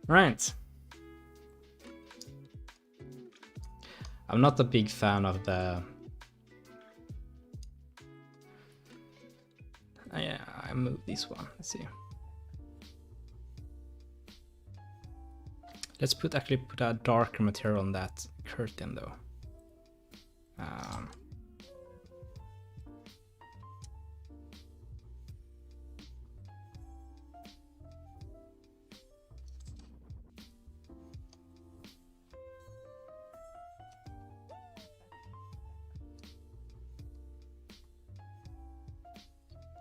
[SPEAKER 1] Right. I'm not a big fan of the... yeah, I moved this one. Let's see. Let's actually put a darker material on that curtain though.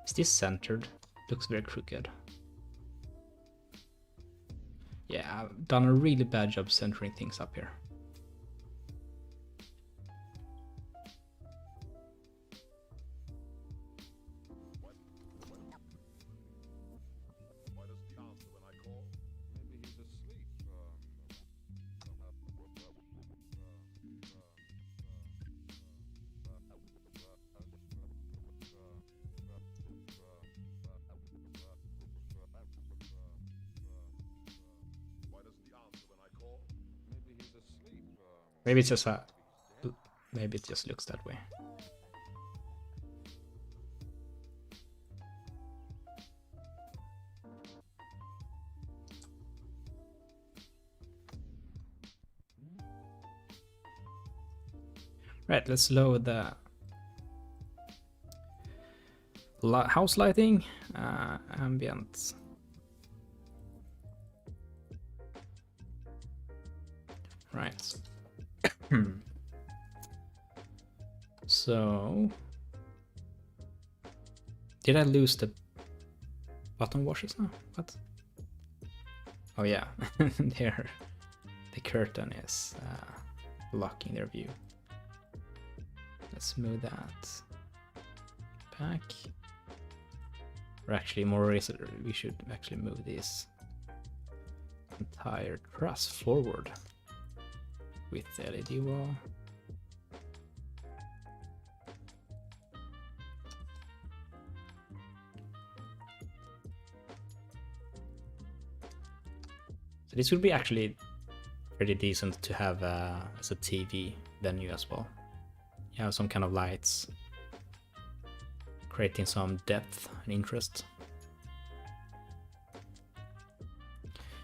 [SPEAKER 1] Is this centered? Looks very crooked. Yeah, I've done a really bad job centering things up here. Maybe it's just maybe it just looks that way. Right, let's lower the house lighting, ambient. Right. So, did I lose the button washers now? What? Oh yeah, there. The curtain is blocking their view. Let's move that back. Or actually, we should actually move this entire truss forward with the LED wall. So this would be actually pretty decent to have as a TV venue as well. You have some kind of lights, creating some depth and interest.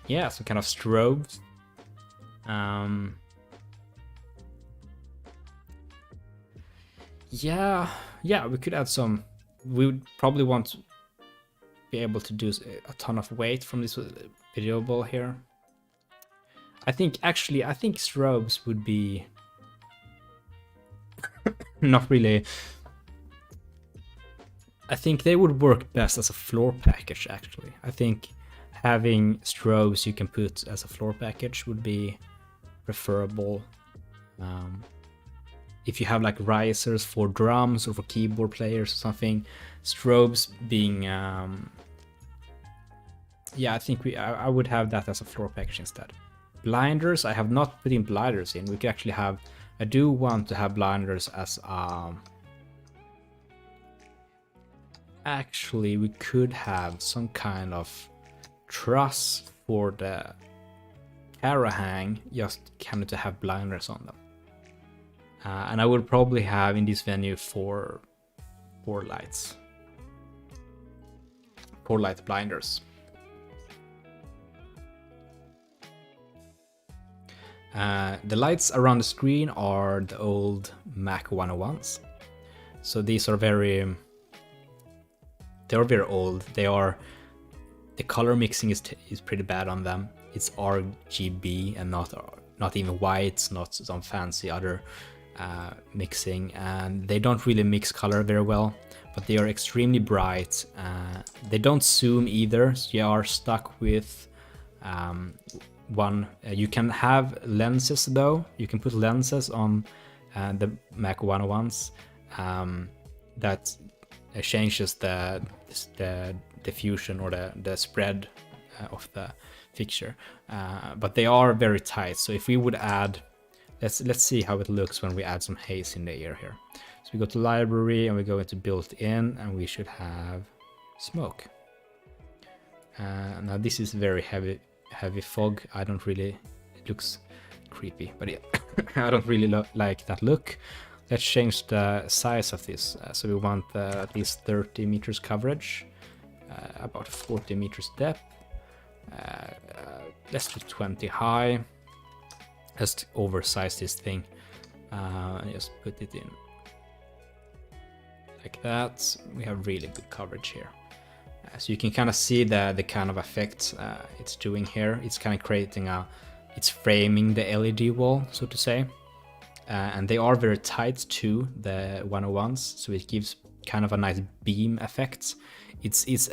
[SPEAKER 1] Yeah, some kind of strobes. Yeah, we could add some. We would probably want to be able to do a ton of weight from this video ball here. I think strobes would be not really. I think they would work best as a floor package, actually. I think having strobes you can put as a floor package would be preferable. If you have like risers for drums or for keyboard players or something, strobes being yeah, I think I would have that as a floor package instead. Blinders, I have not put in blinders in. We could actually have, I do want to have blinders as actually we could have some kind of truss for the camera hang, just kind of to have blinders on them. And I would probably have in this venue four lights. 4 light blinders. The lights around the screen are the old Mac 101s. So these are very old. The color mixing is pretty bad on them. It's RGB and not even white, not some fancy other mixing, and they don't really mix color very well, but they are extremely bright. They don't zoom either, so you are stuck with one. You can have lenses though. You can put lenses on the Mac 101s that changes the diffusion or the spread of the fixture, but they are very tight. So if we would add, let's see how it looks when we add some haze in the air here. So we go to library and we go into built-in, and we should have smoke. Now this is very heavy fog. I don't really, it looks creepy, but yeah, I don't really like that look. Let's change the size of this. So we want at least 30 meters coverage, about 40 meters depth. Let's do 20 high. Let's oversize this thing and just put it in like that. We have really good coverage here. So you can kind of see the kind of effect it's doing here. It's kind of creating it's framing the LED wall, so to say. And they are very tight to the 101s, so it gives kind of a nice beam effect. It's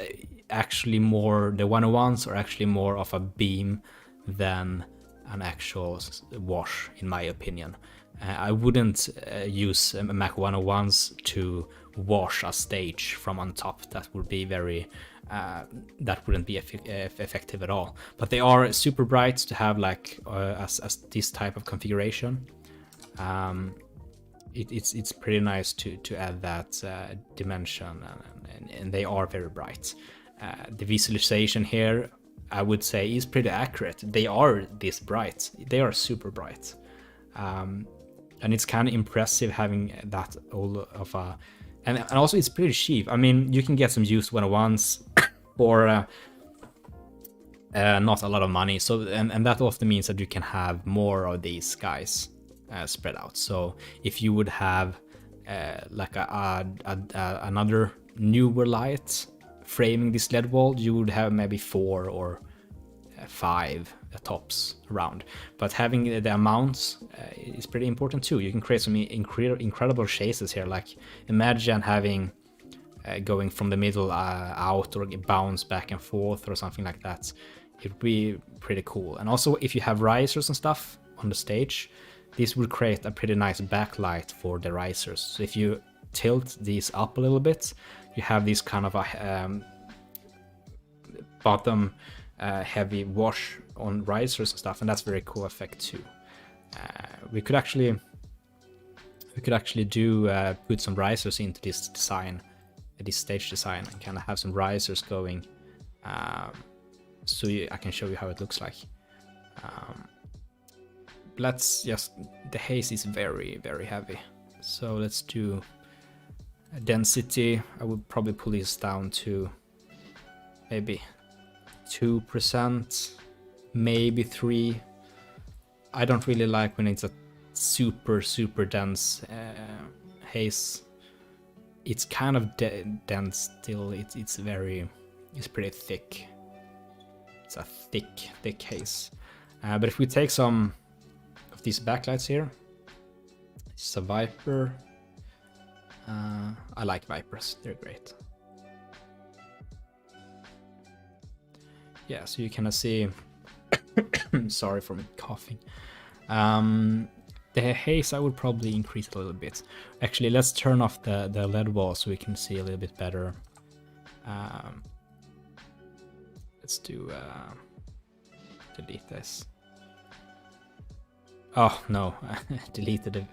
[SPEAKER 1] actually more, the 101s are actually more of a beam than an actual wash, in my opinion. I wouldn't use Mac 101s to wash a stage from on top. That would be very, that wouldn't be effective at all. But they are super bright to have like as this type of configuration. It's pretty nice to add that dimension, and they are very bright. The visualization here, I would say, is pretty accurate. They are this bright. They are super bright. And it's kind of impressive having that old of a, and also it's pretty cheap. I mean, you can get some used 101s for not a lot of money. So and that often means that you can have more of these guys spread out. So if you would have like another newer light framing this LED wall, you would have maybe 4 or 5 tops around. But having the amounts is pretty important too. You can create some incredible chases here. Like imagine having going from the middle out, or bounce back and forth or something like that. It would be pretty cool. And also if you have risers and stuff on the stage, this would create a pretty nice backlight for the risers. So if you tilt these up a little bit, you have this kind of a bottom heavy wash on risers and stuff, and that's very cool effect too. We could actually do put some risers into this design, this stage design, and kind of have some risers going, so I can show you how it looks like. Let's just, the haze is very heavy, so let's do density. I would probably pull this down to maybe 2%, maybe 3%. I don't really like when it's a super dense haze. It's kind of dense still. It's pretty thick. It's a thick haze. But if we take some of these backlights here, it's a Viper. I like Vipers, they're great. Yeah, so you kind of see, sorry for me coughing. The haze I would probably increase a little bit. Actually, let's turn off the LED wall so we can see a little bit better. Let's do delete this. Oh no, I deleted it.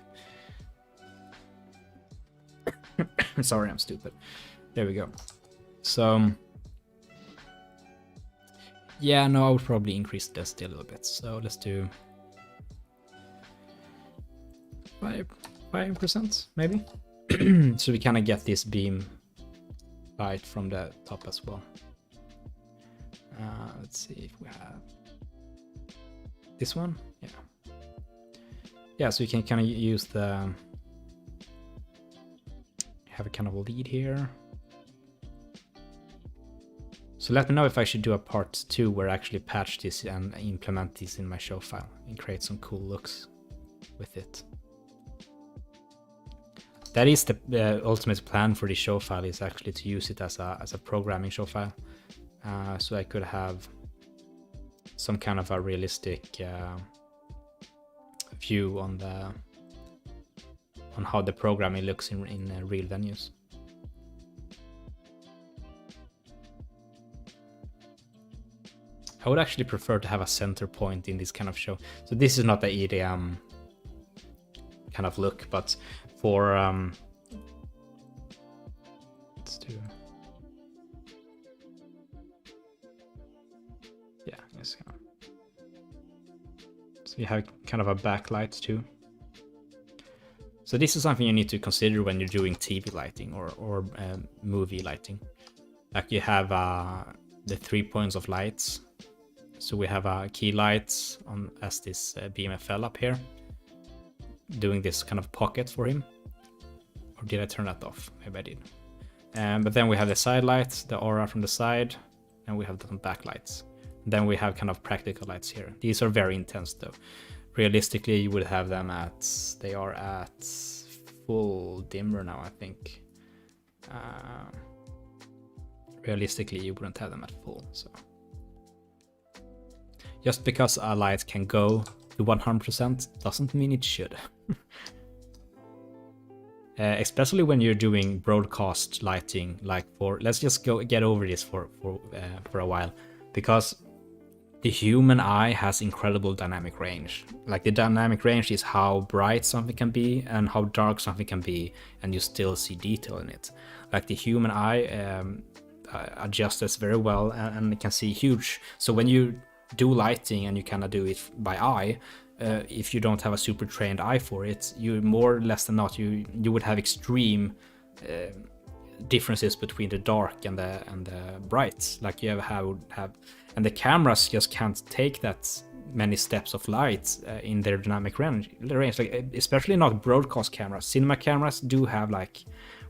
[SPEAKER 1] Sorry, I'm stupid. There we go. So yeah, no, I would probably increase this a little bit. So let's do 5% maybe. So we kind of get this beam light from the top as well. Let's see if we have this one. Yeah, so you can kind of use the, have a kind of a lead here. So let me know if I should do a part 2 where I actually patch this and implement this in my show file and create some cool looks with it. That is the ultimate plan for the show file, is actually to use it as a programming show file. So I could have some kind of a realistic view on how the programming looks in real venues. I would actually prefer to have a center point in this kind of show. So this is not the EDM kind of look, but for let's do, yeah, yes. So you have kind of a backlight too. So this is something you need to consider when you're doing TV lighting or movie lighting. Like you have the 3 points of lights. So we have key lights on as this BMFL up here, doing this kind of pocket for him. Or did I turn that off? Maybe I did. But then we have the side lights, the aura from the side, and we have the backlights. Then we have kind of practical lights here. These are very intense though. Realistically, you would have them they are at full dimmer now, I think. Realistically, you wouldn't have them at full, so. Just because a light can go to 100% doesn't mean it should. Especially when you're doing broadcast lighting, like for, let's just get over this for a while, because the human eye has incredible dynamic range. Like the dynamic range is how bright something can be and how dark something can be, and you still see detail in it. Like the human eye adjusts this very well and it can see huge. So when you do lighting and you kind of do it by eye, if you don't have a super trained eye for it, you more or less than not you would have extreme differences between the dark and the bright. Like you have and the cameras just can't take that many steps of light in their dynamic range. Like, especially not broadcast cameras. Cinema cameras do have, like,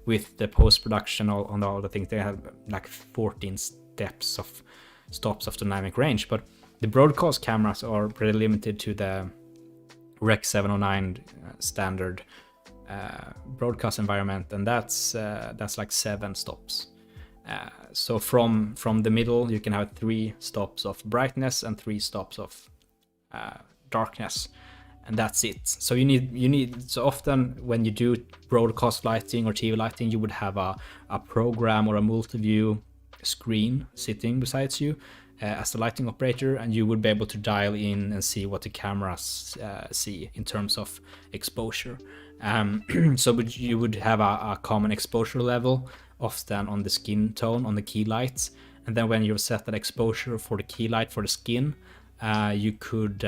[SPEAKER 1] with the post-production on all the things, they have like 14 stops of dynamic range. But the broadcast cameras are pretty limited to the Rec 709 standard broadcast environment, and that's like 7 stops. So from the middle, you can have 3 stops of brightness and 3 stops of darkness, and that's it. So you need so often when you do broadcast lighting or TV lighting, you would have a program or a multi-view screen sitting besides you as the lighting operator, and you would be able to dial in and see what the cameras see in terms of exposure. So you would have a common exposure level often on the skin tone on the key lights, and then when you've set that exposure for the key light for the skin, you could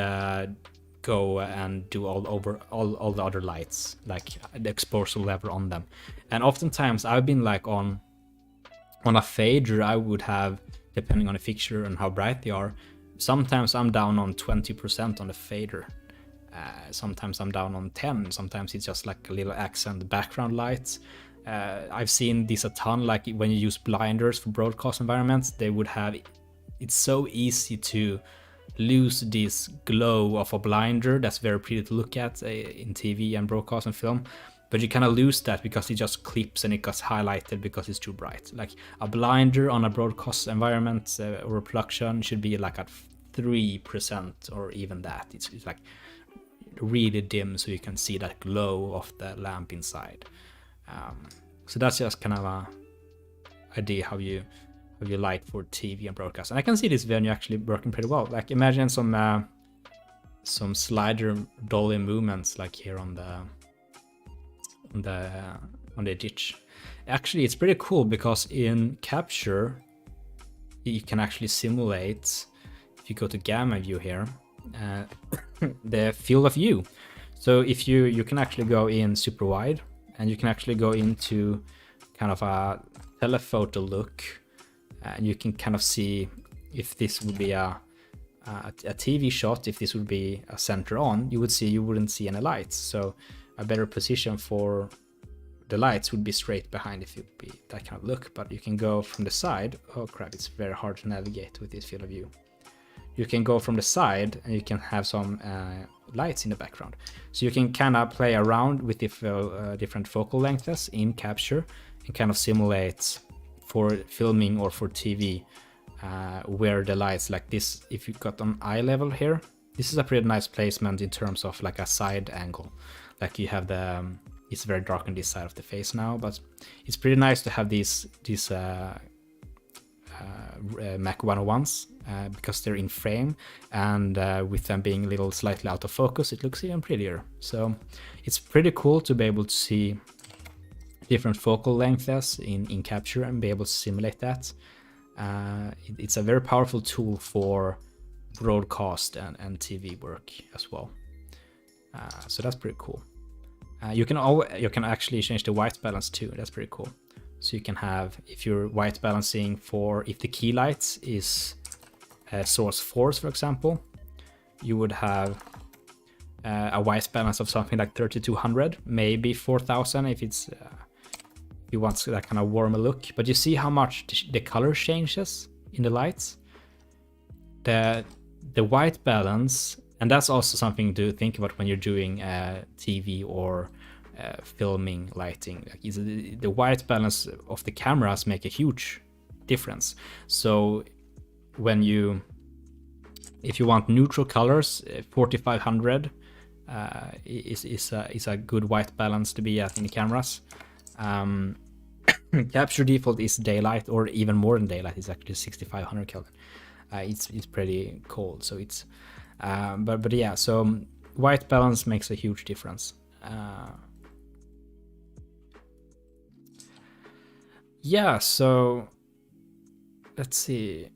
[SPEAKER 1] go and do all the other lights, like the exposure level on them. And oftentimes I've been like on a fader, I would have, depending on the fixture and how bright they are, sometimes I'm down on 20% on the fader. Sometimes I'm down on 10. Sometimes it's just like a little accent background lights. I've seen this a ton, like when you use blinders for broadcast environments, they would have, it's so easy to lose this glow of a blinder that's very pretty to look at in TV and broadcast and film, but you kind of lose that because it just clips and it gets highlighted because it's too bright. Like a blinder on a broadcast environment or a production should be like at 3% or even that. It's like really dim so you can see that glow of the lamp inside. So that's just kind of a idea how you light for TV and broadcast. And I can see this venue actually working pretty well. Like imagine some slider dolly movements like here on the ditch. Actually, it's pretty cool because in Capture you can actually simulate, if you go to gamma view here, the field of view. So if you can actually go in super wide, and you can actually go into kind of a telephoto look, and you can kind of see if this would be a TV shot, if this would be a center on, you wouldn't see any lights. So a better position for the lights would be straight behind if it would be that kind of look. But you can go from the side. Oh crap, it's very hard to navigate with this field of view. You can go from the side and you can have some lights in the background. So you can kind of play around with different focal lengths in Capture and kind of simulate for filming or for TV where the lights, like this, if you got on eye level here, this is a pretty nice placement in terms of like a side angle. Like you have the, it's very dark on this side of the face now, but it's pretty nice to have these Mac 101s because they're in frame, and with them being a little slightly out of focus, it looks even prettier. So it's pretty cool to be able to see different focal lengths in Capture and be able to simulate that. It's a very powerful tool for broadcast and TV work as well. So that's pretty cool. You can actually change the white balance too. That's pretty cool. So you can have, if you're white balancing for, if the key lights is source force, for example, you would have a white balance of something like 3200, maybe 4000 if it's if you want that kind of warmer look. But you see how much the color changes in the lights. The white balance, and that's also something to think about when you're doing TV or filming lighting. Like the white balance of the cameras make a huge difference. So when if you want neutral colors, 4500 is a good white balance to be at in the cameras. Capture default is daylight, or even more than daylight. It's actually 6500 Kelvin. It's pretty cold, so it's but yeah, so white balance makes a huge difference. Yeah, so let's see.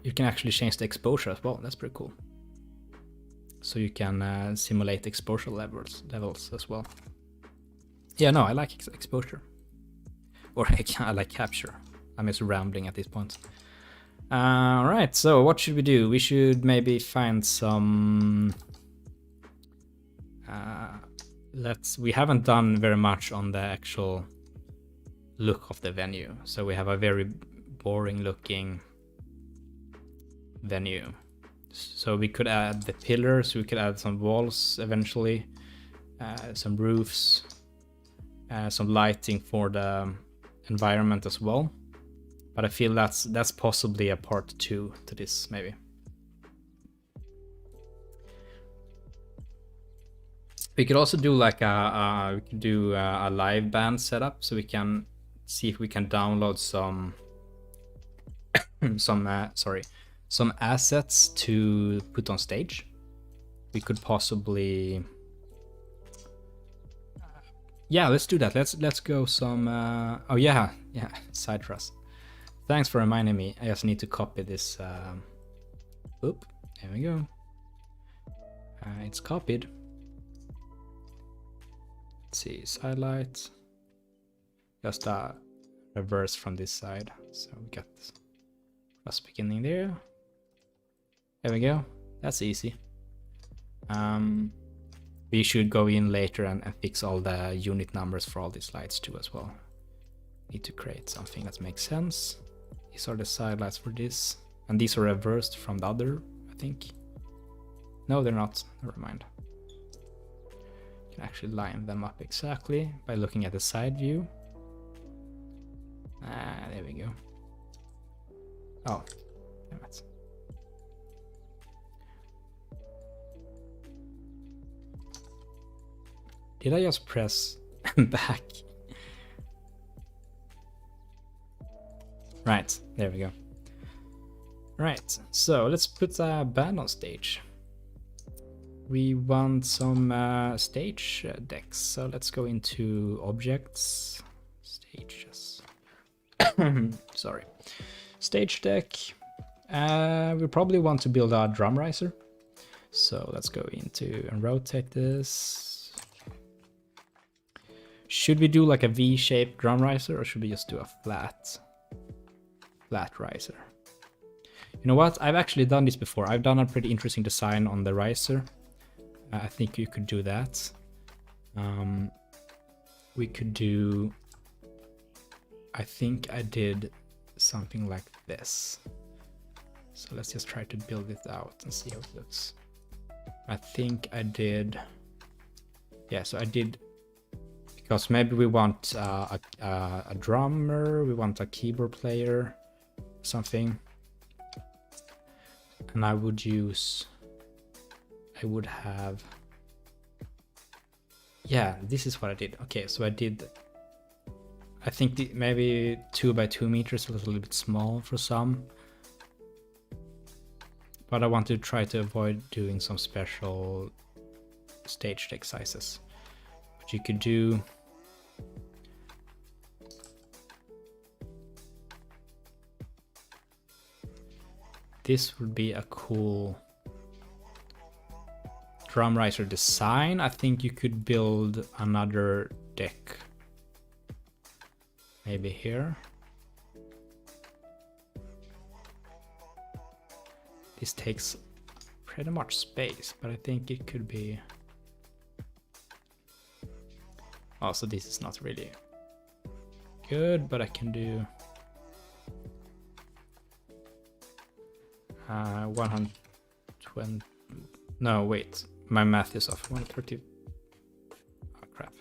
[SPEAKER 1] You can actually change the exposure as well. That's pretty cool. so you can simulate exposure levels as well. Yeah, no, I like exposure, or I like capture. I'm just rambling at this point. All right, so what should we do? We should maybe find some. We haven't done very much on the actual look of the venue, so we have a very boring looking venue. So we could add the pillars, we could add some walls eventually, some roofs, some lighting for the environment as well. But I feel that's possibly a part 2 to this, maybe. We could also do like a live band setup, so we can see if we can download some some assets to put on stage. We could possibly yeah, let's do that. Let's go some oh yeah, Citrus. Thanks for reminding me. I just need to copy this oop, there we go. It's copied. Let's see, sidelight. Just a reverse from this side. So we got us beginning there. There we go. That's easy. We should go in later and fix all the unit numbers for all these lights too as well. Need to create something that makes sense. These are the side lights for this. And these are reversed from the other, I think. No, they're not. Never mind. You can actually line them up exactly by looking at the side view. There we go. Oh, damn it. Did I just press back? Right, there we go. Right, so let's put a band on stage. We want some stage decks, so let's go into objects, stages. Sorry, stage deck. We probably want to build a drum riser, so let's go into and rotate this. Should we do like a V-shaped drum riser, or should we just do a flat riser? You know what? I've actually done this before. I've done a pretty interesting design on the riser. I think you could do that. We could do. I think I did something like this. So let's just try to build it out and see how it looks. I think I did. Yeah, so I did. Because maybe we want a drummer, we want a keyboard player, something. And I would have, yeah, this is what I did. Okay, so I think maybe 2 by 2 meters, a little bit small for some. But I want to try to avoid doing some special stage deck sizes. But you could do, this would be a cool drum riser design. I think you could build another deck maybe here. This takes pretty much space, but I think it could be. Also, this is not really good, but I can do 120. No, wait, my math is off. 130. Oh, crap.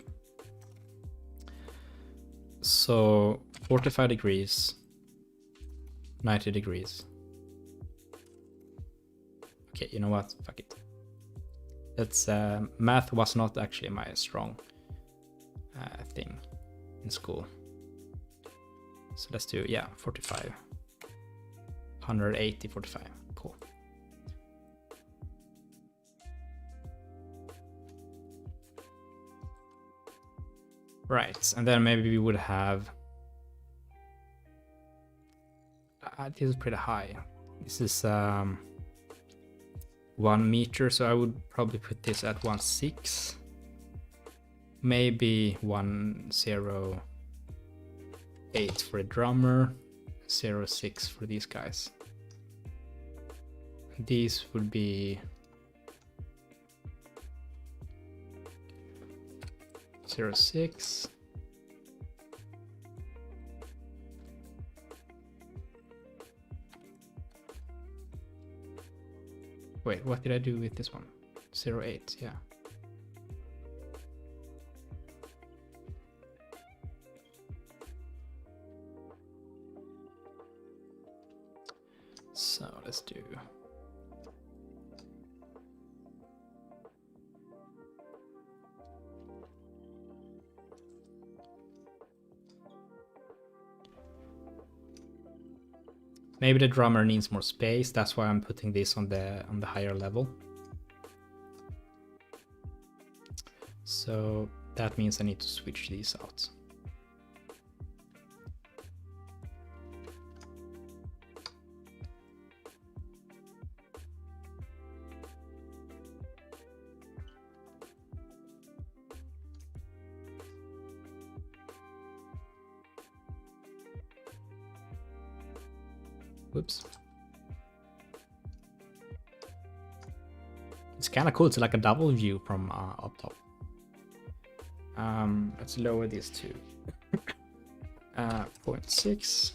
[SPEAKER 1] So 45 degrees, 90 degrees. Okay, you know what? Fuck it. That's math was not actually my strong thing in school. So let's do 45. 180, 45. Cool. Right, and then maybe we would have. This is pretty high. This is 1 meter, so I would probably put this at 1.6. Maybe 1.08 for a drummer, 0.6 for these guys. These would be 0.6. Wait, what did I do with this one? 0.8, yeah. So let's do maybe the drummer needs more space, that's why I'm putting this on the higher level. So that means I need to switch these out. Whoops. It's kind of cool. It's like a double view from up top. Let's lower these two. 0.6,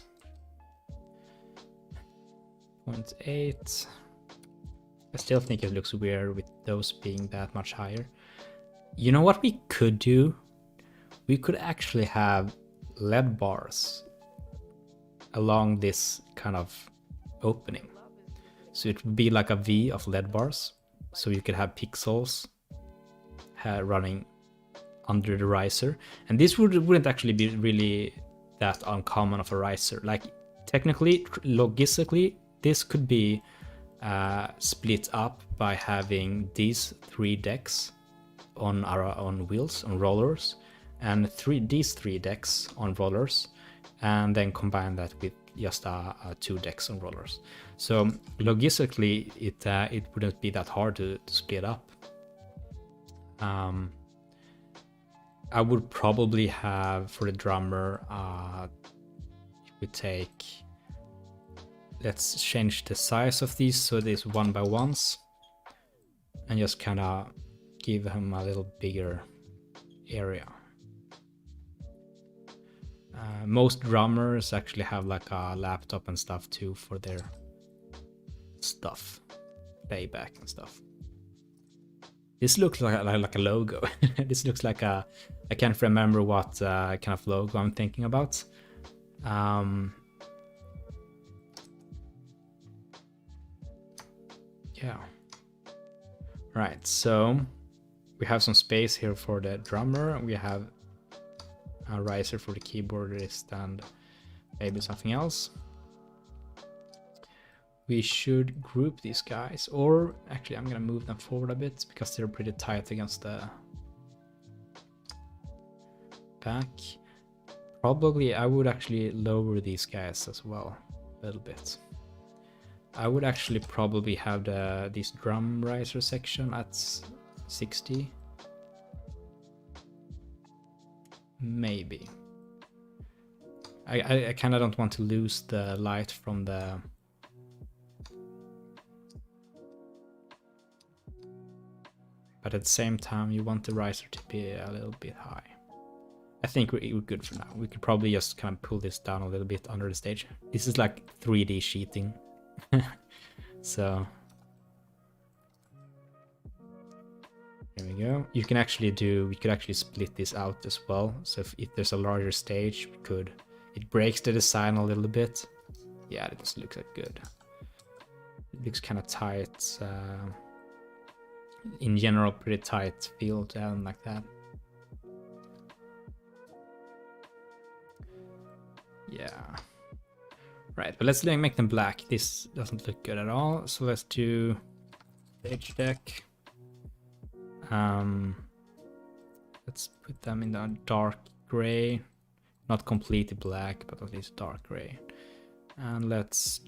[SPEAKER 1] 0.8. I still think it looks weird with those being that much higher. You know what we could do? We could actually have LED bars along this kind of opening. So it would be like a V of LED bars. So you could have pixels running under the riser. And this wouldn't actually be really that uncommon of a riser. Like technically, logistically, this could be split up by having these 3 decks on wheels, on rollers, and these 3 decks on rollers, and then combine that with just 2 decks on rollers. So logistically, it wouldn't be that hard to split up. I would probably have for the drummer, we take, let's change the size of these so these 1x1s, and just kind of give him a little bigger area. Most drummers actually have like a laptop and stuff too for their stuff, playback and stuff. This looks like a logo. This looks like I can't remember what kind of logo I'm thinking about. Yeah. Right, so we have some space here for the drummer. We have a riser for the keyboardist and maybe something else. We should group these guys, or actually I'm gonna move them forward a bit because they're pretty tight against the back. Probably I would actually lower these guys as well a little bit. I would actually probably have this drum riser section at 60. Maybe. I kind of don't want to lose the light from the... But at the same time, you want the riser to be a little bit high. I think we're good for now. We could probably just kind of pull this down a little bit under the stage. This is like 3D sheeting. So... There we go. You can actually we could actually split this out as well. So if there's a larger stage, it breaks the design a little bit. Yeah, it just looks like good. It looks kind of tight. In general, pretty tight feel down like that. Yeah. Right, but let's make them black. This doesn't look good at all. So let's do stage deck. Let's put them in the dark gray, not completely black, but at least dark gray. And let's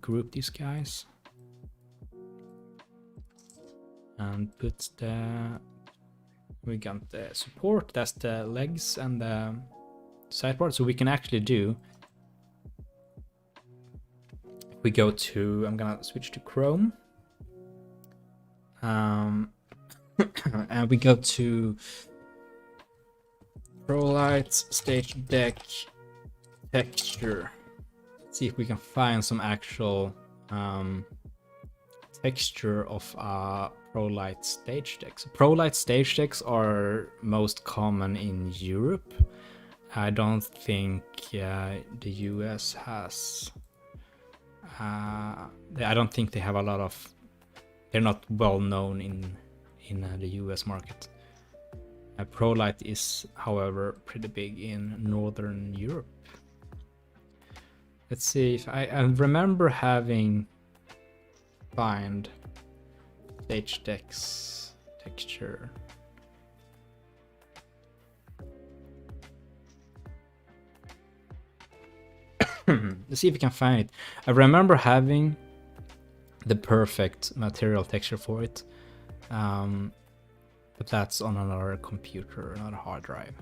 [SPEAKER 1] group these guys. and put we got the support, that's the legs and the sideboard. So we can actually do, if we go to, I'm gonna switch to Chrome, and we go to ProLight Stage Deck Texture. Let's see if we can find some actual texture of ProLight stage decks. ProLight stage decks are most common in Europe. I don't think the US has. I don't think they have a lot of. They're not well known in the US market. ProLight is, however, pretty big in Northern Europe. Let's see if I remember having find stage decks texture. Let's see if we can find it. I remember having the perfect material texture for it, but that's on another computer, not a hard drive.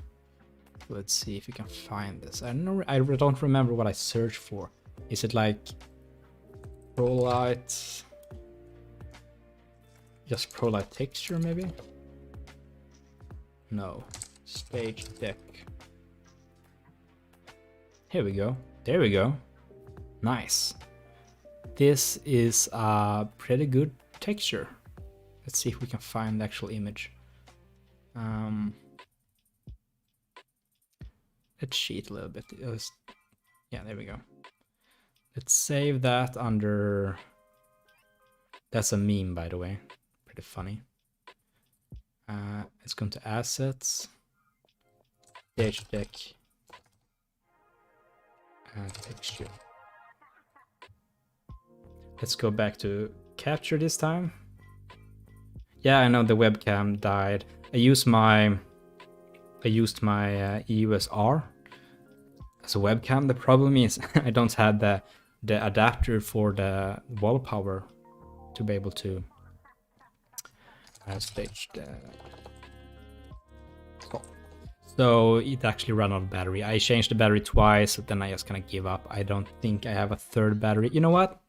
[SPEAKER 1] Let's see if we can find this. I don't remember what I searched for. Is it like ProLight? Just ProLight texture, maybe? No. Stage deck. Here we go. There we go. Nice. This is a pretty good texture. Let's see if we can find the actual image. Let's cheat a little bit. Yeah, there we go. Let's save that under... That's a meme, by the way. Pretty funny. Let's go to assets. Stage deck. Texture. Let's go back to capture this time. Yeah, I know the webcam died. I used my EOS R as a webcam. The problem is I don't have the adapter for the wall power to be able to stage the. So it actually ran out of battery. I changed the battery twice, but then I just kind of give up. I don't think I have a third battery. You know what?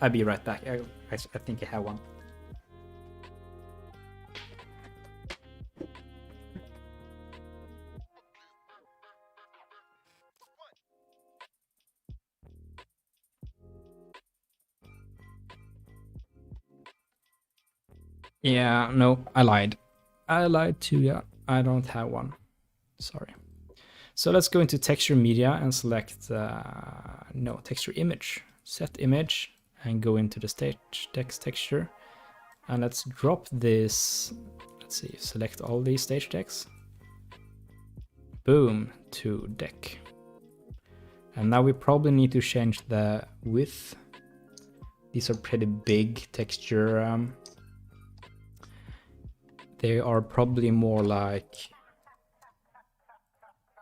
[SPEAKER 1] I'll be right back. I think I have one. Yeah, no, I lied. I lied too, yeah. I don't have one. Sorry. So let's go into texture media and select, texture image. Set image and go into the stage text texture. And let's drop this, let's see, select all these stage decks. Boom, to deck. And now we probably need to change the width. These are pretty big texture. They are probably more like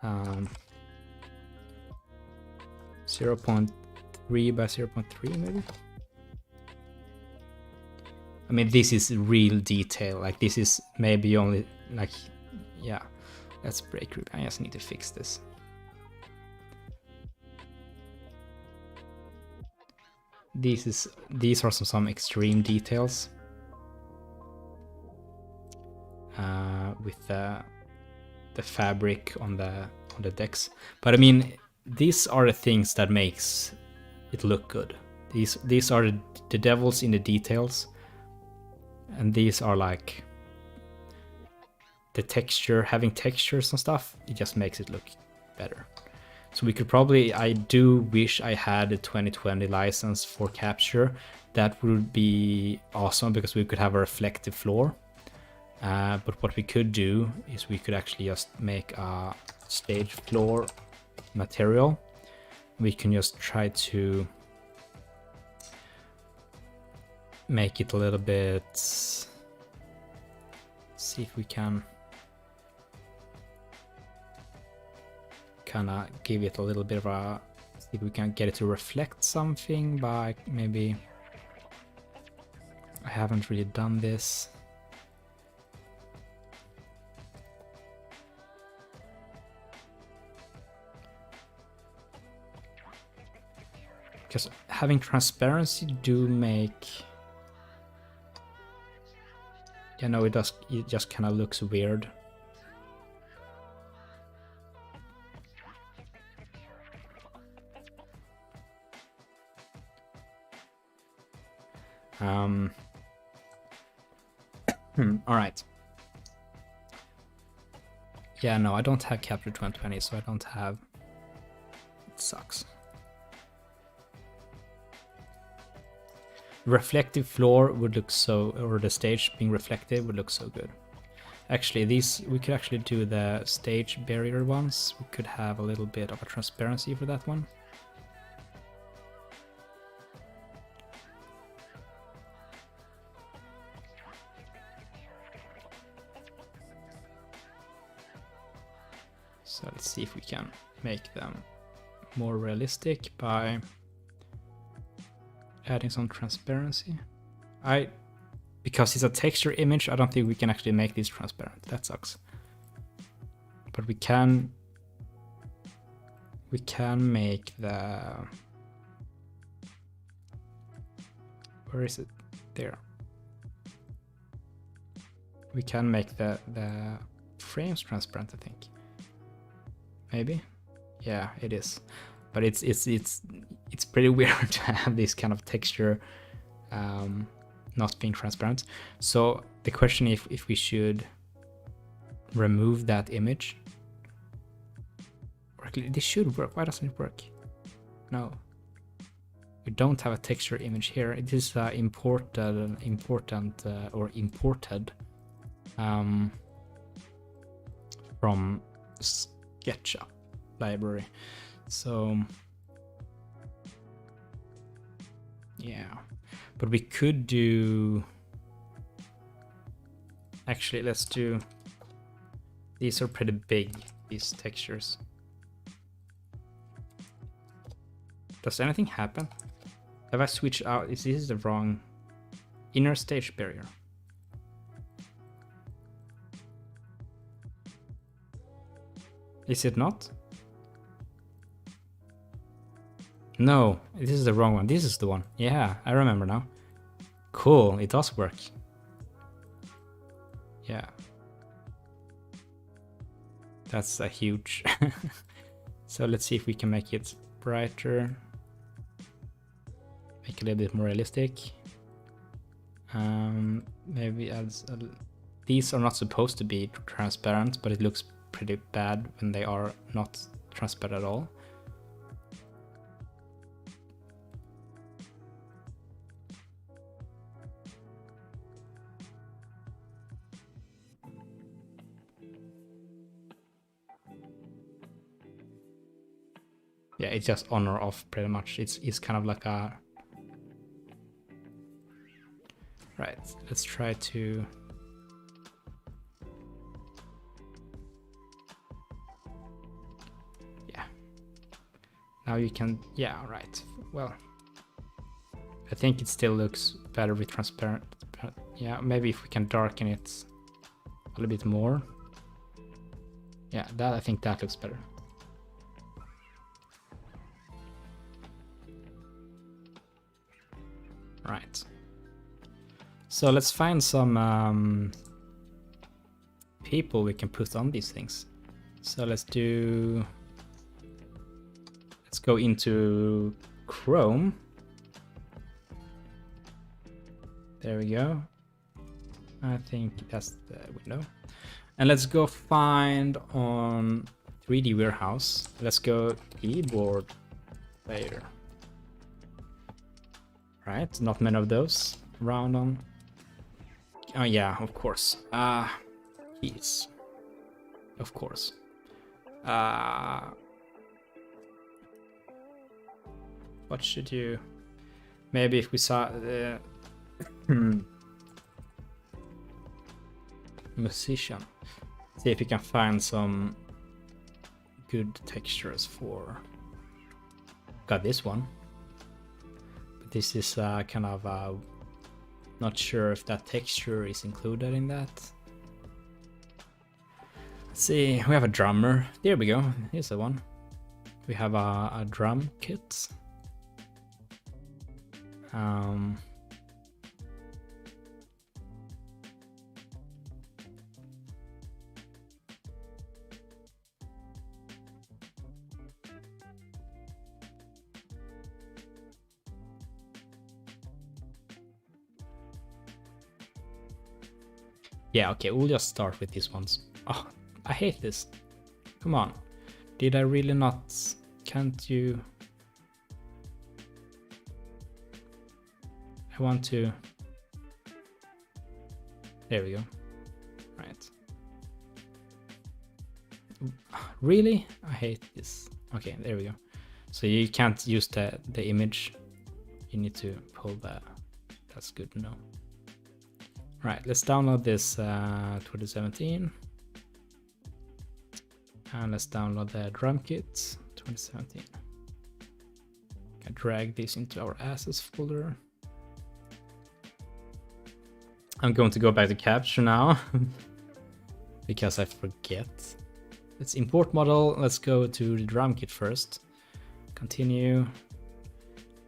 [SPEAKER 1] 0.3 by 0.3 maybe. I mean, this is real detail. Like this is maybe only like, yeah. Let's break group. I just need to fix this. These are some extreme details. With the fabric on the decks, but I mean, these are the things that makes it look good. These are the devils in the details, and these are like the texture, having textures and stuff. It just makes it look better. So we could probably, I do wish I had a 2020 license for capture. That would be awesome because we could have a reflective floor. But what we could do is we could actually just make a stage floor material. We can just try to make it a little bit, see if we can kind of give it a little bit of a, see if we can get it to reflect something by maybe I haven't really done this. Because having transparency do make, you know, it just kind of looks weird. All right. Yeah, no, I don't have Capture 2020, so I don't have. It sucks. Reflective floor would look so, or the stage being reflective would look so good. Actually, these, we could actually do the stage barrier ones. We could have a little bit of a transparency for that one. So let's see if we can make them more realistic by adding some transparency. Because it's a texture image, I don't think we can actually make these transparent. That sucks. But we can make the, where is it? There. We can make the frames transparent, I think. Maybe? Yeah, it is. But it's pretty weird to have this kind of texture not being transparent. So the question if we should remove that image. Or this should work. Why doesn't it work? No. We don't have a texture image here. It is imported from SketchUp library. So yeah, but we could do, actually let's do, these are pretty big, these textures. Does anything happen? Have I switched out? Is this the wrong inner stage barrier? Is it not? No, this is the wrong one. This is the one. Yeah, I remember now. Cool, it does work. Yeah. That's a huge. So let's see if we can make it brighter. Make it a little bit more realistic. Maybe as these are not supposed to be transparent, but it looks pretty bad when they are not transparent at all. Yeah, it's just on or off pretty much. It's kind of like a, right, let's try to, yeah, now you can, yeah, right, well, I think it still looks better with transparent, yeah, maybe if we can darken it a little bit more, yeah, that, I think that looks better. Right. So let's find some people we can put on these things. So let's go into Chrome. There we go. I think that's the window. And let's go find on 3D Warehouse. Let's go keyboard player. Right, not many of those around on. Oh yeah, of course. Keys. Of course. What should you? Maybe if we saw the musician. See if we can find some good textures for. Got this one. This is kind of Not sure if that texture is included in that. Let's see, we have a drummer. There we go, here's the one. We have a drum kit. Yeah, okay, we'll just start with these ones. Oh, I hate this. Come on. Did I really not? Can't you? I want to. There we go. Right. Really? I hate this. Okay, there we go. So you can't use the image. You need to pull that. That's good to know. Right, let's download this 2017. And let's download the drum kit 2017. Can drag this into our assets folder. I'm going to go back to capture now because I forget. Let's import model. Let's go to the drum kit first. Continue.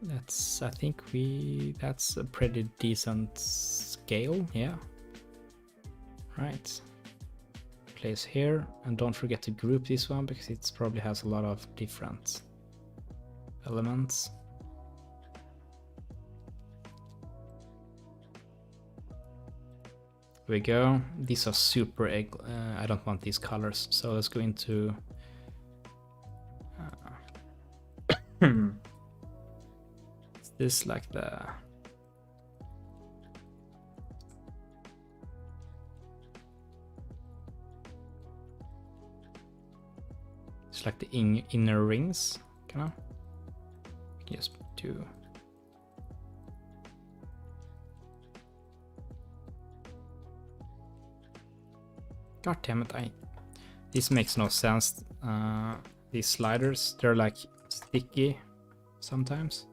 [SPEAKER 1] I think that's a pretty decent scale, yeah. Right. Place here, and don't forget to group this one because it probably has a lot of different elements. Here we go. These are super I don't want these colors, so let's go into is this like the it's like the inner rings, kind of. We can just do God damn it, this makes no sense. These sliders, they're like sticky sometimes.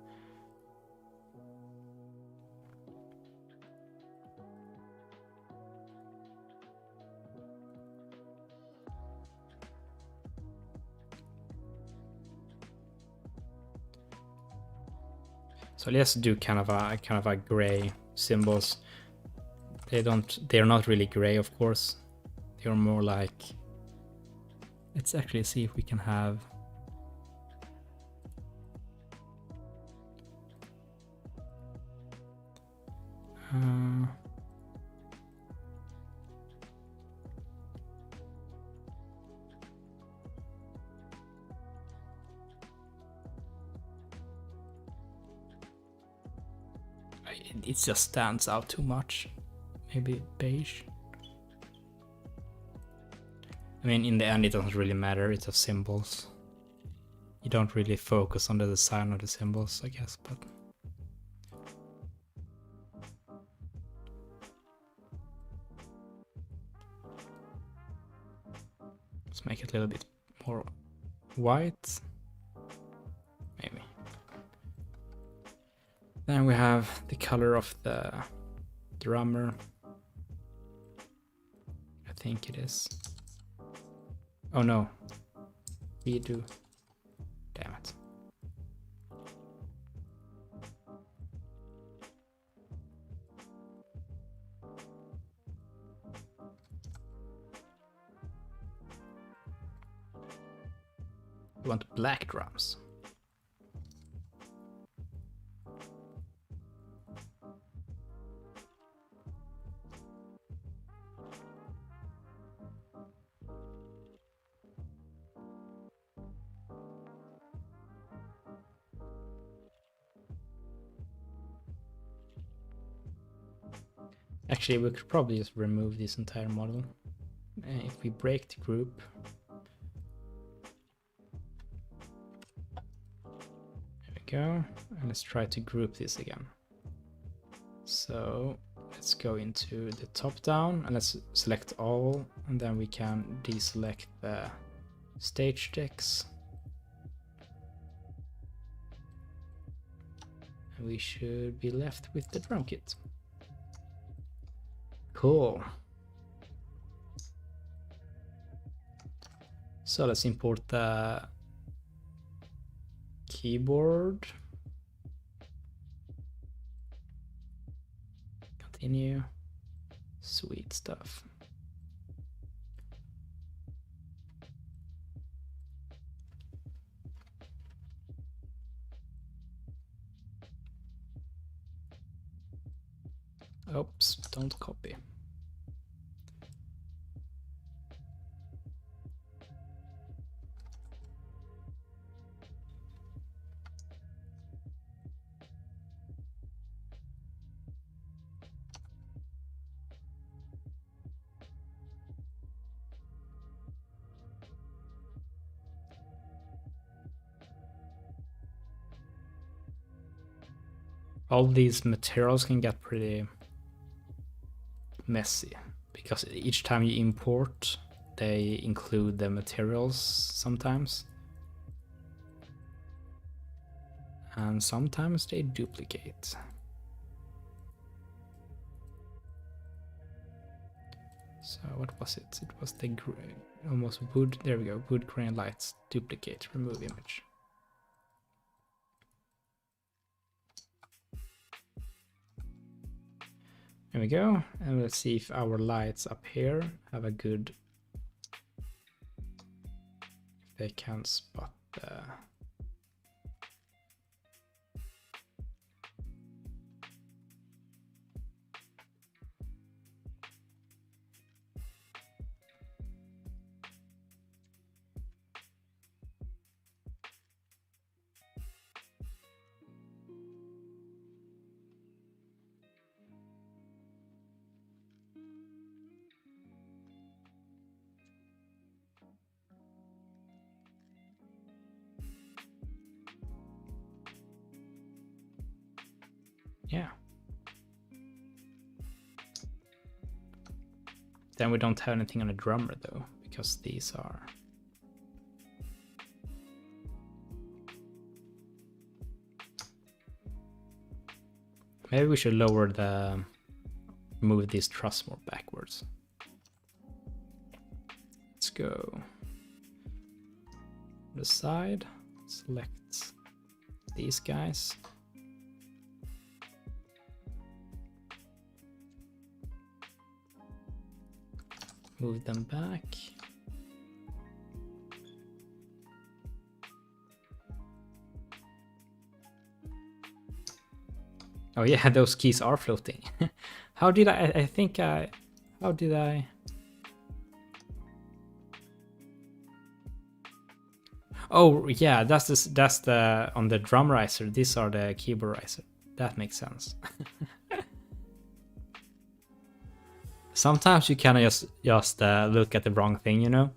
[SPEAKER 1] So let's do kind of a gray symbols. They're not really gray, of course. They're more like, let's actually see if we can have it just stands out too much. Maybe beige. I mean, in the end, it doesn't really matter. It's just symbols. You don't really focus on the design of the symbols, I guess, but let's make it a little bit more white. Maybe. Then we have the color of the drummer. I think it is. Oh no, redo. Damn it. We want black drums. Actually, we could probably just remove this entire model. If we break the group, there we go, and let's try to group this again. So let's go into the top down and let's select all, and then we can deselect the stage decks. And we should be left with the drum kit. Cool. So let's import the keyboard. Continue. Sweet stuff. Oops, don't copy. All these materials can get pretty messy because each time you import, they include the materials sometimes. And sometimes they duplicate. So what was it? It was the almost wood. There we go. Wood grain lights. Duplicate. Remove image. There we go. And let's see if our lights up here have a good. If they can spot the. Yeah. Then we don't have anything on a drummer though, because these are. Maybe we should lower the. Move this truss more backwards. Let's go. The side. Select these guys. Move them back. Oh yeah, those keys are floating. How did I think I... How did I... Oh yeah, that's the on the drum riser. These are the keyboard riser. That makes sense. Sometimes you kind of just look at the wrong thing, you know,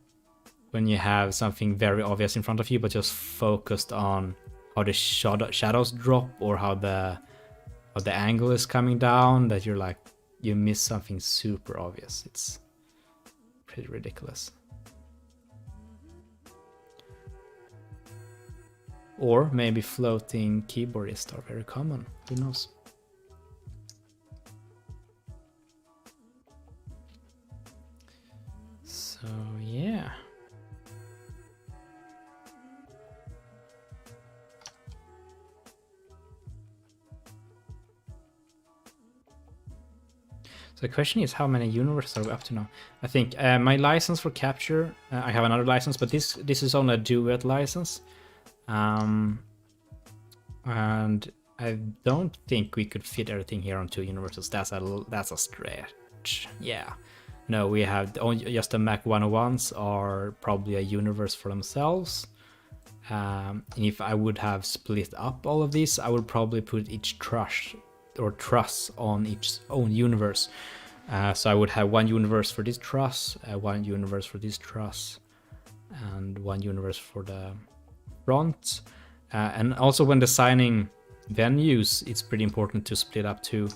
[SPEAKER 1] when you have something very obvious in front of you, but just focused on how the shadows drop or how the angle is coming down. That you're like, you miss something super obvious. It's pretty ridiculous. Or maybe floating keyboardists are very common. Who knows? So yeah. So the question is, how many universes are we up to now? I think my license for capture, I have another license, but this is only a duet license. And I don't think we could fit everything here on 2 universes. That's a stretch. Yeah. No, we have just the Mac 101s are probably a universe for themselves. And if I would have split up all of these, I would probably put each truss on its own universe. So I would have 1 universe for this truss, 1 universe for this truss, and 1 universe for the front. And also when designing venues, it's pretty important to split up too.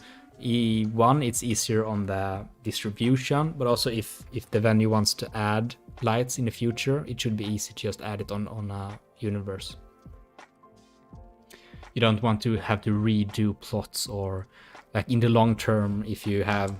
[SPEAKER 1] One, it's easier on the distribution, but also if the venue wants to add lights in the future, it should be easy to just add it on a universe. You don't want to have to redo plots, or like in the long term, if you have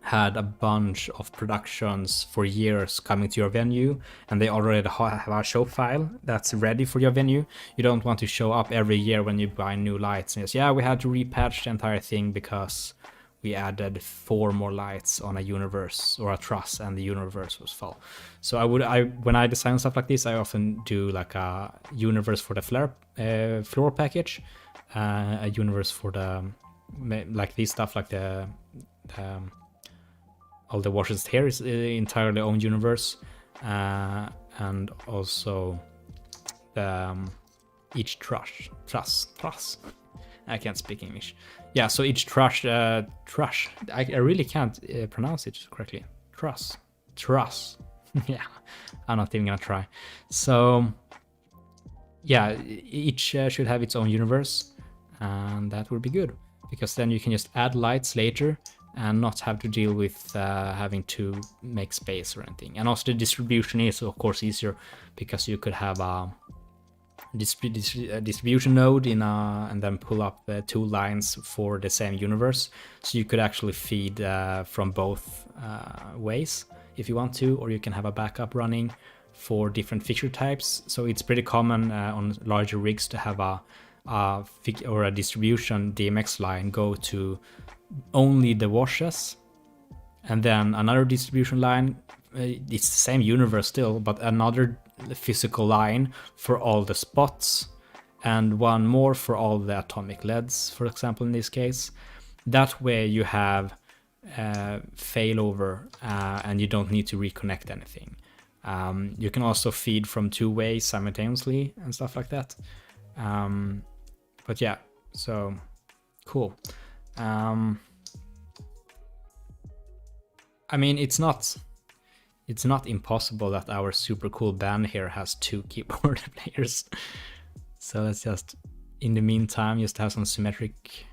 [SPEAKER 1] had a bunch of productions for years coming to your venue, and they already have a show file that's ready for your venue. You don't want to show up every year when you buy new lights and yeah, we had to repatch the entire thing because we added 4 more lights on a universe or a truss and the universe was full. So when I design stuff like this, I often do like a universe for the floor package, a universe for the like this stuff, like the all the washes here is entirely own universe, and also the each truss. I can't speak English. Yeah, so each truss. I really can't pronounce it correctly. Truss. Yeah, I'm not even gonna try. So yeah, each should have its own universe, and that would be good because then you can just add lights later and not have to deal with having to make space or anything. And also the distribution is of course easier because you could have a distribution node and then pull up 2 lines for the same universe, so you could actually feed from both ways if you want to, or you can have a backup running for different fixture types. So it's pretty common on larger rigs to have a distribution DMX line go to only the washes, and then another distribution line, it's the same universe still, but another physical line for all the spots, and one more for all the atomic LEDs, for example, in this case. That way you have failover and you don't need to reconnect anything. You can also feed from 2 ways simultaneously and stuff like that. But yeah, so cool. I mean, it's not impossible that our super cool band here has 2 keyboard players. So let's just, in the meantime, just have some symmetric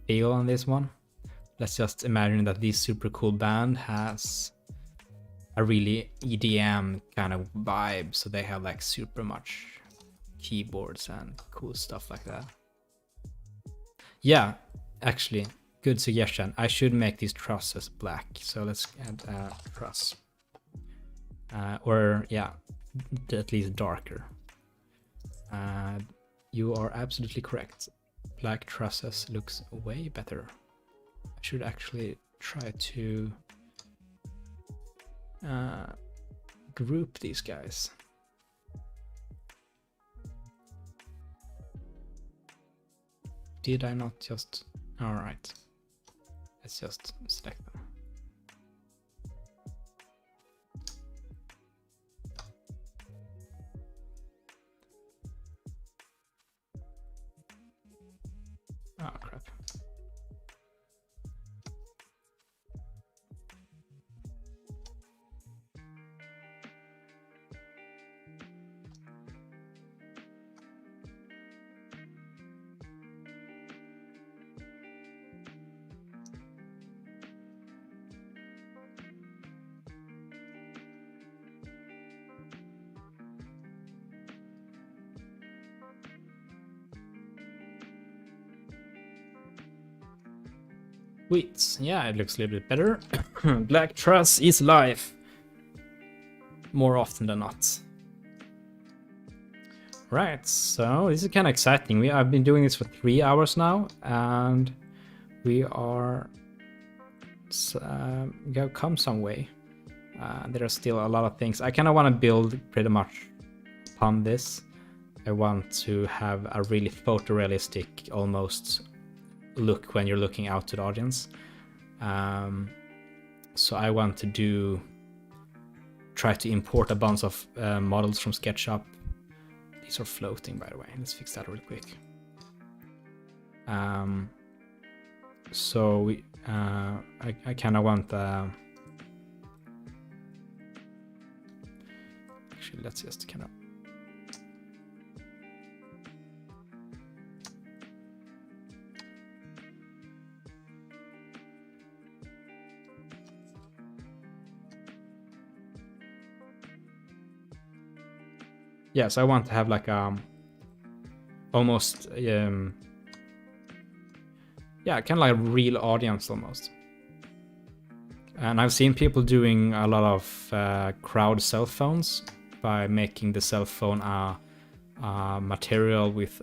[SPEAKER 1] feel on this one. Let's just imagine that this super cool band has a really EDM kind of vibe. So they have like super much keyboards and cool stuff like that. Yeah, actually, good suggestion. I should make these trusses black. So let's add a truss. Or yeah, at least darker. You are absolutely correct. Black trusses looks way better. I should actually try to group these guys. Did I not just... All right. Let's just select them. Oh, crap. Sweet. Yeah, it looks a little bit better. Black truss is live. More often than not. Right, so this is kind of exciting. I've been doing this for 3 hours now, and we are come some way. There are still a lot of things. I kind of want to build pretty much upon this. I want to have a really photorealistic almost look when you're looking out to the audience. So I want to try to import a bunch of models from SketchUp. These are floating, by the way. Let's fix that real quick. So I kind of want actually, let's just kind of yes, I want to have like almost yeah, kind of like a real audience almost. And I've seen people doing a lot of crowd cell phones by making the cell phone material with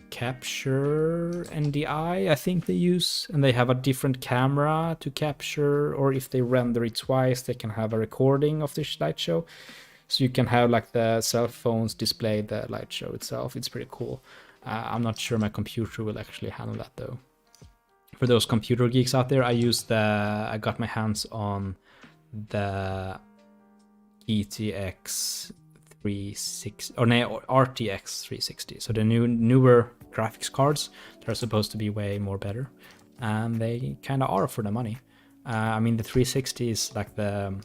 [SPEAKER 1] capture NDI, I think they use, and they have a different camera to capture, or if they render it twice, they can have a recording of the light show. So you can have like the cell phones display the light show itself. It's pretty cool. I'm not sure my computer will actually handle that though. For those computer geeks out there, I got my hands on the GTX 360 or no, RTX 360. So the newer graphics cards, they're supposed to be way more better, and they kind of are for the money. I mean, the 360 is like the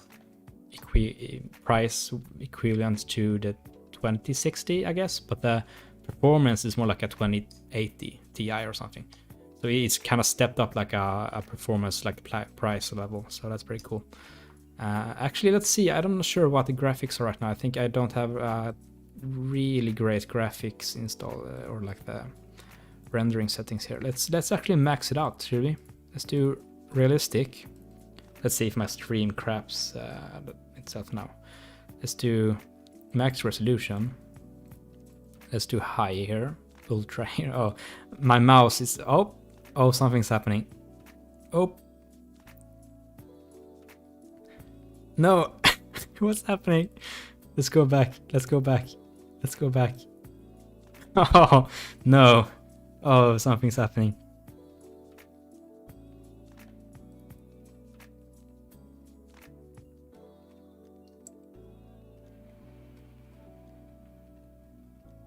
[SPEAKER 1] price equivalent to the 2060, I guess, but the performance is more like a 2080 Ti or something. So it's kind of stepped up like a performance, like price level. So that's pretty cool. Actually, let's see. I'm not sure what the graphics are right now. I think I don't have really great graphics installed or like the rendering settings here. Let's actually max it out, shall we? Let's do realistic. Let's see if my stream craps itself now. Let's do max resolution. Let's do high here. Ultra here. Oh, my mouse is... Oh, something's happening. Oh. No. What's happening? Let's go back. Let's go back. Let's go back. Oh, no. Oh, something's happening.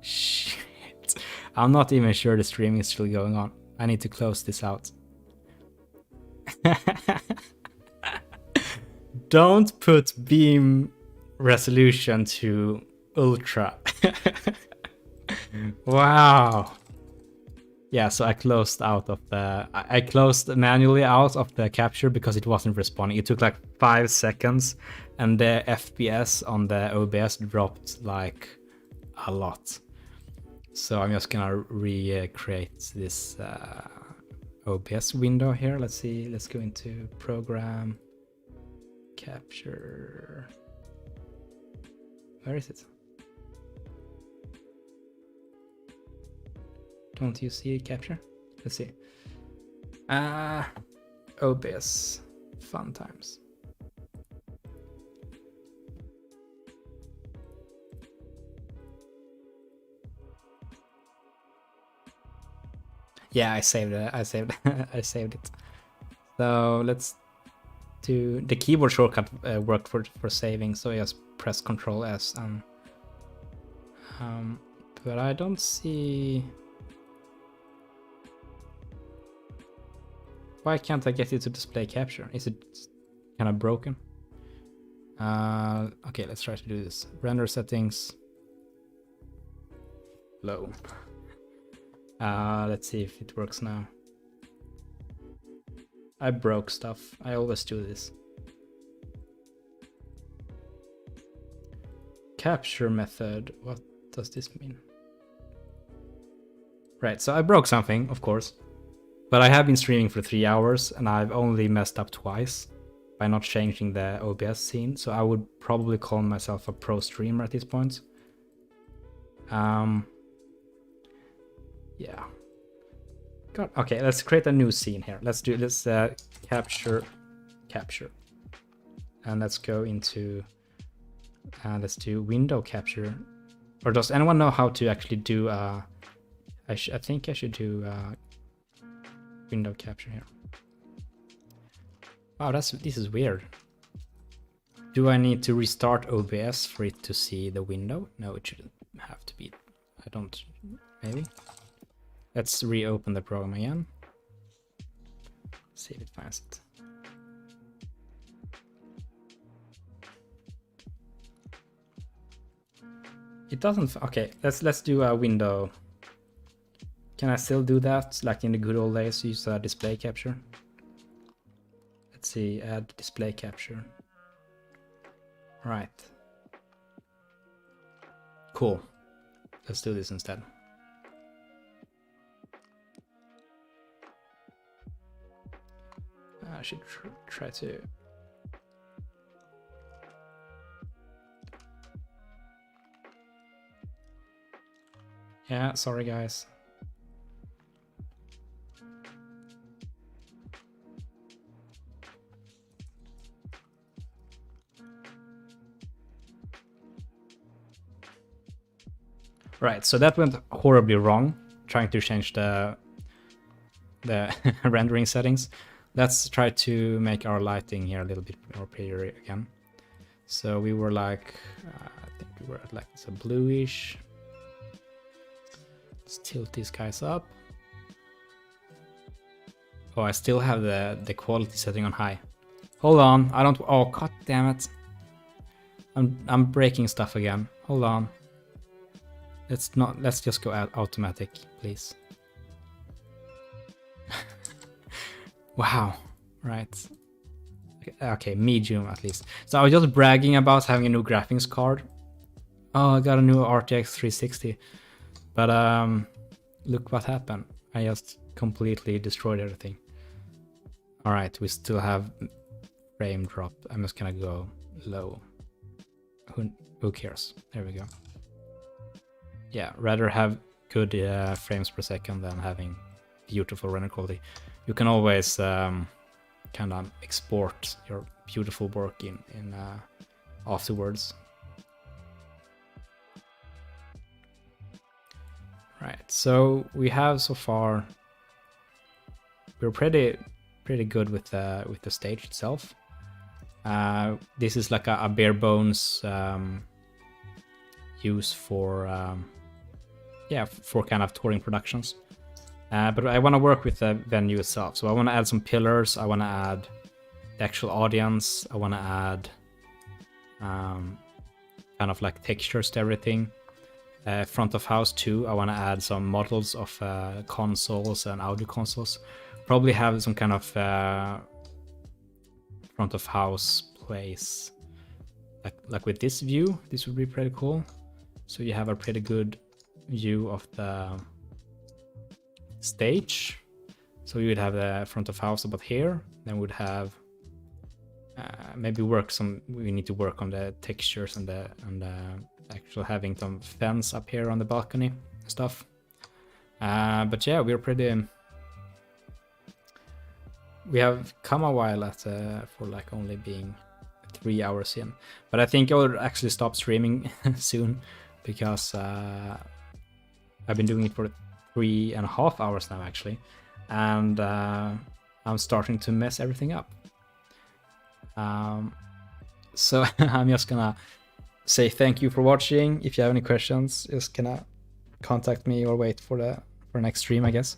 [SPEAKER 1] Shit. I'm not even sure the streaming is still going on. I need to close this out. Don't put beam resolution to ultra. Wow. Yeah, so I closed out of the... I closed manually out of the capture because it wasn't responding. It took like 5 seconds and the FPS on the OBS dropped like a lot. So I'm just gonna recreate this OBS window here. Let's see, let's go into program, capture. Where is it? Don't you see capture? Let's see. OBS, fun times. Yeah, I saved it. I saved it. So let's do the keyboard shortcut worked for saving. So just press Ctrl S and but I don't see. Why can't I get it to display capture? Is it kind of broken? Okay, let's try to do this. Render settings. Low. Let's see if it works now. I broke stuff. I always do this. Capture method. What does this mean? Right, so I broke something, of course. But I have been streaming for 3 hours and I've only messed up twice by not changing the OBS scene. So I would probably call myself a pro streamer at this point. Yeah. God. Okay, let's create a new scene here. Let's do this capture, and let's go into let's do window capture. Or does anyone know how to actually do? I think I should do window capture here. Wow, this is weird. Do I need to restart OBS for it to see the window? No, it shouldn't have to be. I don't. Maybe. Let's reopen the program again. See if it finds it. It doesn't. Okay, let's do a window. Can I still do that like in the good old days? Use a display capture. Let's see. Add display capture. Right. Cool. Let's do this instead. I should try to Yeah, sorry guys. Right, so that went horribly wrong, trying to change the rendering settings. Let's try to make our lighting here a little bit more prettier again. So we were like, I think we were at like it's a bluish. Let's tilt these guys up. Oh, I still have the quality setting on high. Hold on, I don't. Oh, god damn it! I'm breaking stuff again. Hold on. Let's not. Let's just go automatic, please. Wow. Right. Okay, medium at least. So I was just bragging about having a new graphics card. Oh, I got a new RTX 360. But look what happened. I just completely destroyed everything. All right, we still have frame drop. I'm just gonna go low. Who cares? There we go. Yeah, rather have good frames per second than having beautiful render quality. You can always kind of export your beautiful work in afterwards. Right, so we have so far we're pretty good with the stage itself. This is like a bare bones use for for kind of touring productions. But I want to work with the venue itself. So I want to add some pillars. I want to add the actual audience. I want to add kind of like textures to everything. Front of house too. I want to add some models of consoles and audio consoles. Probably have some kind of front of house place. Like with this view, this would be pretty cool. So you have a pretty good view of the stage. So we would have the front of house about here. Then we'd have maybe we need to work on the textures and the actual having some fence up here on the balcony and stuff. But yeah, we have come a while at for like only being 3 hours in. But I think I will actually stop streaming soon because I've been doing it for 3.5 hours now actually, and I'm starting to mess everything up. So I'm just gonna say thank you for watching. If you have any questions, just gonna contact me or wait for next stream, I guess.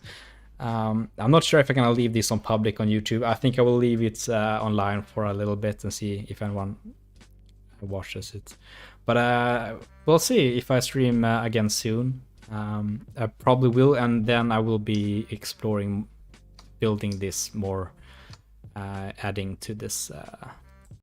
[SPEAKER 1] I'm not sure if I'm gonna leave this on public on YouTube. I think I will leave it online for a little bit and see if anyone watches it. But we'll see if I stream again soon. I probably will, and then I will be exploring building this more, adding to this